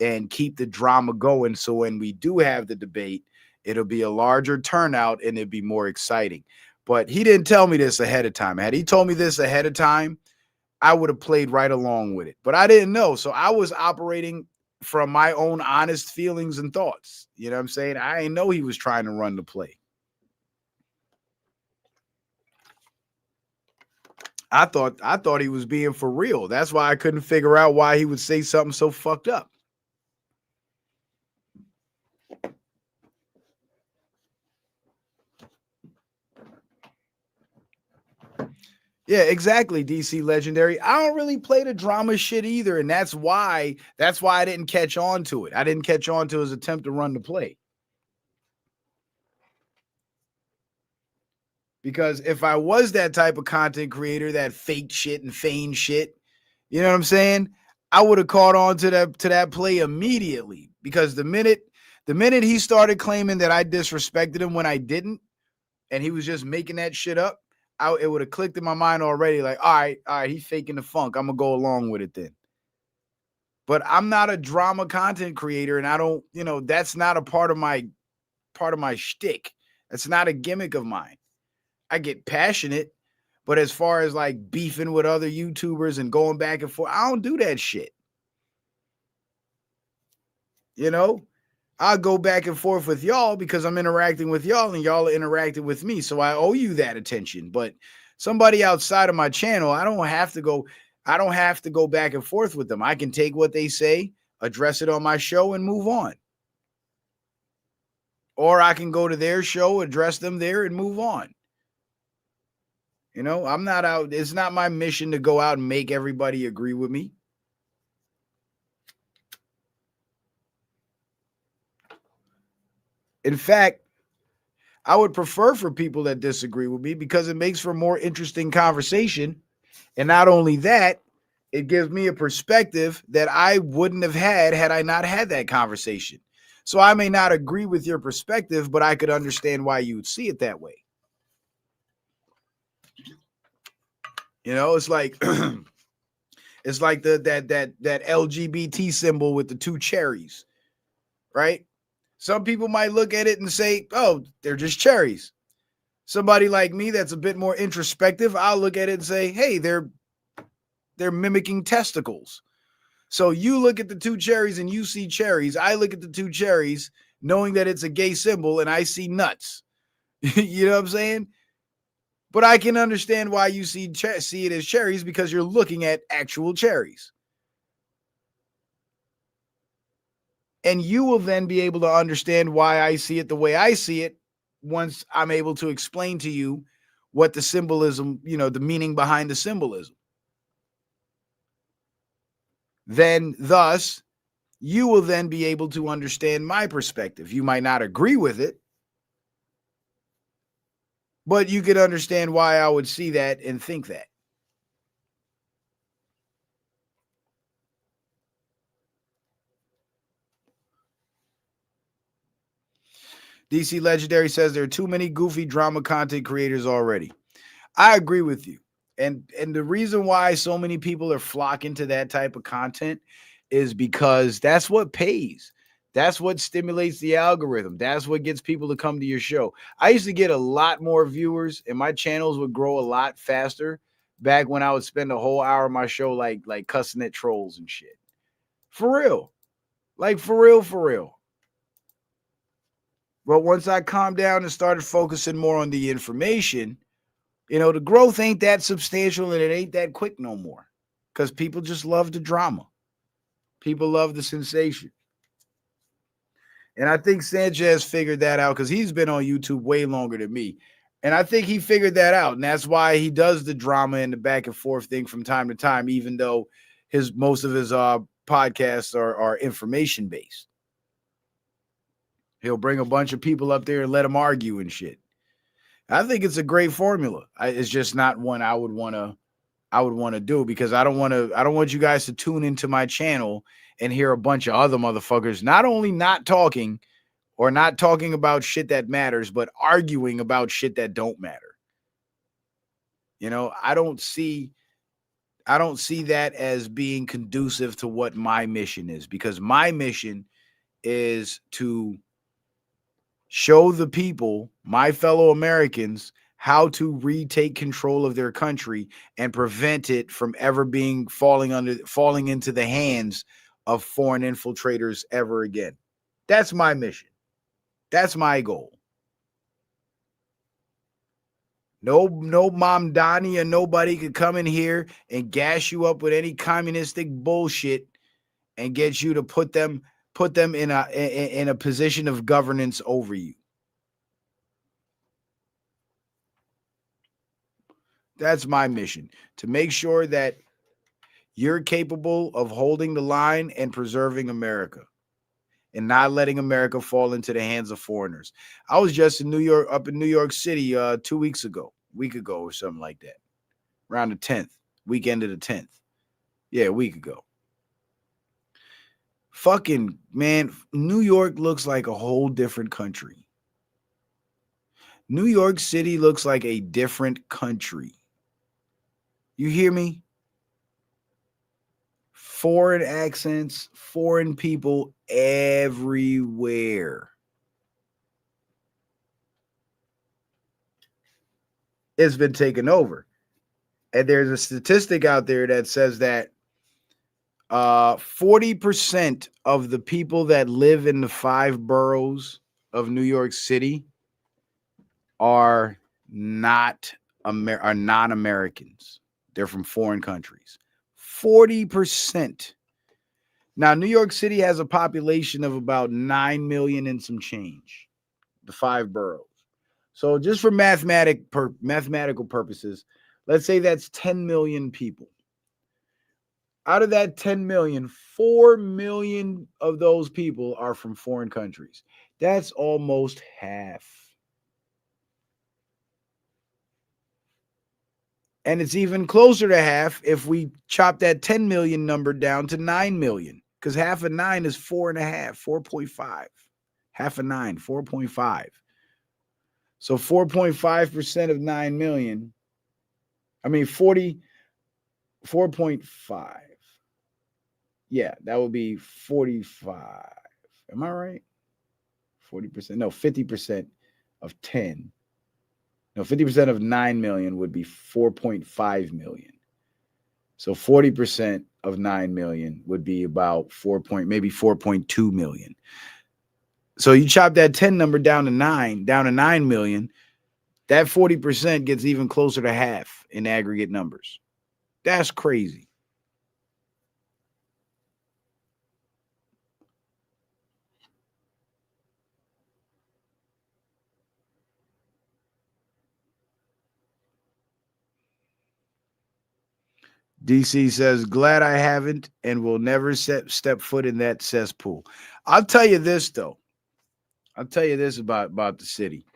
and keep the drama going. So when we do have the debate, it'll be a larger turnout and it'd be more exciting. But he didn't tell me this ahead of time. Had he told me this ahead of time, I would have played right along with it. But I didn't know. So I was operating from my own honest feelings and thoughts. You know what I'm saying? I didn't know he was trying to run the play. I thought he was being for real. That's why I couldn't figure out why he would say something so fucked up. Yeah, exactly, DC Legendary. I don't really play the drama shit either, and that's why I didn't catch on to it. I didn't catch on to his attempt to run the play. Because if I was that type of content creator, that fake shit and feigned shit, you know what I'm saying? I would have caught on to that play immediately. Because the minute he started claiming that I disrespected him when I didn't, and he was just making that shit up, it would have clicked in my mind already. Like, all right, he's faking the funk. I'm gonna go along with it then. But I'm not a drama content creator, and I don't, that's not a part of my shtick. That's not a gimmick of mine. I get passionate, but as far as like beefing with other YouTubers and going back and forth, I don't do that shit. I'll go back and forth with y'all because I'm interacting with y'all and y'all are interacting with me. So I owe you that attention. But somebody outside of my channel, I don't have to go back and forth with them. I can take what they say, address it on my show and move on. Or I can go to their show, address them there, and move on. You know, I'm not out. It's not my mission to go out and make everybody agree with me. In fact, I would prefer for people that disagree with me because it makes for more interesting conversation. And not only that, it gives me a perspective that I wouldn't have had I not had that conversation. So I may not agree with your perspective, but I could understand why you would see it that way. You know, it's like it's like that LGBT symbol with the two cherries, right? Some people might look at it and say, "Oh, they're just cherries." Somebody like me that's a bit more introspective, I'll look at it and say, "Hey, they're mimicking testicles." So you look at the two cherries and you see cherries. I look at the two cherries knowing that it's a gay symbol and I see nuts. You know what I'm saying? But I can understand why you see it as cherries because you're looking at actual cherries. And you will then be able to understand why I see it the way I see it once I'm able to explain to you what the symbolism, you know, the meaning behind the symbolism. Then, thus, you will then be able to understand my perspective. You might not agree with it, but you could understand why I would see that and think that. DC Legendary says there are too many goofy drama content creators already. I agree with you. And the reason why so many people are flocking to that type of content is because that's what pays. That's what stimulates the algorithm. That's what gets people to come to your show. I used to get a lot more viewers and my channels would grow a lot faster back when I would spend a whole hour of my show like cussing at trolls and shit. For real. Like for real. But once I calmed down and started focusing more on the information, you know, the growth ain't that substantial and it ain't that quick no more because people just love the drama. People love the sensation. And I think Sanchez figured that out because he's been on YouTube way longer than me. And I think he figured that out. And that's why he does the drama and the back and forth thing from time to time, even though most of his podcasts are information based. He'll bring a bunch of people up there and let them argue and shit. I think it's a great formula. It's just not one I would want to do because I don't want you guys to tune into my channel and hear a bunch of other motherfuckers not only not talking or not talking about shit that matters, but arguing about shit that don't matter. You know, I don't see that as being conducive to what my mission is, because my mission is to show the people, my fellow Americans, how to retake control of their country and prevent it from ever falling into the hands of foreign infiltrators ever again. That's my mission. That's my goal. No Mom Donnie or nobody could come in here and gas you up with any communistic bullshit and get you to put them in a position of governance over you. That's my mission, to make sure that you're capable of holding the line and preserving America and not letting America fall into the hands of foreigners. I was just in New York City 2 weeks ago, week ago or something like that, around the 10th, weekend of the 10th. Yeah, a week ago. Fucking, man, New York looks like a whole different country. New York City looks like a different country. You hear me? Foreign accents, foreign people everywhere. It's been taken over. And there's a statistic out there that says that 40% of the people that live in the 5 boroughs of New York City are non-Americans. They're from foreign countries. 40%. Now, New York City has a population of about 9 million and some change. the 5 boroughs. So just for mathematical purposes, let's say that's 10 million people. Out of that 10 million, 4 million of those people are from foreign countries. That's almost half. And it's even closer to half if we chop that 10 million number down to 9 million, because half of 9 is 4.5, 4.5. Half of 9, 4.5. So 4.5% of 9 million, 4.5. Yeah, that would be 45. Am I right? 40%. No, 50% of 10. No, 50% of 9 million would be 4.5 million. So 40% of 9 million would be about maybe 4.2 million. So you chop that 10 number down to 9 million, that 40% gets even closer to half in aggregate numbers. That's crazy. DC says, glad I haven't and will never step foot in that cesspool. I'll tell you this, though. I'll tell you this about the city.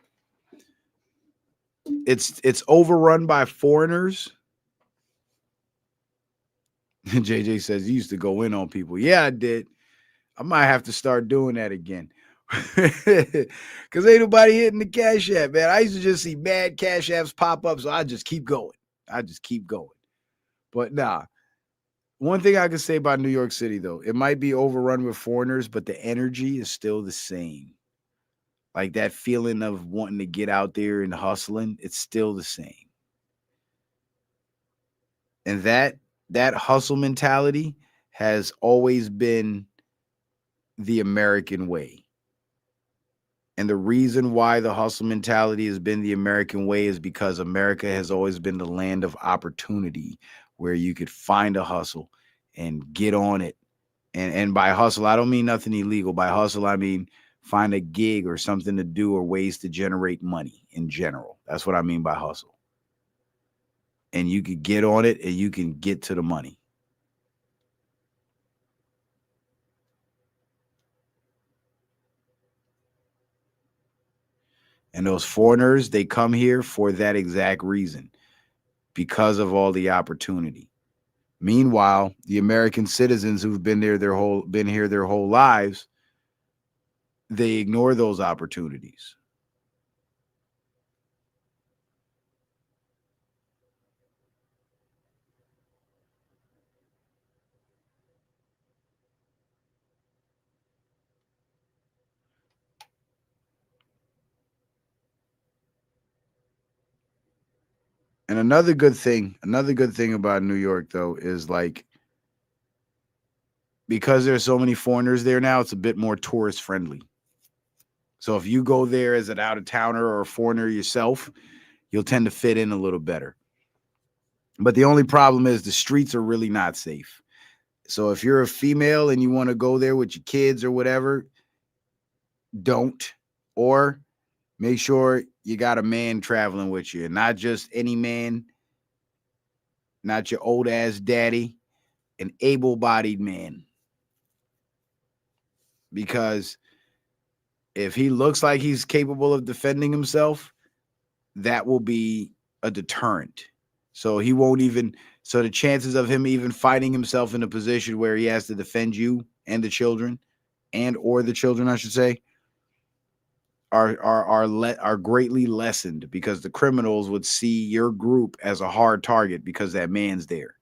It's overrun by foreigners. JJ says, you used to go in on people. Yeah, I did. I might have to start doing that again. Because ain't nobody hitting the Cash App, man. I used to just see mad Cash Apps pop up, so I just keep going. But nah. One thing I can say about New York City, though, it might be overrun with foreigners, but the energy is still the same. Like that feeling of wanting to get out there and hustling, it's still the same. And that hustle mentality has always been the American way. And the reason why the hustle mentality has been the American way is because America has always been the land of opportunity where you could find a hustle and get on it. And by hustle, I don't mean nothing illegal. By hustle, I mean find a gig or something to do or ways to generate money in general. That's what I mean by hustle. And you could get on it and you can get to the money. And those foreigners, they come here for that exact reason, because of all the opportunity. Meanwhile, the American citizens who've been here their whole lives, they ignore those opportunities. And another good thing about New York, though, is like, because there's so many foreigners there now, it's a bit more tourist friendly. So if you go there as an out-of-towner or a foreigner yourself, you'll tend to fit in a little better. But the only problem is the streets are really not safe. So if you're a female and you want to go there with your kids or whatever, don't. Or make sure you got a man traveling with you, and not just any man, not your old ass daddy, an able-bodied man. Because if he looks like he's capable of defending himself, that will be a deterrent. So the chances of him even finding himself in a position where he has to defend you and the children, I should say, are greatly lessened, because the criminals would see your group as a hard target because that man's there.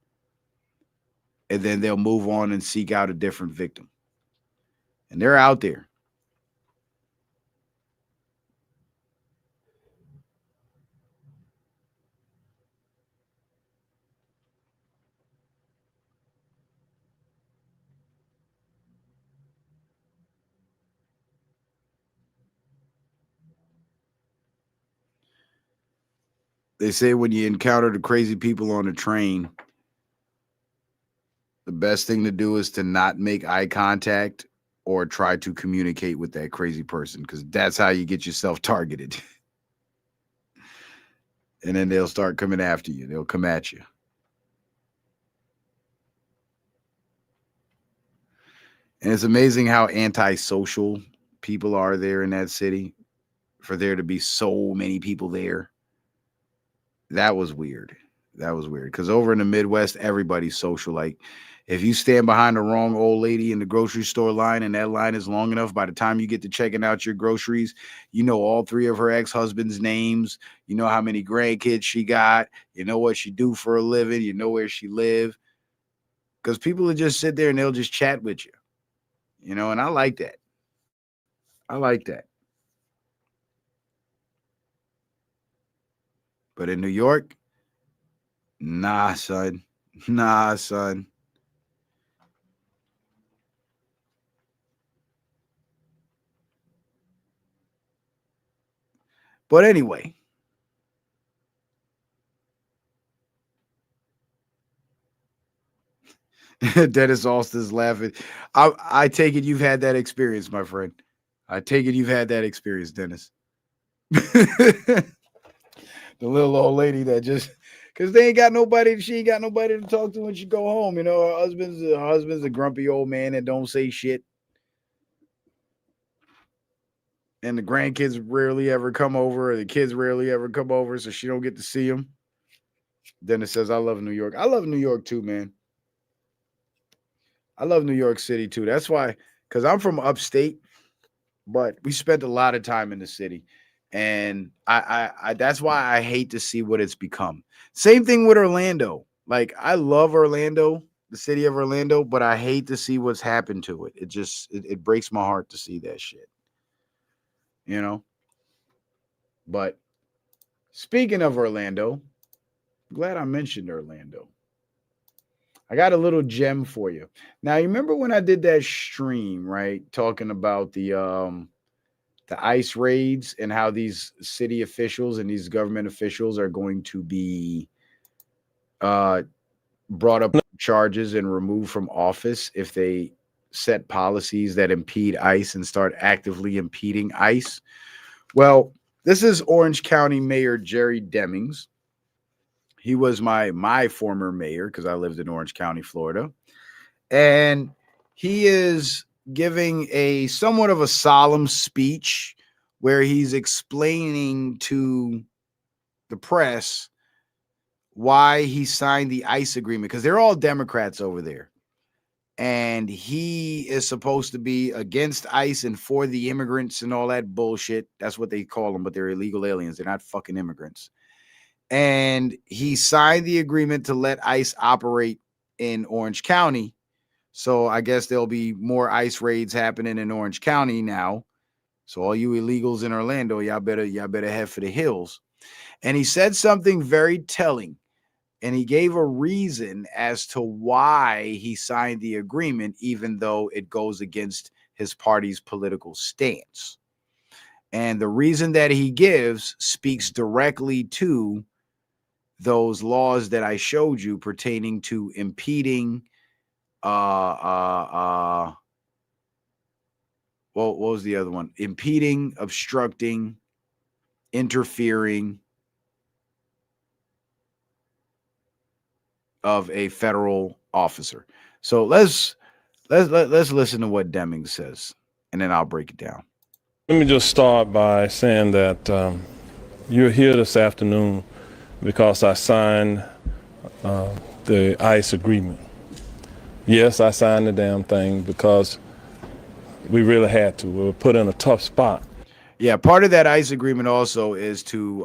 And then they'll move on and seek out a different victim. And they're out there. They say when you encounter the crazy people on the train, the best thing to do is to not make eye contact or try to communicate with that crazy person, because that's how you get yourself targeted. And then they'll start coming after you. They'll come at you. And it's amazing how antisocial people are there in that city, for there to be so many people there. That was weird. That was weird. Because over in the Midwest, everybody's social. Like, if you stand behind the wrong old lady in the grocery store line and that line is long enough, by the time you get to checking out your groceries, you know all 3 of her ex-husbands' names. You know how many grandkids she got. You know what she do for a living. You know where she live. Because people will just sit there and they'll just chat with you. You know, and I like that. I like that. But in New York, nah, son. Nah, son. But anyway, Dennis Austin's laughing. I take it you've had that experience, my friend. I take it you've had that experience, Dennis. The little old lady that just, because they ain't got nobody, she ain't got nobody to talk to when she go home. You know, her husband's a grumpy old man that don't say shit. And the grandkids rarely ever come over, or the kids rarely ever come over, so she don't get to see them. Dennis says, I love New York. I love New York too, man. I love New York City too. That's why, because I'm from upstate, but we spent a lot of time in the city. And I that's why I hate to see what it's become. Same thing with Orlando. Like, I love Orlando, the city of Orlando, but I hate to see what's happened to it. It breaks my heart to see that shit. You know? But speaking of Orlando, glad I mentioned Orlando. I got a little gem for you. Now, you remember when I did that stream, right? Talking about the ICE raids and how these city officials and these government officials are going to be brought up charges and removed from office if they set policies that impede ICE and start actively impeding ICE. Well, this is Orange County Mayor Jerry Demings. He was my former mayor, because I lived in Orange County, Florida. And he is giving a somewhat of a solemn speech where he's explaining to the press why he signed the ICE agreement, because they're all Democrats over there. And he is supposed to be against ICE and for the immigrants and all that bullshit. That's what they call them, but they're illegal aliens. They're not fucking immigrants. And he signed the agreement to let ICE operate in Orange County. So I guess there'll be more ICE raids happening in Orange County now. So all you illegals in Orlando, y'all better head for the hills. And he said something very telling. And he gave a reason as to why he signed the agreement, even though it goes against his party's political stance. And the reason that he gives speaks directly to those laws that I showed you pertaining to impeding, what was the other one? Impeding, obstructing, interfering of a federal officer. So let's listen to what Demings says, and then I'll break it down. Let me just start by saying that you're here this afternoon because I signed the ICE agreement. Yes, I signed the damn thing because we really had to. We were put in a tough spot. Yeah, part of that ICE agreement also is to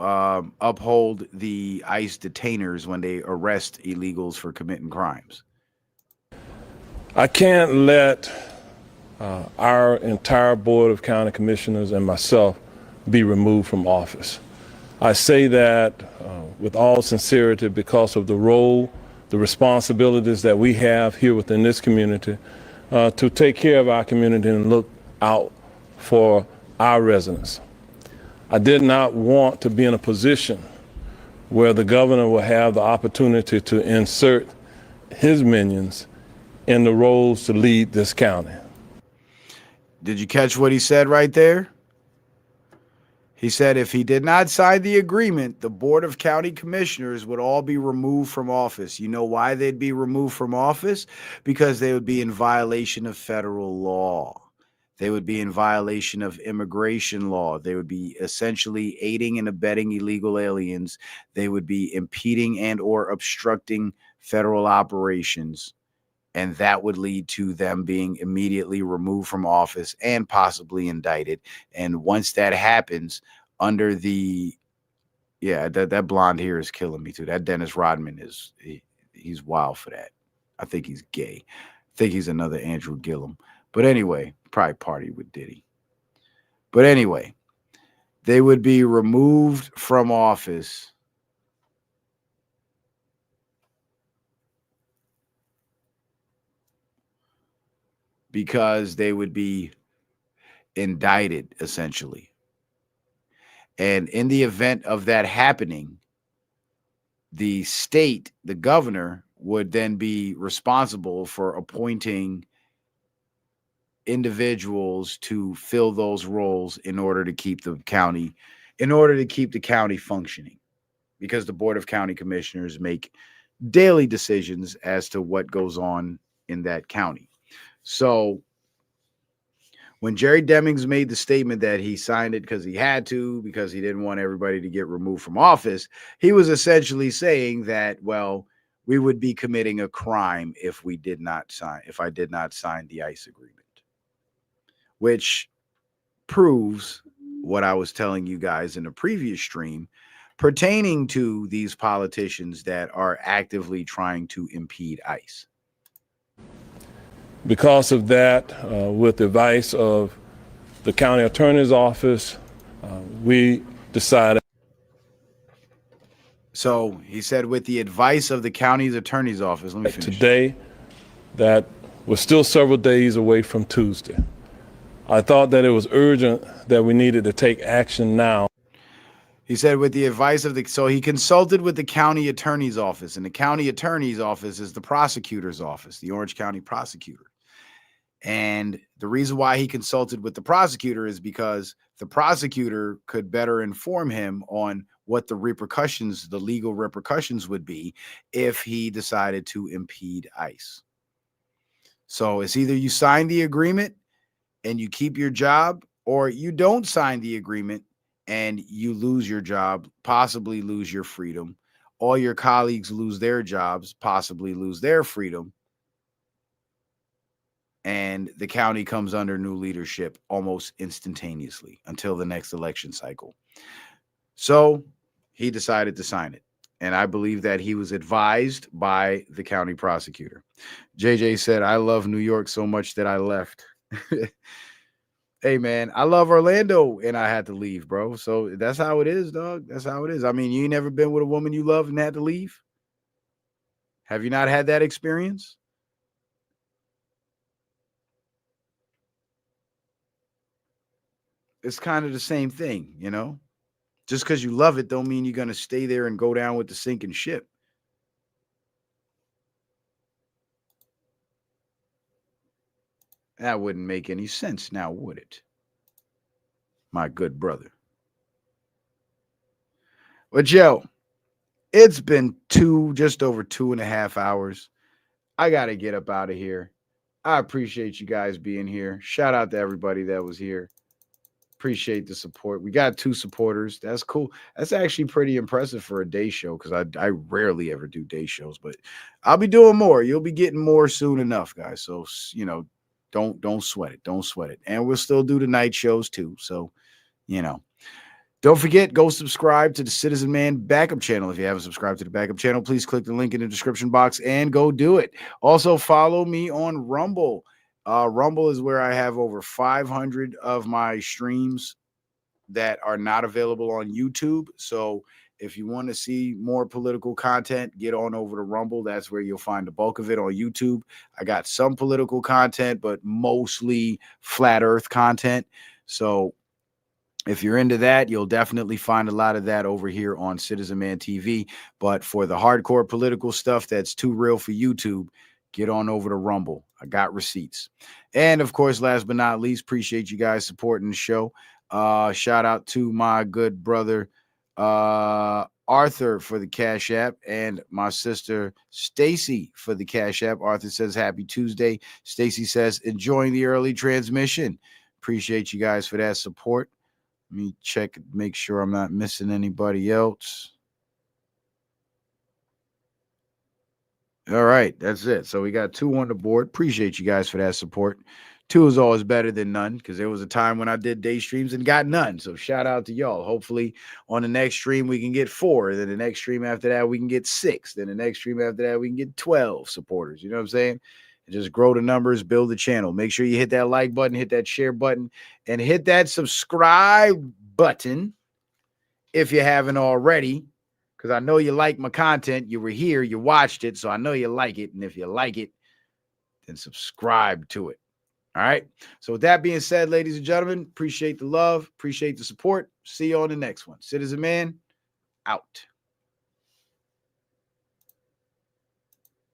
uphold the ICE detainers when they arrest illegals for committing crimes. I can't let our entire board of county commissioners and myself be removed from office. I say that with all sincerity because of the role, the responsibilities that we have here within this community to take care of our community and look out for our residents. I did not want to be in a position where the governor will have the opportunity to insert his minions in the roles to lead this county. Did you catch what he said right there? He said if he did not sign the agreement, the Board of County Commissioners would all be removed from office. You know why they'd be removed from office? Because they would be in violation of federal law. They would be in violation of immigration law. They would be essentially aiding and abetting illegal aliens. They would be impeding and or obstructing federal operations. And that would lead to them being immediately removed from office and possibly indicted. And once that happens, under the, yeah, that blonde hair is killing me too. That Dennis Rodman he's wild for that. I think he's gay. I think he's another Andrew Gillum. But anyway, probably party with Diddy. But anyway, they would be removed from office because they would be indicted, essentially. And in the event of that happening, the state, the governor, would then be responsible for appointing individuals to fill those roles in order to keep the county functioning, because the Board of County Commissioners make daily decisions as to what goes on in that county. So when Jerry Demings made the statement that he signed it because he had to, because he didn't want everybody to get removed from office, he was essentially saying that, well, we would be committing a crime if I did not sign the ICE agreement, which proves what I was telling you guys in a previous stream pertaining to these politicians that are actively trying to impede ICE. Because of that, with the advice of the county attorney's office, we decided. So he said, with the advice of the county's attorney's office, let me finish. Today, that was still several days away from Tuesday. I thought that it was urgent that we needed to take action now. He said with the advice of so he consulted with the county attorney's office, and the county attorney's office is the prosecutor's office, the Orange County prosecutor. And the reason why he consulted with the prosecutor is because the prosecutor could better inform him on what the repercussions, the legal repercussions would be if he decided to impede ICE. So it's either you sign the agreement and you keep your job, or you don't sign the agreement and you lose your job, possibly lose your freedom. All your colleagues lose their jobs, possibly lose their freedom. And the county comes under new leadership almost instantaneously until the next election cycle. So he decided to sign it. And I believe that he was advised by the county prosecutor. JJ said, I love New York so much that I left. Hey, man, I love Orlando and I had to leave, bro. So that's how it is, dog. That's how it is. I mean, you ain't never been with a woman you love and had to leave? Have you not had that experience? It's kind of the same thing, you know? Just because you love it don't mean you're going to stay there and go down with the sinking ship. That wouldn't make any sense now, would it? My good brother. But yo, it's been just over 2.5 hours. I got to get up out of here. I appreciate you guys being here. Shout out to everybody that was here. Appreciate the support. We got 2 supporters. That's cool. That's actually pretty impressive for a day show, because I rarely ever do day shows, but I'll be doing more. You'll be getting more soon enough, guys. So, you know, don't sweat it. Don't sweat it. And we'll still do the night shows too. So, you know, don't forget, go subscribe to the Citizen Man backup channel. If you haven't subscribed to the backup channel, please click the link in the description box and go do it. Also, follow me on Rumble. Rumble is where I have over 500 of my streams that are not available on YouTube. So if you want to see more political content, get on over to Rumble. That's where you'll find the bulk of it. On YouTube, I got some political content, but mostly flat earth content. So if you're into that, you'll definitely find a lot of that over here on Citizen Man TV. But for the hardcore political stuff that's too real for YouTube, get on over to Rumble. I got receipts. And of course, last but not least, appreciate you guys supporting the show. Shout out to my good brother Arthur for the Cash App, and my sister Stacy for the Cash App. Arthur says happy Tuesday. Stacy says enjoying the early transmission. Appreciate you guys for that support. Let me check, make sure I'm not missing anybody else. All right, that's it. So we got 2 on the board. Appreciate you guys for that support. 2 is always better than none, because there was a time when I did day streams and got none. So shout out to y'all. Hopefully on the next stream we can get 4. Then the next stream after that we can get 6. Then the next stream after that we can get 12 supporters. You know what I'm saying? And just grow the numbers, build the channel. Make sure you hit that like button, hit that share button, and hit that subscribe button if you haven't already. Because I know you like my content. You were here, you watched it, so I know you like it. And if you like it, then subscribe to it. All right. So with that being said, ladies and gentlemen, appreciate the love, appreciate the support. See you on the next one. Citizen Man, out.